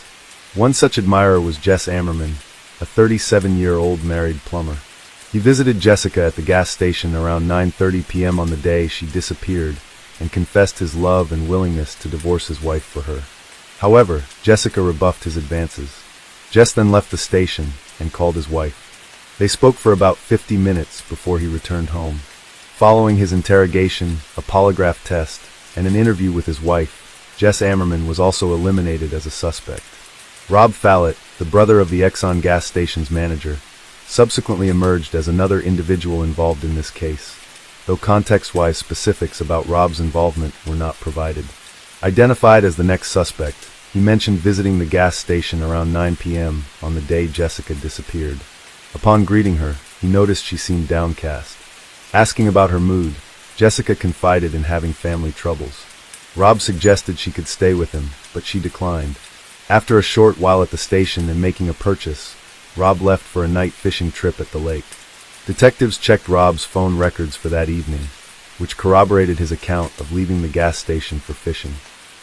One such admirer was Jess Ammerman, a 37-year-old married plumber. He visited Jessica at the gas station around 9:30 p.m. on the day she disappeared and confessed his love and willingness to divorce his wife for her. However, Jessica rebuffed his advances. Jess then left the station and called his wife. They spoke for about 50 minutes before he returned home. Following his interrogation, a polygraph test, and an interview with his wife, Jess Ammerman was also eliminated as a suspect. Rob Fallett, the brother of the Exxon gas station's manager, subsequently emerged as another individual involved in this case, though context-wise specifics about Rob's involvement were not provided. Identified as the next suspect, he mentioned visiting the gas station around 9 p.m. on the day Jessica disappeared. Upon greeting her, he noticed she seemed downcast. Asking about her mood, Jessica confided in having family troubles. Rob suggested she could stay with him, but she declined. After a short while at the station and making a purchase, Rob left for a night fishing trip at the lake. Detectives checked Rob's phone records for that evening, which corroborated his account of leaving the gas station for fishing.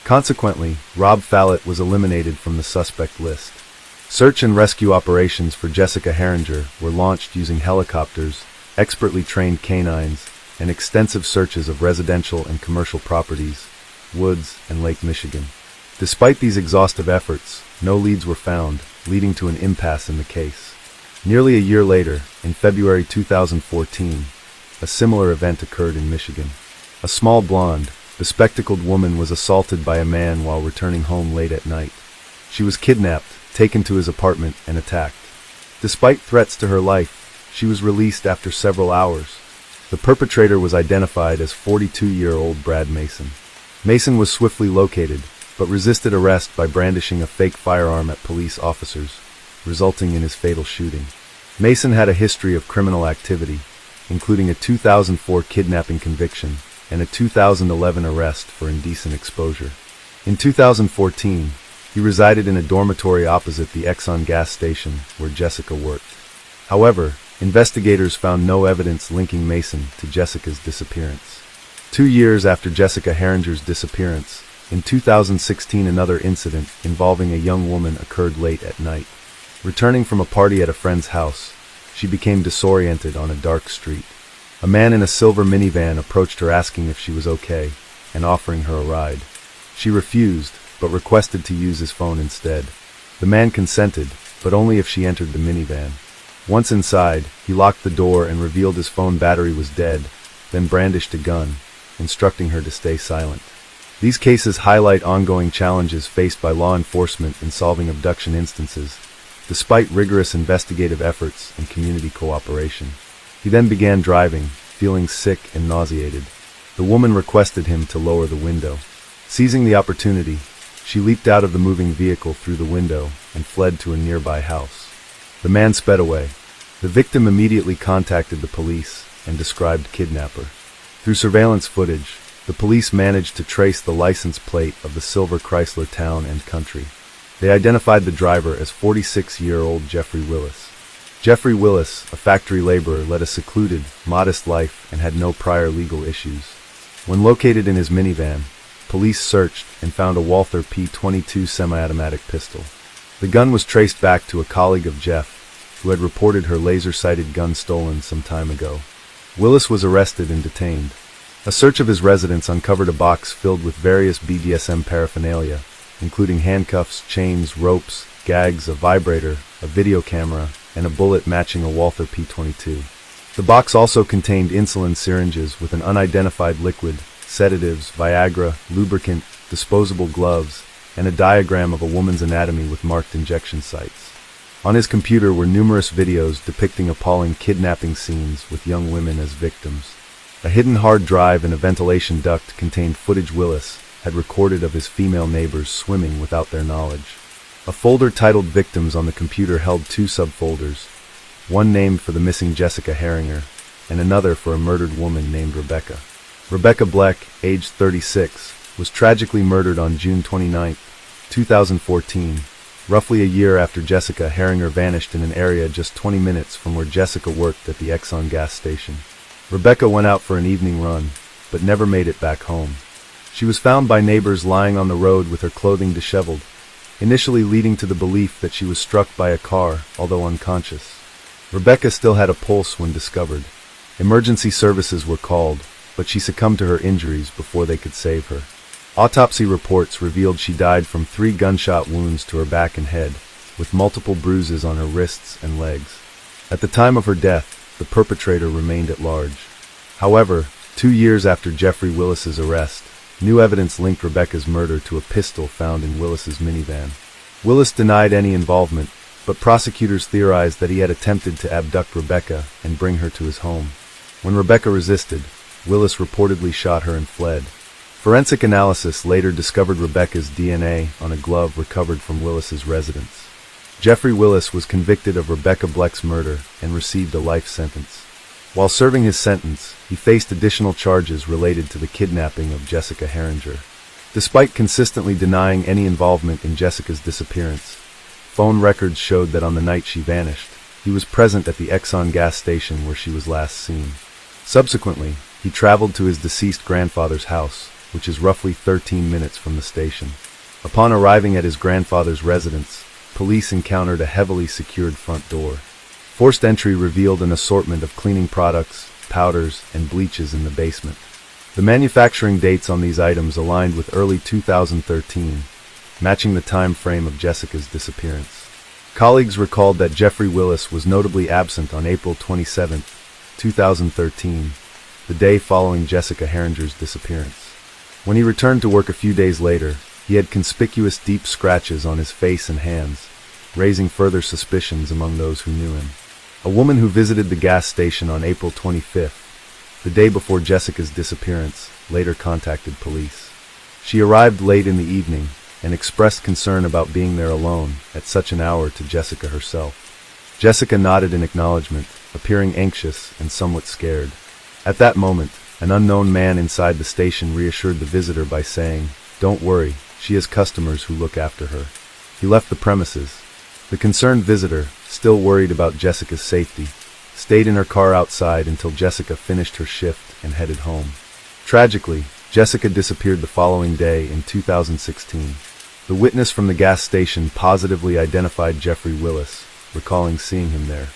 Consequently, Rob Fallett was eliminated from the suspect list. Search and rescue operations for Jessica Herringer were launched using helicopters, expertly trained canines, and extensive searches of residential and commercial properties, woods, and Lake Michigan. Despite these exhaustive efforts, no leads were found, leading to an impasse in the case. Nearly a year later, in February 2014, a similar event occurred in Michigan. A small blonde, bespectacled woman was assaulted by a man while returning home late at night. She was kidnapped, taken to his apartment, and attacked. Despite threats to her life, she was released after several hours. The perpetrator was identified as 42-year-old Brad Mason. Mason was swiftly located, but resisted arrest by brandishing a fake firearm at police officers, resulting in his fatal shooting. Mason had a history of criminal activity, including a 2004 kidnapping conviction and a 2011 arrest for indecent exposure. In 2014, he resided in a dormitory opposite the Exxon gas station where Jessica worked. However, investigators found no evidence linking Mason to Jessica's disappearance. 2 years after Jessica Herringer's disappearance, in 2016 another incident involving a young woman occurred late at night. Returning from a party at a friend's house, she became disoriented on a dark street. A man in a silver minivan approached her asking if she was okay and offering her a ride. She refused, but requested to use his phone instead. The man consented, but only if she entered the minivan. Once inside, he locked the door and revealed his phone battery was dead, then brandished a gun, instructing her to stay silent. These cases highlight ongoing challenges faced by law enforcement in solving abduction instances, despite rigorous investigative efforts and community cooperation. He then began driving, feeling sick and nauseated. The woman requested him to lower the window. Seizing the opportunity, she leaped out of the moving vehicle through the window and fled to a nearby house. The man sped away. The victim immediately contacted the police and described kidnapper. Through surveillance footage, the police managed to trace the license plate of the silver Chrysler Town and Country. They identified the driver as 46-year-old Jeffrey Willis. Jeffrey Willis, a factory laborer, led a secluded, modest life and had no prior legal issues. When located in his minivan, police searched and found a Walther P.22 semi-automatic pistol. The gun was traced back to a colleague of Jeff, who had reported her laser-sighted gun stolen some time ago. Willis was arrested and detained. A search of his residence uncovered a box filled with various BDSM paraphernalia, including handcuffs, chains, ropes, gags, a vibrator, a video camera, and a bullet matching a Walther P.22. The box also contained insulin syringes with an unidentified liquid, sedatives, Viagra, lubricant, disposable gloves, and a diagram of a woman's anatomy with marked injection sites. On his computer were numerous videos depicting appalling kidnapping scenes with young women as victims. A hidden hard drive and a ventilation duct contained footage Willis had recorded of his female neighbors swimming without their knowledge. A folder titled Victims on the computer held 2 subfolders, one named for the missing Jessica Herringer, and another for a murdered woman named Rebecca. Rebecca Bleck, aged 36, was tragically murdered on June 29, 2014, roughly a year after Jessica Herringer vanished in an area just 20 minutes from where Jessica worked at the Exxon gas station. Rebecca went out for an evening run, but never made it back home. She was found by neighbors lying on the road with her clothing disheveled, initially leading to the belief that she was struck by a car, although unconscious. Rebecca still had a pulse when discovered. Emergency services were called, but she succumbed to her injuries before they could save her. Autopsy reports revealed she died from 3 gunshot wounds to her back and head, with multiple bruises on her wrists and legs. At the time of her death, the perpetrator remained at large. However, 2 years after Jeffrey Willis's arrest, new evidence linked Rebecca's murder to a pistol found in Willis's minivan. Willis denied any involvement, but prosecutors theorized that he had attempted to abduct Rebecca and bring her to his home. When Rebecca resisted, Willis reportedly shot her and fled. Forensic analysis later discovered Rebecca's DNA on a glove recovered from Willis's residence. Jeffrey Willis was convicted of Rebecca Bleck's murder and received a life sentence. While serving his sentence, he faced additional charges related to the kidnapping of Jessica Herringer. Despite consistently denying any involvement in Jessica's disappearance, phone records showed that on the night she vanished, he was present at the Exxon gas station where she was last seen. Subsequently, he traveled to his deceased grandfather's house, which is roughly 13 minutes from the station. Upon arriving at his grandfather's residence, police encountered a heavily secured front door. Forced entry revealed an assortment of cleaning products, powders, and bleaches in the basement. The manufacturing dates on these items aligned with early 2013, matching the time frame of Jessica's disappearance. Colleagues recalled that Jeffrey Willis was notably absent on April 27, 2013, the day following Jessica Herringer's disappearance. When he returned to work a few days later, he had conspicuous deep scratches on his face and hands, raising further suspicions among those who knew him. A woman who visited the gas station on April 25, the day before Jessica's disappearance, later contacted police. She arrived late in the evening and expressed concern about being there alone at such an hour to Jessica herself. Jessica nodded in acknowledgement, appearing anxious and somewhat scared. At that moment, an unknown man inside the station reassured the visitor by saying, "Don't worry, she has customers who look after her." He left the premises. The concerned visitor, still worried about Jessica's safety, stayed in her car outside until Jessica finished her shift and headed home. Tragically, Jessica disappeared the following day in 2016. The witness from the gas station positively identified Jeffrey Willis, recalling seeing him there.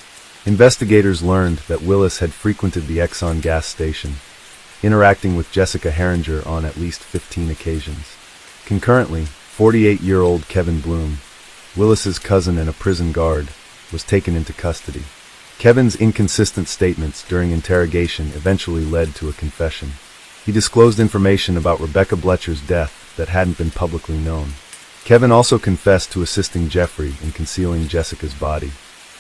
Investigators learned that Willis had frequented the Exxon gas station, interacting with Jessica Herringer on at least 15 occasions. Concurrently, 48-year-old Kevin Bloom, Willis's cousin and a prison guard, was taken into custody. Kevin's inconsistent statements during interrogation eventually led to a confession. He disclosed information about Rebecca Blecher's death that hadn't been publicly known. Kevin also confessed to assisting Jeffrey in concealing Jessica's body.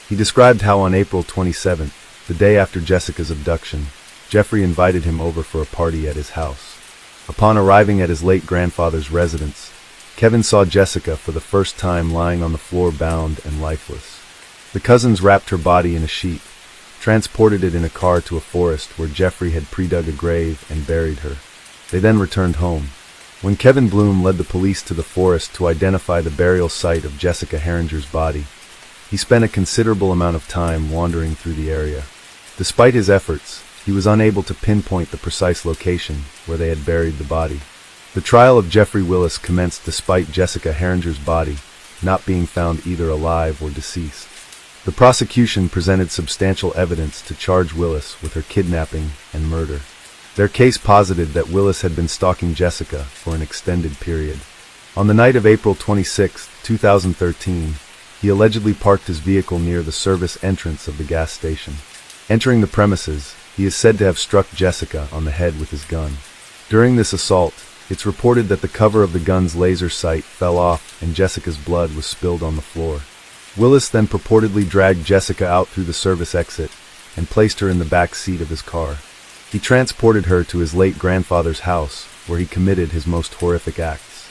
He described how on April 27, the day after Jessica's abduction, Jeffrey invited him over for a party at his house. Upon arriving at his late grandfather's residence, Kevin saw Jessica for the first time lying on the floor bound and lifeless. The cousins wrapped her body in a sheet, transported it in a car to a forest where Jeffrey had pre-dug a grave and buried her. They then returned home. When Kevin Bloom led the police to the forest to identify the burial site of Jessica Herringer's body, he spent a considerable amount of time wandering through the area. Despite his efforts, he was unable to pinpoint the precise location where they had buried the body. The trial of Jeffrey Willis commenced despite Jessica Herringer's body not being found either alive or deceased. The prosecution presented substantial evidence to charge Willis with her kidnapping and murder. Their case posited that Willis had been stalking Jessica for an extended period. On the night of April 26, 2013, he allegedly parked his vehicle near the service entrance of the gas station. Entering the premises, he is said to have struck Jessica on the head with his gun. During this assault, it's reported that the cover of the gun's laser sight fell off and Jessica's blood was spilled on the floor. Willis then purportedly dragged Jessica out through the service exit and placed her in the back seat of his car. He transported her to his late grandfather's house, where he committed his most horrific acts.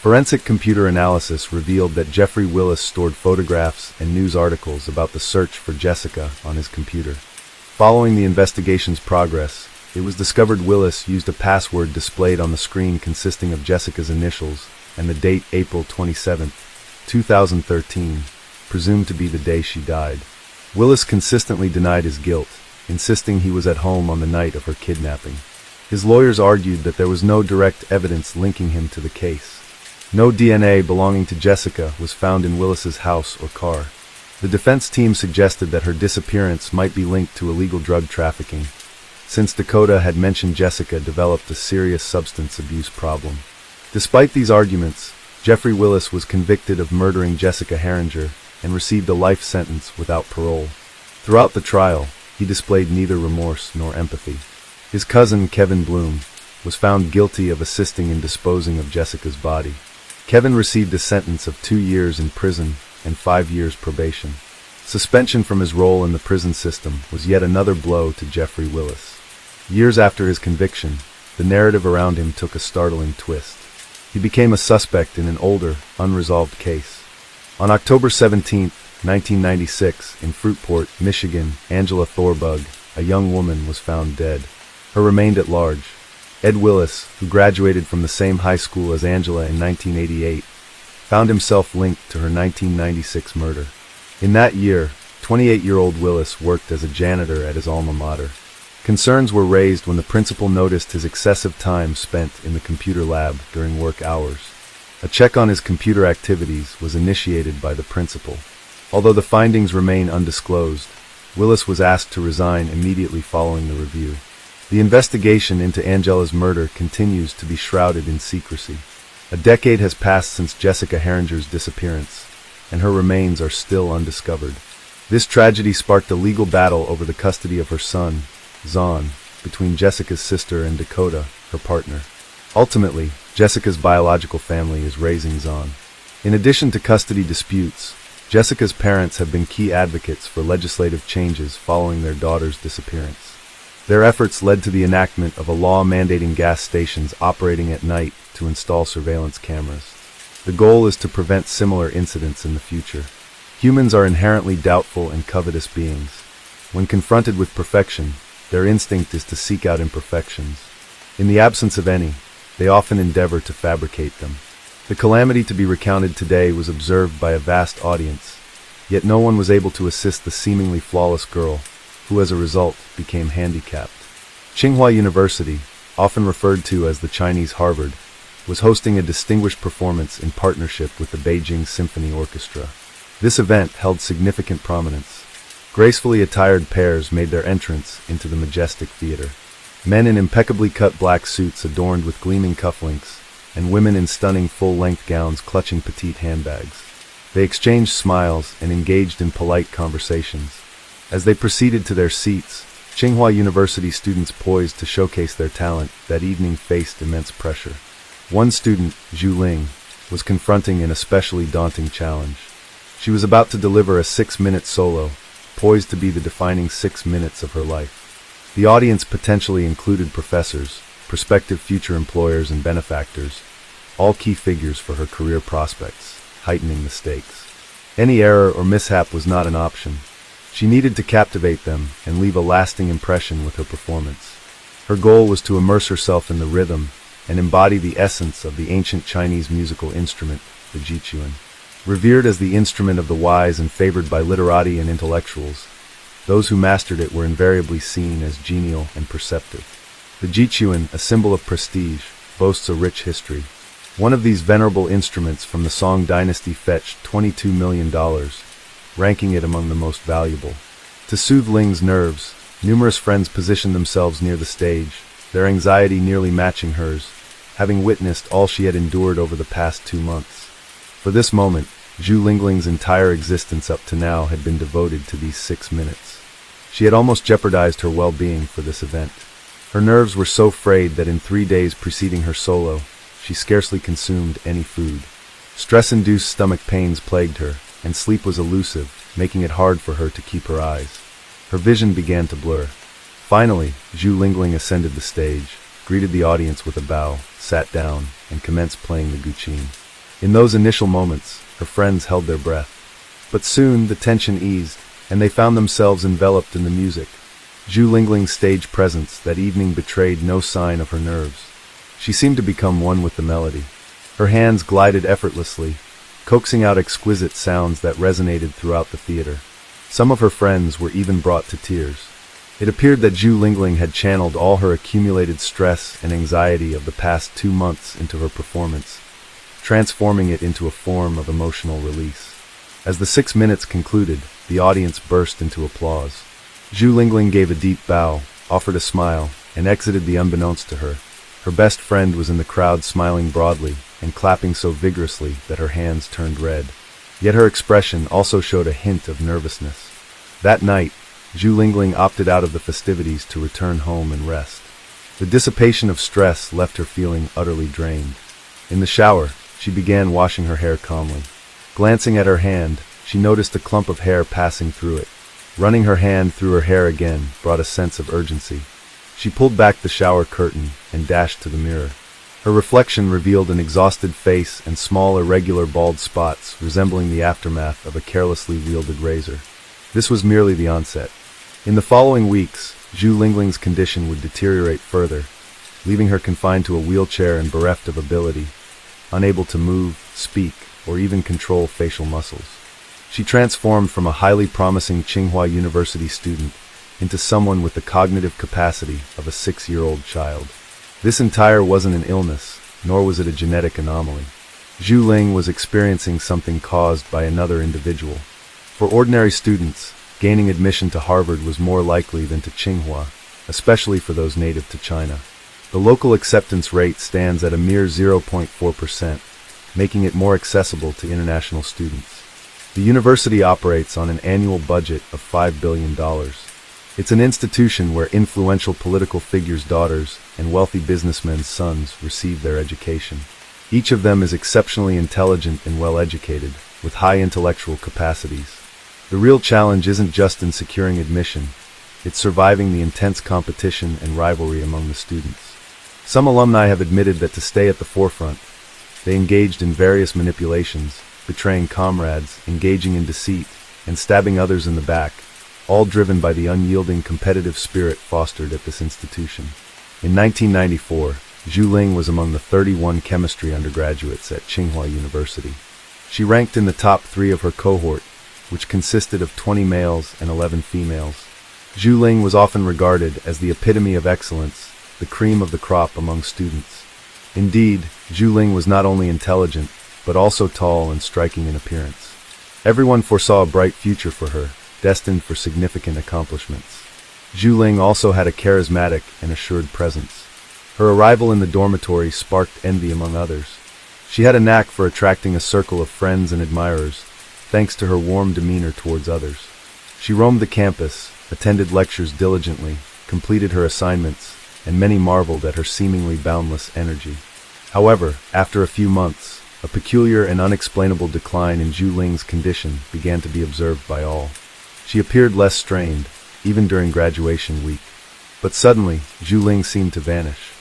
Forensic computer analysis revealed that Jeffrey Willis stored photographs and news articles about the search for Jessica on his computer. Following the investigation's progress, It was discovered Willis used a password displayed on the screen consisting of Jessica's initials and the date April 27, 2013, presumed to be the day she died. Willis consistently denied his guilt, insisting he was at home on the night of her kidnapping. His lawyers argued that there was no direct evidence linking him to the case. No DNA belonging to Jessica was found in Willis's house or car. The defense team suggested that her disappearance might be linked to illegal drug trafficking, since Dakota had mentioned Jessica developed a serious substance abuse problem. Despite these arguments, Jeffrey Willis was convicted of murdering Jessica Herringer and received a life sentence without parole. Throughout the trial, he displayed neither remorse nor empathy. His cousin, Kevin Bloom, was found guilty of assisting in disposing of Jessica's body. Kevin received a sentence of 2 years in prison and 5 years probation. Suspension from his role in the prison system was yet another blow to Jeffrey Willis. Years after his conviction, the narrative around him took a startling twist. He became a suspect in an older, unresolved case. On October 17, 1996, in Fruitport, Michigan, Angela Thorbug, a young woman, was found dead. Her remained at large. Ed Willis, who graduated from the same high school as Angela in 1988, found himself linked to her 1996 murder. In that year, 28-year-old Willis worked as a janitor at his alma mater. Concerns were raised when the principal noticed his excessive time spent in the computer lab during work hours. A check on his computer activities was initiated by the principal. Although the findings remain undisclosed, Willis was asked to resign immediately following the review. The investigation into Angela's murder continues to be shrouded in secrecy. A decade has passed since Jessica Herringer's disappearance, and her remains are still undiscovered. This tragedy sparked a legal battle over the custody of her son, Zahn, between Jessica's sister and Dakota, her partner. Ultimately, Jessica's biological family is raising Zahn. In addition to custody disputes, Jessica's parents have been key advocates for legislative changes following their daughter's disappearance. Their efforts led to the enactment of a law mandating gas stations operating at night to install surveillance cameras. The goal is to prevent similar incidents in the future. Humans are inherently doubtful and covetous beings. When confronted with perfection, their instinct is to seek out imperfections. In the absence of any, they often endeavor to fabricate them. The calamity to be recounted today was observed by a vast audience, yet no one was able to assist the seemingly flawless girl, who as a result became handicapped. Tsinghua University, often referred to as the Chinese Harvard, was hosting a distinguished performance in partnership with the Beijing Symphony Orchestra. This event held significant prominence. Gracefully attired pairs made their entrance into the majestic theater. Men in impeccably cut black suits adorned with gleaming cufflinks, and women in stunning full-length gowns clutching petite handbags. They exchanged smiles and engaged in polite conversations. As they proceeded to their seats, Tsinghua University students poised to showcase their talent that evening faced immense pressure. One student, Zhu Ling, was confronting an especially daunting challenge. She was about to deliver a 6-minute solo, poised to be the defining 6 minutes of her life. The audience potentially included professors, prospective future employers and benefactors, all key figures for her career prospects, heightening the stakes. Any error or mishap was not an option. She needed to captivate them and leave a lasting impression with her performance. Her goal was to immerse herself in the rhythm and embody the essence of the ancient Chinese musical instrument, the jichuan. Revered as the instrument of the wise and favored by literati and intellectuals, those who mastered it were invariably seen as genial and perceptive. The jichuan, a symbol of prestige, boasts a rich history. One of these venerable instruments from the Song dynasty fetched $22 million, ranking it among the most valuable. To soothe Ling's nerves, numerous friends positioned themselves near the stage, their anxiety nearly matching hers, having witnessed all she had endured over the past 2 months. For this moment, Zhu Lingling's entire existence up to now had been devoted to these 6 minutes. She had almost jeopardized her well-being for this event. Her nerves were so frayed that in 3 days preceding her solo, she scarcely consumed any food. Stress-induced stomach pains plagued her, and sleep was elusive, making it hard for her to keep her eyes. Her vision began to blur. Finally, Zhu Lingling ascended the stage, greeted the audience with a bow, sat down, and commenced playing the guqin. In those initial moments, her friends held their breath. But soon the tension eased, and they found themselves enveloped in the music. Zhu Lingling's stage presence that evening betrayed no sign of her nerves. She seemed to become one with the melody. Her hands glided effortlessly, coaxing out exquisite sounds that resonated throughout the theater. Some of her friends were even brought to tears. It appeared that Zhu Lingling had channeled all her accumulated stress and anxiety of the past 2 months into her performance, transforming it into a form of emotional release. As the 6 minutes concluded, the audience burst into applause. Zhu Lingling gave a deep bow, offered a smile, and exited the unbeknownst to her. Her best friend was in the crowd smiling broadly and clapping so vigorously that her hands turned red. Yet her expression also showed a hint of nervousness. That night, Zhu Lingling opted out of the festivities to return home and rest. The dissipation of stress left her feeling utterly drained. In the shower, she began washing her hair calmly. Glancing at her hand, she noticed a clump of hair passing through it. Running her hand through her hair again brought a sense of urgency. She pulled back the shower curtain and dashed to the mirror. Her reflection revealed an exhausted face and small irregular bald spots resembling the aftermath of a carelessly wielded razor. This was merely the onset. In the following weeks, Zhu Lingling's condition would deteriorate further, leaving her confined to a wheelchair and bereft of ability, unable to move, speak, or even control facial muscles. She transformed from a highly promising Tsinghua University student into someone with the cognitive capacity of a 6-year-old child. This entire wasn't an illness, nor was it a genetic anomaly. Zhu Ling was experiencing something caused by another individual. For ordinary students, gaining admission to Harvard was more likely than to Tsinghua, especially for those native to China. The local acceptance rate stands at a mere 0.4%, making it more accessible to international students. The university operates on an annual budget of $5 billion. It's an institution where influential political figures' daughters and wealthy businessmen's sons receive their education. Each of them is exceptionally intelligent and well-educated, with high intellectual capacities. The real challenge isn't just in securing admission, it's surviving the intense competition and rivalry among the students. Some alumni have admitted that to stay at the forefront, they engaged in various manipulations, betraying comrades, engaging in deceit, and stabbing others in the back, all driven by the unyielding competitive spirit fostered at this institution. In 1994, Zhu Ling was among the 31 chemistry undergraduates at Tsinghua University. She ranked in the top 3 of her cohort, which consisted of 20 males and 11 females. Zhu Ling was often regarded as the epitome of excellence, the cream of the crop among students. Indeed, Zhu Ling was not only intelligent, but also tall and striking in appearance. Everyone foresaw a bright future for her, destined for significant accomplishments. Zhu Ling also had a charismatic and assured presence. Her arrival in the dormitory sparked envy among others. She had a knack for attracting a circle of friends and admirers, thanks to her warm demeanor towards others. She roamed the campus, attended lectures diligently, completed her assignments, and many marveled at her seemingly boundless energy. However, after a few months, a peculiar and unexplainable decline in Zhu Ling's condition began to be observed by all. She appeared less strained, even during graduation week. But suddenly, Zhu Ling seemed to vanish.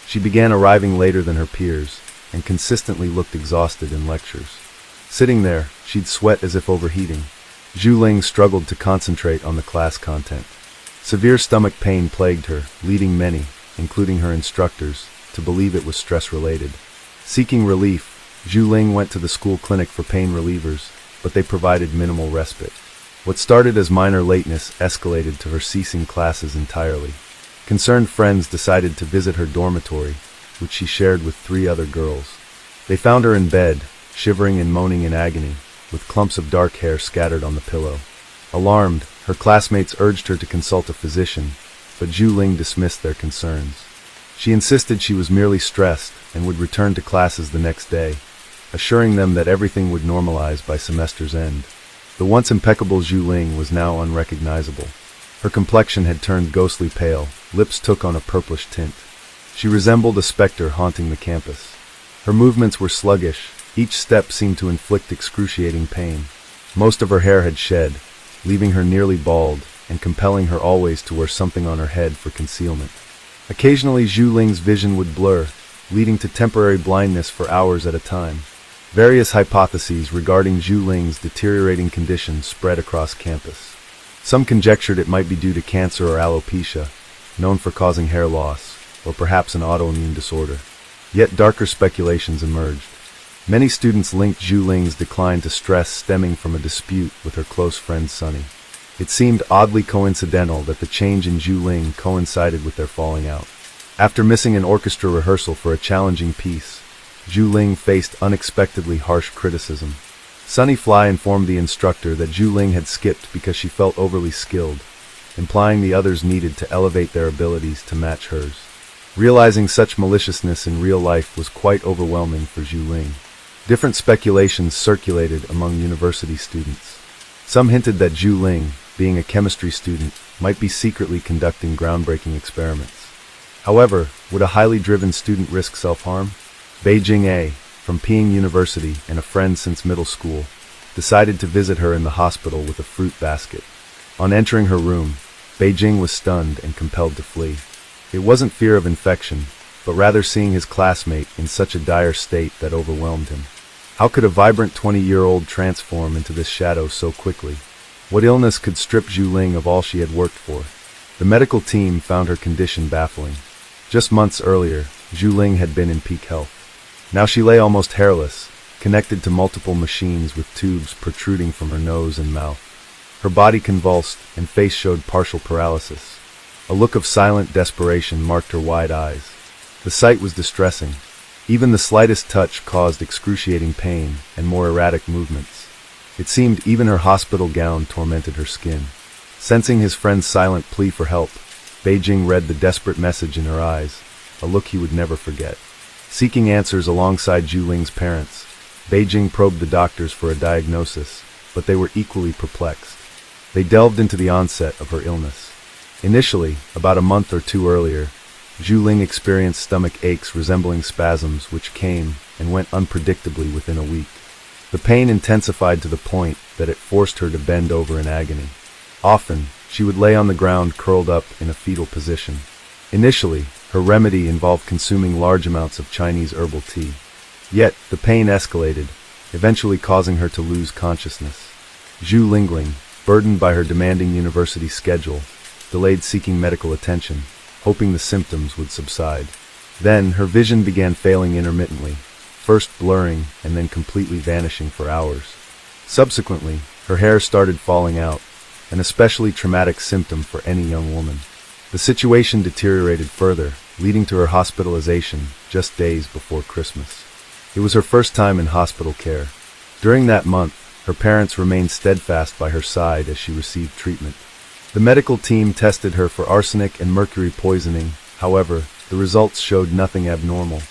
She began arriving later than her peers, and consistently looked exhausted in lectures. Sitting there, she'd sweat as if overheating. Zhu Ling struggled to concentrate on the class content. Severe stomach pain plagued her, leading many, including her instructors, to believe it was stress-related. Seeking relief, Zhu Ling went to the school clinic for pain relievers, but they provided minimal respite. What started as minor lateness escalated to her ceasing classes entirely. Concerned friends decided to visit her dormitory, which she shared with 3 other girls. They found her in bed, shivering and moaning in agony, with clumps of dark hair scattered on the pillow. Alarmed, her classmates urged her to consult a physician, but Zhu Ling dismissed their concerns. She insisted she was merely stressed and would return to classes the next day, assuring them that everything would normalize by semester's end. The once impeccable Zhu Ling was now unrecognizable. Her complexion had turned ghostly pale, lips took on a purplish tint. She resembled a specter haunting the campus. Her movements were sluggish, each step seemed to inflict excruciating pain. Most of her hair had shed, leaving her nearly bald, and compelling her always to wear something on her head for concealment. Occasionally Zhu Ling's vision would blur, leading to temporary blindness for hours at a time. Various hypotheses regarding Zhu Ling's deteriorating condition spread across campus. Some conjectured it might be due to cancer or alopecia, known for causing hair loss, or perhaps an autoimmune disorder. Yet darker speculations emerged. Many students linked Zhu Ling's decline to stress stemming from a dispute with her close friend Sunny. It seemed oddly coincidental that the change in Zhu Ling coincided with their falling out. After missing an orchestra rehearsal for a challenging piece, Zhu Ling faced unexpectedly harsh criticism. Sunny Fly informed the instructor that Zhu Ling had skipped because she felt overly skilled, implying the others needed to elevate their abilities to match hers. Realizing such maliciousness in real life was quite overwhelming for Zhu Ling. Different speculations circulated among university students. Some hinted that Zhu Ling, being a chemistry student, might be secretly conducting groundbreaking experiments. However, would a highly driven student risk self-harm? Beijing A, from Peking University and a friend since middle school, decided to visit her in the hospital with a fruit basket. On entering her room, Beijing was stunned and compelled to flee. It wasn't fear of infection, but rather seeing his classmate in such a dire state that overwhelmed him. How could a vibrant 20-year-old transform into this shadow so quickly? What illness could strip Zhu Ling of all she had worked for? The medical team found her condition baffling. Just months earlier, Zhu Ling had been in peak health. Now she lay almost hairless, connected to multiple machines with tubes protruding from her nose and mouth. Her body convulsed and face showed partial paralysis. A look of silent desperation marked her wide eyes. The sight was distressing. Even the slightest touch caused excruciating pain and more erratic movements. It seemed even her hospital gown tormented her skin. Sensing his friend's silent plea for help, Beijing read the desperate message in her eyes, a look he would never forget. Seeking answers alongside Zhu Ling's parents, Beijing probed the doctors for a diagnosis, but they were equally perplexed. They delved into the onset of her illness. Initially, about a month or two earlier, Zhu Ling experienced stomach aches resembling spasms which came and went unpredictably within a week. The pain intensified to the point that it forced her to bend over in agony. Often, she would lay on the ground curled up in a fetal position. Initially, her remedy involved consuming large amounts of Chinese herbal tea. Yet, the pain escalated, eventually causing her to lose consciousness. Zhu Lingling, burdened by her demanding university schedule, delayed seeking medical attention, hoping the symptoms would subside. Then, her vision began failing intermittently, first blurring and then completely vanishing for hours. Subsequently, her hair started falling out, an especially traumatic symptom for any young woman. The situation deteriorated further, leading to her hospitalization just days before Christmas. It was her first time in hospital care. During that month, her parents remained steadfast by her side as she received treatment. The medical team tested her for arsenic and mercury poisoning. However, the results showed nothing abnormal.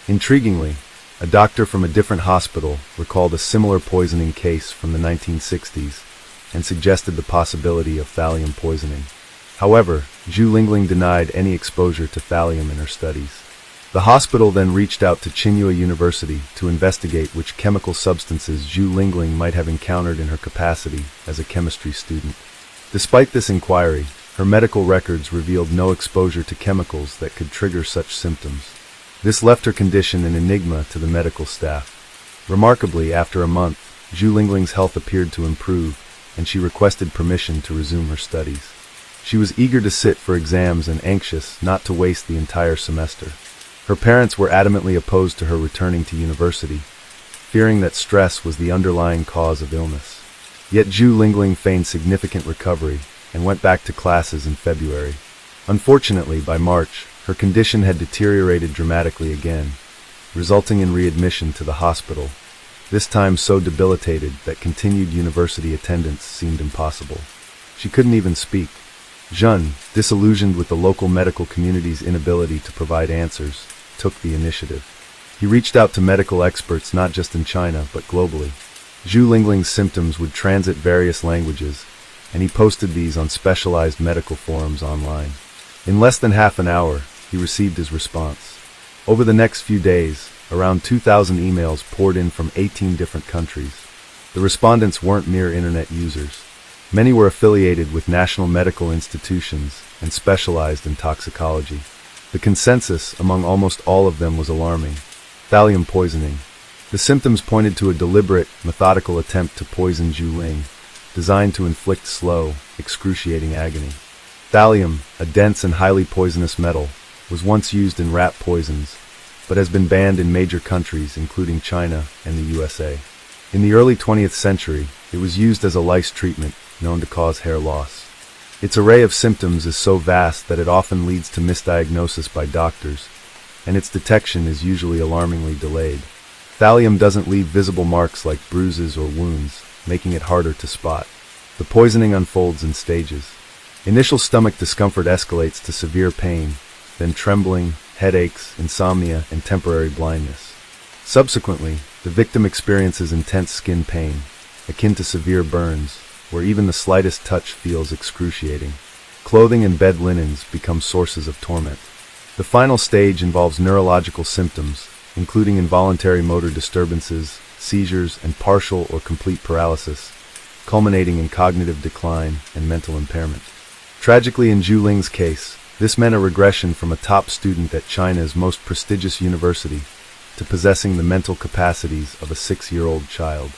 Intriguingly, a doctor from a different hospital recalled a similar poisoning case from the 1960s and suggested the possibility of thallium poisoning. However, Zhu Lingling denied any exposure to thallium in her studies. The hospital then reached out to Tsinghua University to investigate which chemical substances Zhu Lingling might have encountered in her capacity as a chemistry student. Despite this inquiry, her medical records revealed no exposure to chemicals that could trigger such symptoms. This left her condition an enigma to the medical staff. Remarkably, after a month, Zhu Lingling's health appeared to improve, and she requested permission to resume her studies. She was eager to sit for exams and anxious not to waste the entire semester. Her parents were adamantly opposed to her returning to university, fearing that stress was the underlying cause of illness. Yet Zhu Lingling feigned significant recovery and went back to classes in February. Unfortunately, by March, her condition had deteriorated dramatically again, resulting in readmission to the hospital, this time so debilitated that continued university attendance seemed impossible. She couldn't even speak. Zhun, disillusioned with the local medical community's inability to provide answers, took the initiative. He reached out to medical experts not just in China, but globally. Zhu Lingling's symptoms would transit various languages, and he posted these on specialized medical forums online. In less than half an hour, he received his response. Over the next few days, around 2,000 emails poured in from 18 different countries. The respondents weren't mere internet users. Many were affiliated with national medical institutions and specialized in toxicology. The consensus among almost all of them was alarming. Thallium poisoning. The symptoms pointed to a deliberate, methodical attempt to poison Zhu Ling, designed to inflict slow, excruciating agony. Thallium, a dense and highly poisonous metal, was once used in rat poisons, but has been banned in major countries including China and the USA. In the early 20th century, it was used as a lice treatment known to cause hair loss. Its array of symptoms is so vast that it often leads to misdiagnosis by doctors, and its detection is usually alarmingly delayed. Thallium doesn't leave visible marks like bruises or wounds, making it harder to spot. The poisoning unfolds in stages. Initial stomach discomfort escalates to severe pain, then trembling, headaches, insomnia, and temporary blindness. Subsequently, the victim experiences intense skin pain, akin to severe burns, where even the slightest touch feels excruciating. Clothing and bed linens become sources of torment. The final stage involves neurological symptoms, including involuntary motor disturbances, seizures, and partial or complete paralysis, culminating in cognitive decline and mental impairment. Tragically, in Zhu Ling's case, this meant a regression from a top student at China's most prestigious university to possessing the mental capacities of a 6-year-old child.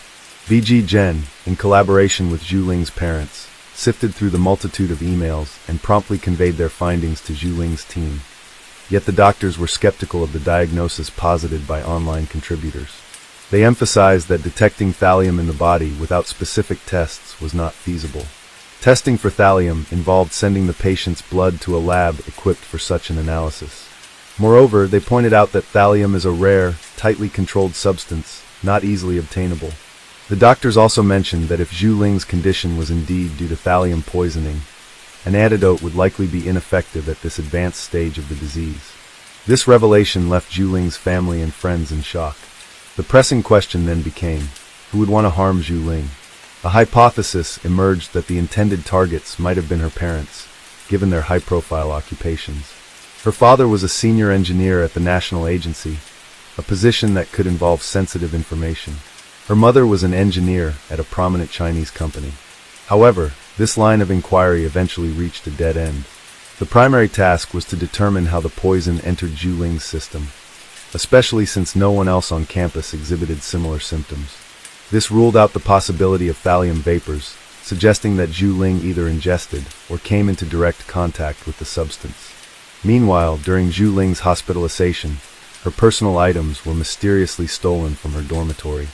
VG Zhen, in collaboration with Zhu Ling's parents, sifted through the multitude of emails and promptly conveyed their findings to Zhu Ling's team. Yet the doctors were skeptical of the diagnosis posited by online contributors. They emphasized that detecting thallium in the body without specific tests was not feasible. Testing for thallium involved sending the patient's blood to a lab equipped for such an analysis. Moreover, they pointed out that thallium is a rare, tightly controlled substance, not easily obtainable. The doctors also mentioned that if Zhu Ling's condition was indeed due to thallium poisoning, an antidote would likely be ineffective at this advanced stage of the disease. This revelation left Zhu Ling's family and friends in shock. The pressing question then became, who would want to harm Zhu Ling? A hypothesis emerged that the intended targets might have been her parents, given their high-profile occupations. Her father was a senior engineer at the national agency, a position that could involve sensitive information. Her mother was an engineer at a prominent Chinese company. However, this line of inquiry eventually reached a dead end. The primary task was to determine how the poison entered Zhu Ling's system, especially since no one else on campus exhibited similar symptoms. This ruled out the possibility of thallium vapors, suggesting that Zhu Ling either ingested or came into direct contact with the substance. Meanwhile, during Zhu Ling's hospitalization, her personal items were mysteriously stolen from her dormitory.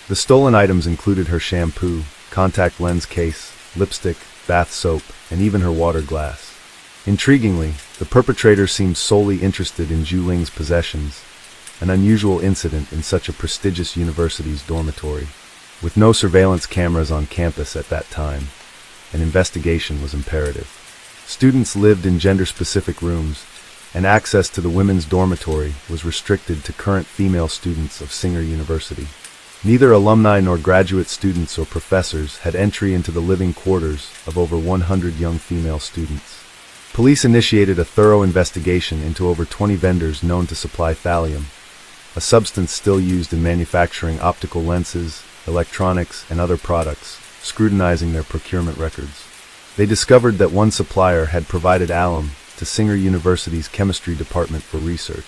The stolen items included her shampoo, contact lens case, lipstick, bath soap, and even her water glass. Intriguingly, the perpetrator seemed solely interested in Zhu Ling's possessions, an unusual incident in such a prestigious university's dormitory. With no surveillance cameras on campus at that time, an investigation was imperative. Students lived in gender-specific rooms, and access to the women's dormitory was restricted to current female students of Singer University. Neither alumni nor graduate students or professors had entry into the living quarters of over 100 young female students. Police initiated a thorough investigation into over 20 vendors known to supply thallium, a substance still used in manufacturing optical lenses, electronics, and other products, scrutinizing their procurement records. They discovered that one supplier had provided alum to Singer University's chemistry department for research.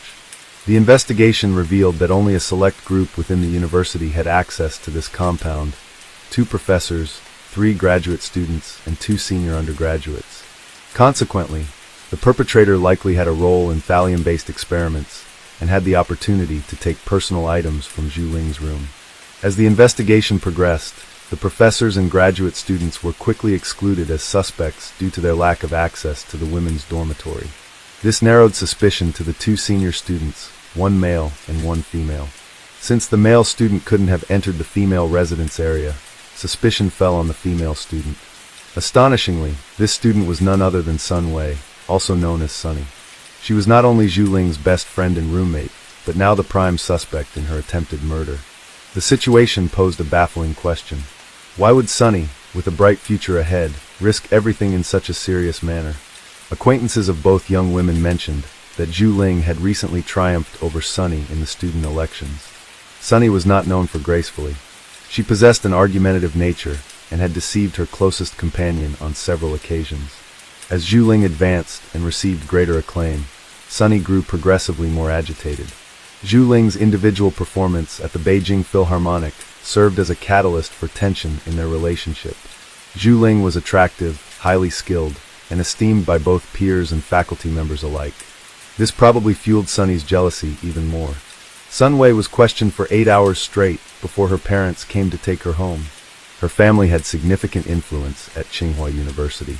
The investigation revealed that only a select group within the university had access to this compound: 2 professors, 3 graduate students, and 2 senior undergraduates. Consequently, the perpetrator likely had a role in thallium-based experiments and had the opportunity to take personal items from Zhu Ling's room. As the investigation progressed, the professors and graduate students were quickly excluded as suspects due to their lack of access to the women's dormitory. This narrowed suspicion to the 2 senior students, 1 male and 1 female. Since the male student couldn't have entered the female residence area, suspicion fell on the female student. Astonishingly, this student was none other than Sun Wei, also known as Sunny. She was not only Zhu Ling's best friend and roommate, but now the prime suspect in her attempted murder. The situation posed a baffling question. Why would Sunny, with a bright future ahead, risk everything in such a serious manner? Acquaintances of both young women mentioned that Zhu Ling had recently triumphed over Sunny in the student elections. Sunny was not known for gracefully. She possessed an argumentative nature and had deceived her closest companion on several occasions. As Zhu Ling advanced and received greater acclaim, Sunny grew progressively more agitated. Zhu Ling's individual performance at the Beijing Philharmonic served as a catalyst for tension in their relationship. Zhu Ling was attractive, highly skilled, and esteemed by both peers and faculty members alike. This probably fueled Sunny's jealousy even more. Sun Wei was questioned for 8 hours straight before her parents came to take her home. Her family had significant influence at Tsinghua University.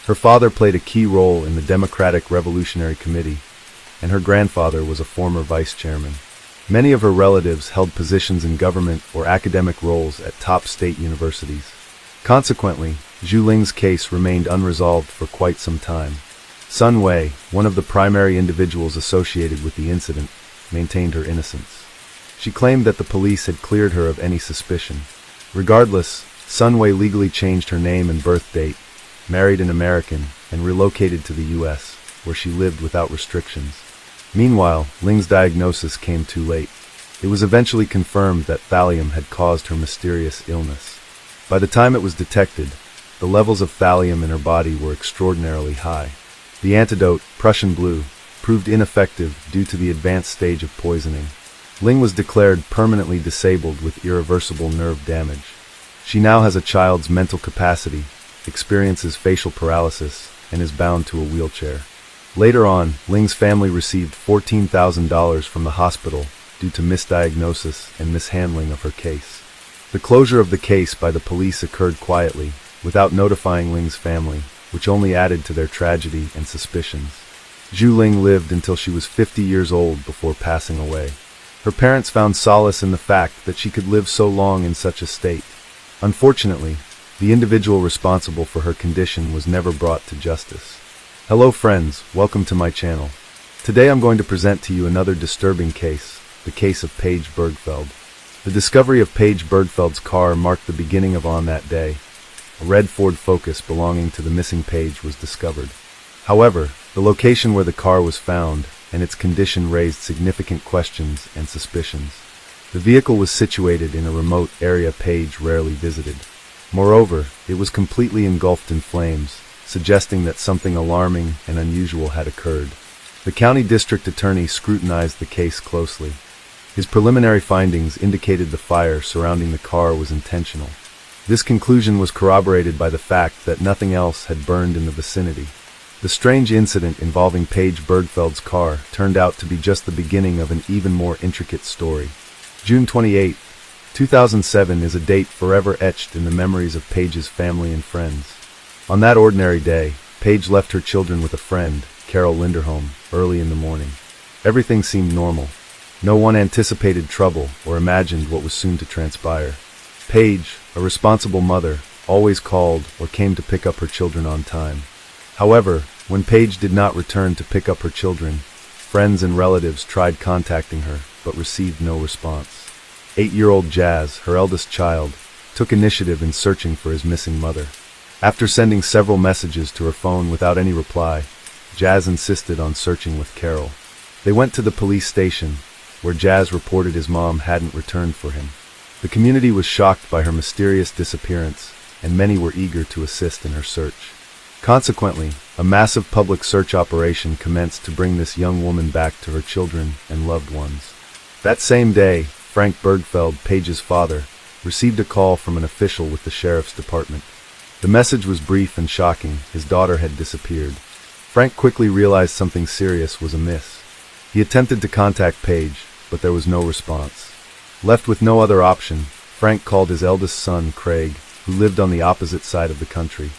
Her father played a key role in the Democratic Revolutionary Committee, and her grandfather was a former vice chairman. Many of her relatives held positions in government or academic roles at top state universities. Consequently, Zhu Ling's case remained unresolved for quite some time. Sun Wei, one of the primary individuals associated with the incident, maintained her innocence. She claimed that the police had cleared her of any suspicion. Regardless, Sun Wei legally changed her name and birth date, married an American, and relocated to the U.S., where she lived without restrictions. Meanwhile, Ling's diagnosis came too late. It was eventually confirmed that thallium had caused her mysterious illness. By the time it was detected, the levels of thallium in her body were extraordinarily high. The antidote, Prussian blue, proved ineffective due to the advanced stage of poisoning. Ling was declared permanently disabled with irreversible nerve damage. She now has a child's mental capacity, experiences facial paralysis, and is bound to a wheelchair. Later on, Ling's family received $14,000 from the hospital due to misdiagnosis and mishandling of her case. The closure of the case by the police occurred quietly, without notifying Ling's family, which only added to their tragedy and suspicions. Zhu Ling lived until she was 50 years old before passing away. Her parents found solace in the fact that she could live so long in such a state. Unfortunately, the individual responsible for her condition was never brought to justice. Hello friends, welcome to my channel. Today I'm going to present to you another disturbing case, the case of Paige Bergfeld. The discovery of Paige Bergfeld's car marked the beginning of On That Day. A red Ford Focus belonging to the missing Paige was discovered. However, the location where the car was found and its condition raised significant questions and suspicions. The vehicle was situated in a remote area Paige rarely visited. Moreover, it was completely engulfed in flames, suggesting that something alarming and unusual had occurred. The county district attorney scrutinized the case closely. His preliminary findings indicated the fire surrounding the car was intentional. This conclusion was corroborated by the fact that nothing else had burned in the vicinity. The strange incident involving Paige Bergfeld's car turned out to be just the beginning of an even more intricate story. June 28, 2007 is a date forever etched in the memories of Paige's family and friends. On that ordinary day, Paige left her children with a friend, Carol Linderholm, early in the morning. Everything seemed normal. No one anticipated trouble or imagined what was soon to transpire. Paige, a responsible mother, always called or came to pick up her children on time. However, when Paige did not return to pick up her children, friends and relatives tried contacting her, but received no response. 8-year-old Jazz, her eldest child, took initiative in searching for his missing mother. After sending several messages to her phone without any reply, Jazz insisted on searching with Carol. They went to the police station, where Jazz reported his mom hadn't returned for him. The community was shocked by her mysterious disappearance, and many were eager to assist in her search. Consequently, a massive public search operation commenced to bring this young woman back to her children and loved ones. That same day, Frank Bergfeld, Paige's father, received a call from an official with the sheriff's department. The message was brief and shocking. His daughter had disappeared. Frank quickly realized something serious was amiss. He attempted to contact Paige, but there was no response. Left with no other option, Frank called his eldest son, Craig, who lived on the opposite side of the country.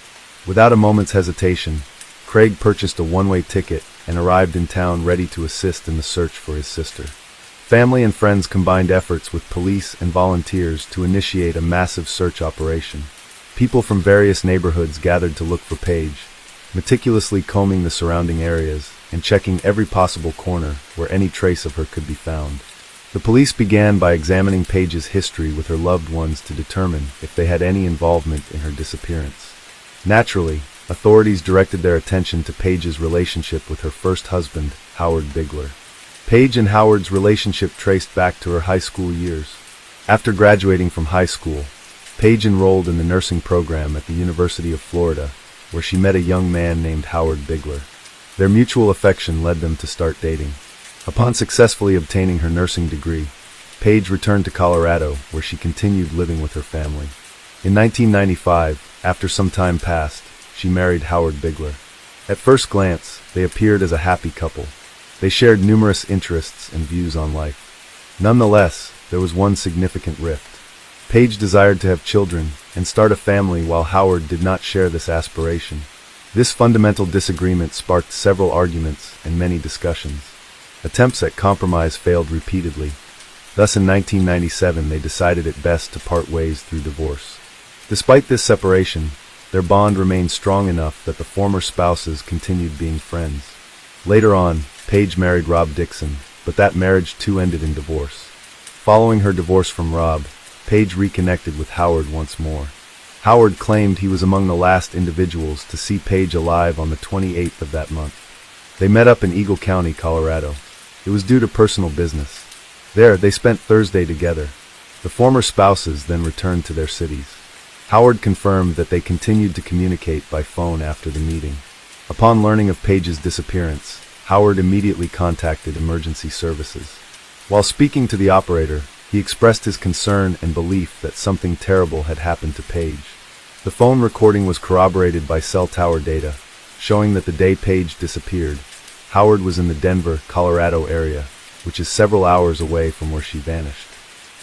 Without a moment's hesitation, Craig purchased a one-way ticket and arrived in town ready to assist in the search for his sister. Family and friends combined efforts with police and volunteers to initiate a massive search operation. People from various neighborhoods gathered to look for Paige, meticulously combing the surrounding areas and checking every possible corner where any trace of her could be found. The police began by examining Paige's history with her loved ones to determine if they had any involvement in her disappearance. Naturally, authorities directed their attention to Paige's relationship with her first husband, Howard Bigler. Paige and Howard's relationship traced back to her high school years. After graduating from high school, Paige enrolled in the nursing program at the University of Florida, where she met a young man named Howard Bigler. Their mutual affection led them to start dating. Upon successfully obtaining her nursing degree, Paige returned to Colorado, where she continued living with her family. In 1995, After some time passed, she married Howard Bigler. At first glance, they appeared as a happy couple. They shared numerous interests and views on life. Nonetheless, there was one significant rift. Paige desired to have children and start a family while Howard did not share this aspiration. This fundamental disagreement sparked several arguments and many discussions. Attempts at compromise failed repeatedly. Thus in 1997 they decided it best to part ways through divorce. Despite this separation, their bond remained strong enough that the former spouses continued being friends. Later on, Paige married Rob Dixon, but that marriage too ended in divorce. Following her divorce from Rob, Paige reconnected with Howard once more. Howard claimed he was among the last individuals to see Paige alive on the 28th of that month. They met up in Eagle County, Colorado. It was due to personal business. There, they spent Thursday together. The former spouses then returned to their cities. Howard confirmed that they continued to communicate by phone after the meeting. Upon learning of Paige's disappearance, Howard immediately contacted emergency services. While speaking to the operator, he expressed his concern and belief that something terrible had happened to Paige. The phone recording was corroborated by cell tower data, showing that the day Paige disappeared, Howard was in the Denver, Colorado area, which is several hours away from where she vanished.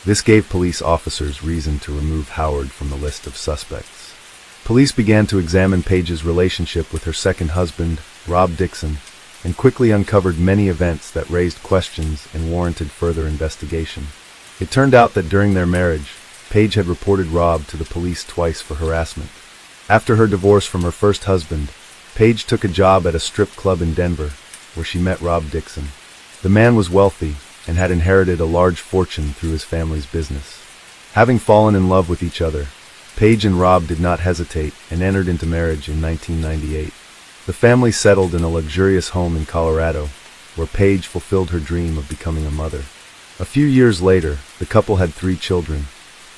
This gave police officers reason to remove Howard from the list of suspects. Police began to examine Paige's relationship with her second husband, Rob Dixon, and quickly uncovered many events that raised questions and warranted further investigation. It turned out that during their marriage, Paige had reported Rob to the police twice for harassment. After her divorce from her first husband, Paige took a job at a strip club in Denver, where she met Rob Dixon. The man was wealthy and had inherited a large fortune through his family's business. Having fallen in love with each other, Paige and Rob did not hesitate and entered into marriage in 1998. The family settled in a luxurious home in Colorado, where Paige fulfilled her dream of becoming a mother. A few years later, the couple had 3 children,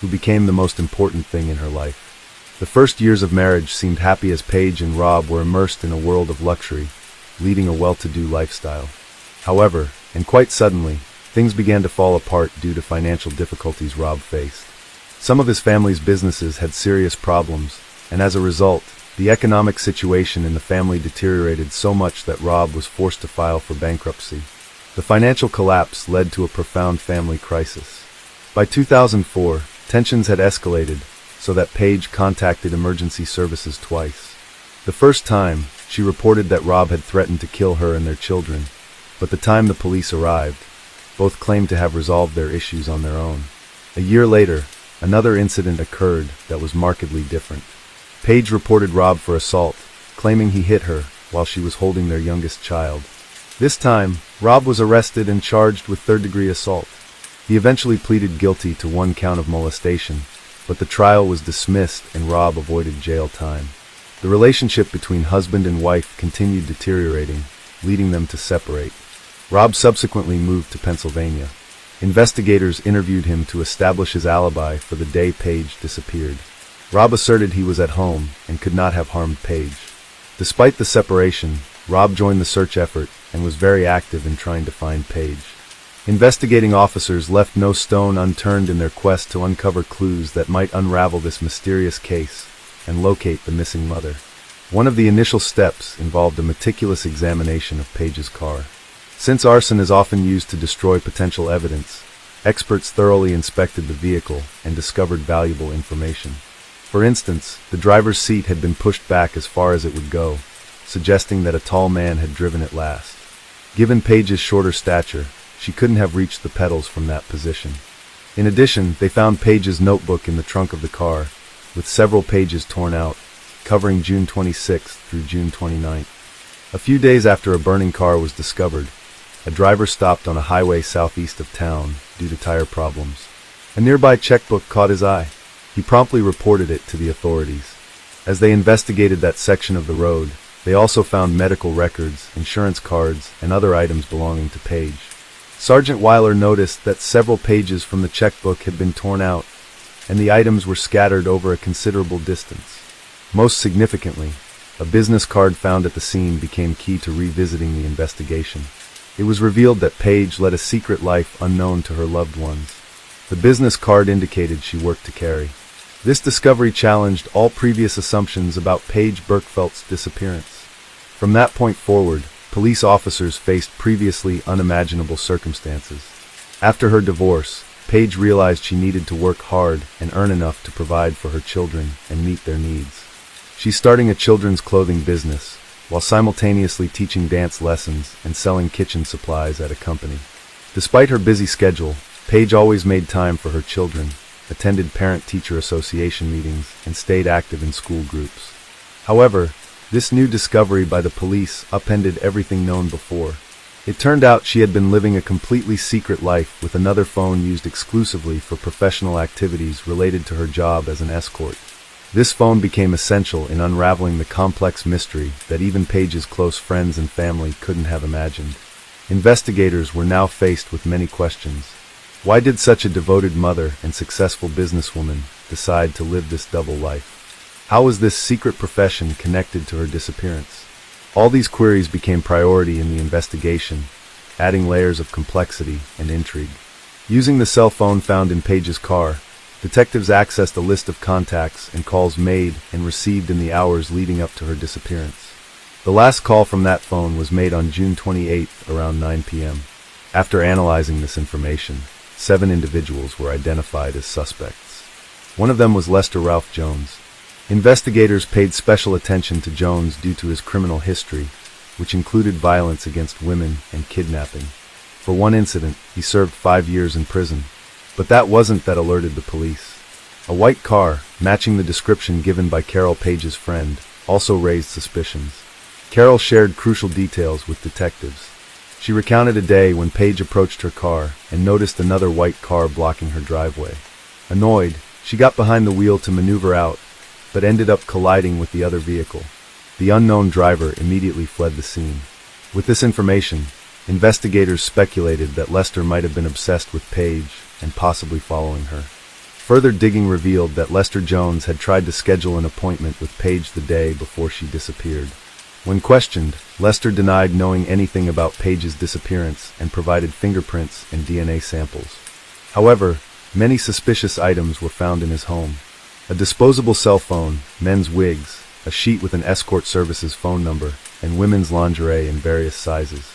who became the most important thing in her life. The first years of marriage seemed happy as Paige and Rob were immersed in a world of luxury, leading a well-to-do lifestyle. However, and quite suddenly, things began to fall apart due to financial difficulties Rob faced. Some of his family's businesses had serious problems, and as a result, the economic situation in the family deteriorated so much that Rob was forced to file for bankruptcy. The financial collapse led to a profound family crisis. By 2004, tensions had escalated so that Paige contacted emergency services twice. The first time, she reported that Rob had threatened to kill her and their children, but the time the police arrived, both claimed to have resolved their issues on their own. A year later, another incident occurred that was markedly different. Paige reported Rob for assault, claiming he hit her while she was holding their youngest child. This time, Rob was arrested and charged with third-degree assault. He eventually pleaded guilty to 1 count of molestation, but the trial was dismissed and Rob avoided jail time. The relationship between husband and wife continued deteriorating, leading them to separate. Rob subsequently moved to Pennsylvania. Investigators interviewed him to establish his alibi for the day Paige disappeared. Rob asserted he was at home and could not have harmed Paige. Despite the separation, Rob joined the search effort and was very active in trying to find Paige. Investigating officers left no stone unturned in their quest to uncover clues that might unravel this mysterious case and locate the missing mother. One of the initial steps involved a meticulous examination of Paige's car. Since arson is often used to destroy potential evidence, experts thoroughly inspected the vehicle and discovered valuable information. For instance, the driver's seat had been pushed back as far as it would go, suggesting that a tall man had driven it last. Given Paige's shorter stature, she couldn't have reached the pedals from that position. In addition, they found Paige's notebook in the trunk of the car, with several pages torn out, covering June 26th through June 29th. A few days after a burning car was discovered, a driver stopped on a highway southeast of town due to tire problems. A nearby checkbook caught his eye. He promptly reported it to the authorities. As they investigated that section of the road, they also found medical records, insurance cards, and other items belonging to Paige. Sergeant Weiler noticed that several pages from the checkbook had been torn out, and the items were scattered over a considerable distance. Most significantly, a business card found at the scene became key to revisiting the investigation. It was revealed that Paige led a secret life unknown to her loved ones. The business card indicated she worked to carry. This discovery challenged all previous assumptions about Paige Burkfeldt's disappearance. From that point forward, police officers faced previously unimaginable circumstances. After her divorce, Paige realized she needed to work hard and earn enough to provide for her children and meet their needs. She's starting a children's clothing business, while simultaneously teaching dance lessons and selling kitchen supplies at a company. Despite her busy schedule, Paige always made time for her children, attended parent-teacher association meetings, and stayed active in school groups. However, this new discovery by the police upended everything known before. It turned out she had been living a completely secret life with another phone used exclusively for professional activities related to her job as an escort. This phone became essential in unraveling the complex mystery that even Paige's close friends and family couldn't have imagined. Investigators were now faced with many questions. Why did such a devoted mother and successful businesswoman decide to live this double life? How was this secret profession connected to her disappearance? All these queries became priority in the investigation, adding layers of complexity and intrigue. Using the cell phone found in Paige's car, detectives accessed a list of contacts and calls made and received in the hours leading up to her disappearance. The last call from that phone was made on June 28th around 9 p.m. After analyzing this information, 7 individuals were identified as suspects. One of them was Lester Ralph Jones. Investigators paid special attention to Jones due to his criminal history, which included violence against women and kidnapping. For one incident, he served 5 years in prison. But that wasn't that alerted the police. A white car, matching the description given by Carol Paige's friend, also raised suspicions. Carol shared crucial details with detectives. She recounted a day when Paige approached her car and noticed another white car blocking her driveway. Annoyed, she got behind the wheel to maneuver out, but ended up colliding with the other vehicle. The unknown driver immediately fled the scene. With this information, investigators speculated that Lester might have been obsessed with Paige and possibly following her. Further digging revealed that Lester Jones had tried to schedule an appointment with Paige the day before she disappeared. When questioned, Lester denied knowing anything about Paige's disappearance and provided fingerprints and DNA samples. However, many suspicious items were found in his home. A disposable cell phone, men's wigs, a sheet with an escort services phone number, and women's lingerie in various sizes.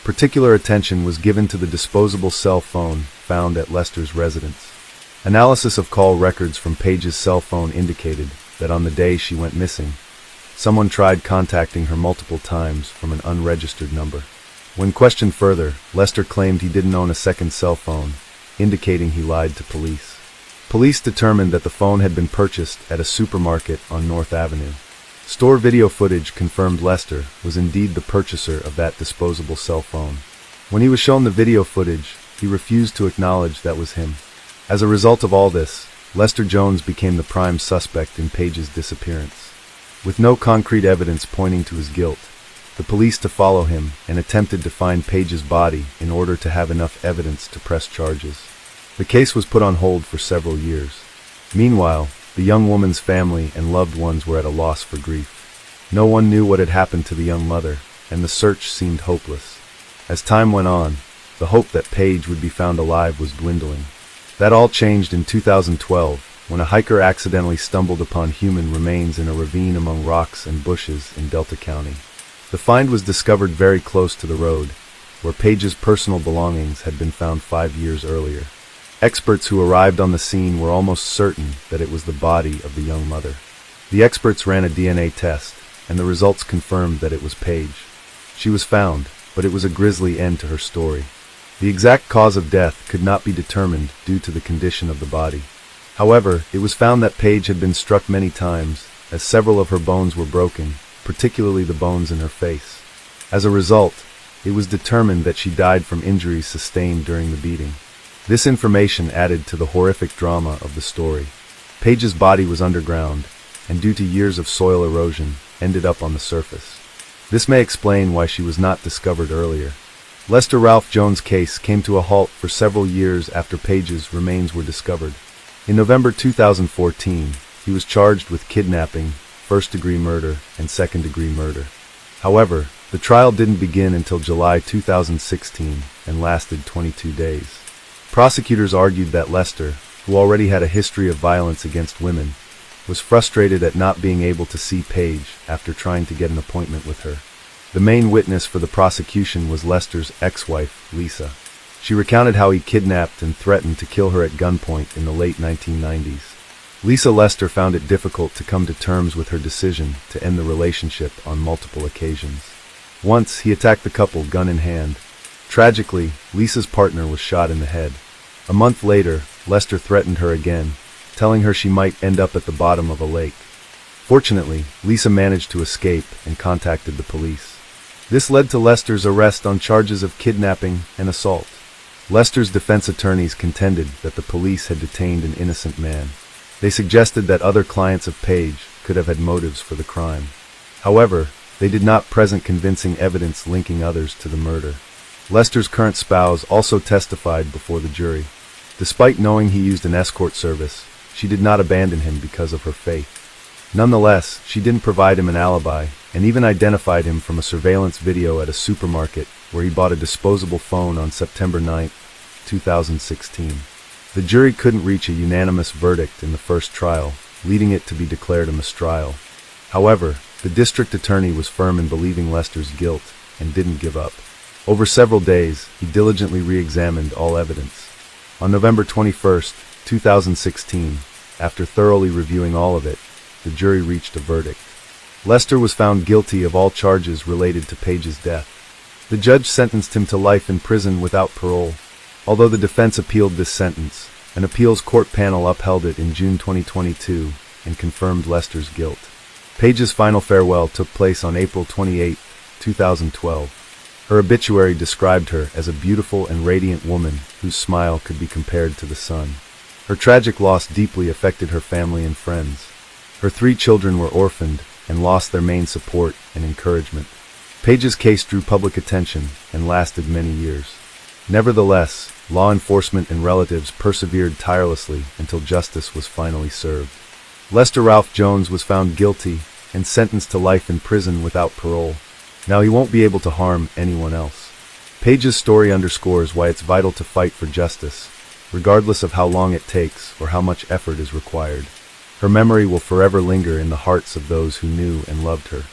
Particular attention was given to the disposable cell phone found at Lester's residence. Analysis of call records from Paige's cell phone indicated that on the day she went missing, someone tried contacting her multiple times from an unregistered number. When questioned further, Lester claimed he didn't own a second cell phone, indicating he lied to police. Police determined that the phone had been purchased at a supermarket on North Avenue. Store video footage confirmed Lester was indeed the purchaser of that disposable cell phone. When he was shown the video footage, he refused to acknowledge that was him. As a result of all this, Lester Jones became the prime suspect in Paige's disappearance. With no concrete evidence pointing to his guilt, the police to follow him and attempted to find Paige's body in order to have enough evidence to press charges. The case was put on hold for several years. Meanwhile, the young woman's family and loved ones were at a loss for grief. No one knew what had happened to the young mother, and the search seemed hopeless. As time went on, the hope that Paige would be found alive was dwindling. That all changed in 2012, when a hiker accidentally stumbled upon human remains in a ravine among rocks and bushes in Delta County. The find was discovered very close to the road, where Paige's personal belongings had been found 5 years earlier. Experts who arrived on the scene were almost certain that it was the body of the young mother. The experts ran a DNA test, and the results confirmed that it was Paige. She was found, but it was a grisly end to her story. The exact cause of death could not be determined due to the condition of the body. However, it was found that Paige had been struck many times, as several of her bones were broken, particularly the bones in her face. As a result, it was determined that she died from injuries sustained during the beating. This information added to the horrific drama of the story. Paige's body was underground, and due to years of soil erosion, ended up on the surface. This may explain why she was not discovered earlier. Lester Ralph Jones' case came to a halt for several years after Paige's remains were discovered. In November 2014, he was charged with kidnapping, first-degree murder, and second-degree murder. However, the trial didn't begin until July 2016 and lasted 22 days. Prosecutors argued that Lester, who already had a history of violence against women, was frustrated at not being able to see Paige after trying to get an appointment with her. The main witness for the prosecution was Lester's ex-wife, Lisa. She recounted how he kidnapped and threatened to kill her at gunpoint in the late 1990s. Lisa Lester found it difficult to come to terms with her decision to end the relationship on multiple occasions. Once, he attacked the couple gun in hand. Tragically, Lisa's partner was shot in the head. A month later, Lester threatened her again, telling her she might end up at the bottom of a lake. Fortunately, Lisa managed to escape and contacted the police. This led to Lester's arrest on charges of kidnapping and assault. Lester's defense attorneys contended that the police had detained an innocent man. They suggested that other clients of Paige could have had motives for the crime. However, they did not present convincing evidence linking others to the murder. Lester's current spouse also testified before the jury. Despite knowing he used an escort service, she did not abandon him because of her faith. Nonetheless, she didn't provide him an alibi, and even identified him from a surveillance video at a supermarket where he bought a disposable phone on September 9, 2016. The jury couldn't reach a unanimous verdict in the first trial, leading it to be declared a mistrial. However, the district attorney was firm in believing Lester's guilt and didn't give up. Over several days, he diligently re-examined all evidence. On November 21, 2016, after thoroughly reviewing all of it, the jury reached a verdict. Lester was found guilty of all charges related to Paige's death. The judge sentenced him to life in prison without parole. Although the defense appealed this sentence, an appeals court panel upheld it in June 2022 and confirmed Lester's guilt. Paige's final farewell took place on April 28, 2012. Her obituary described her as a beautiful and radiant woman whose smile could be compared to the sun. Her tragic loss deeply affected her family and friends. Her 3 children were orphaned and lost their main support and encouragement. Paige's case drew public attention and lasted many years. Nevertheless, law enforcement and relatives persevered tirelessly until justice was finally served. Lester Ralph Jones was found guilty and sentenced to life in prison without parole. Now he won't be able to harm anyone else. Paige's story underscores why it's vital to fight for justice, regardless of how long it takes or how much effort is required. Her memory will forever linger in the hearts of those who knew and loved her.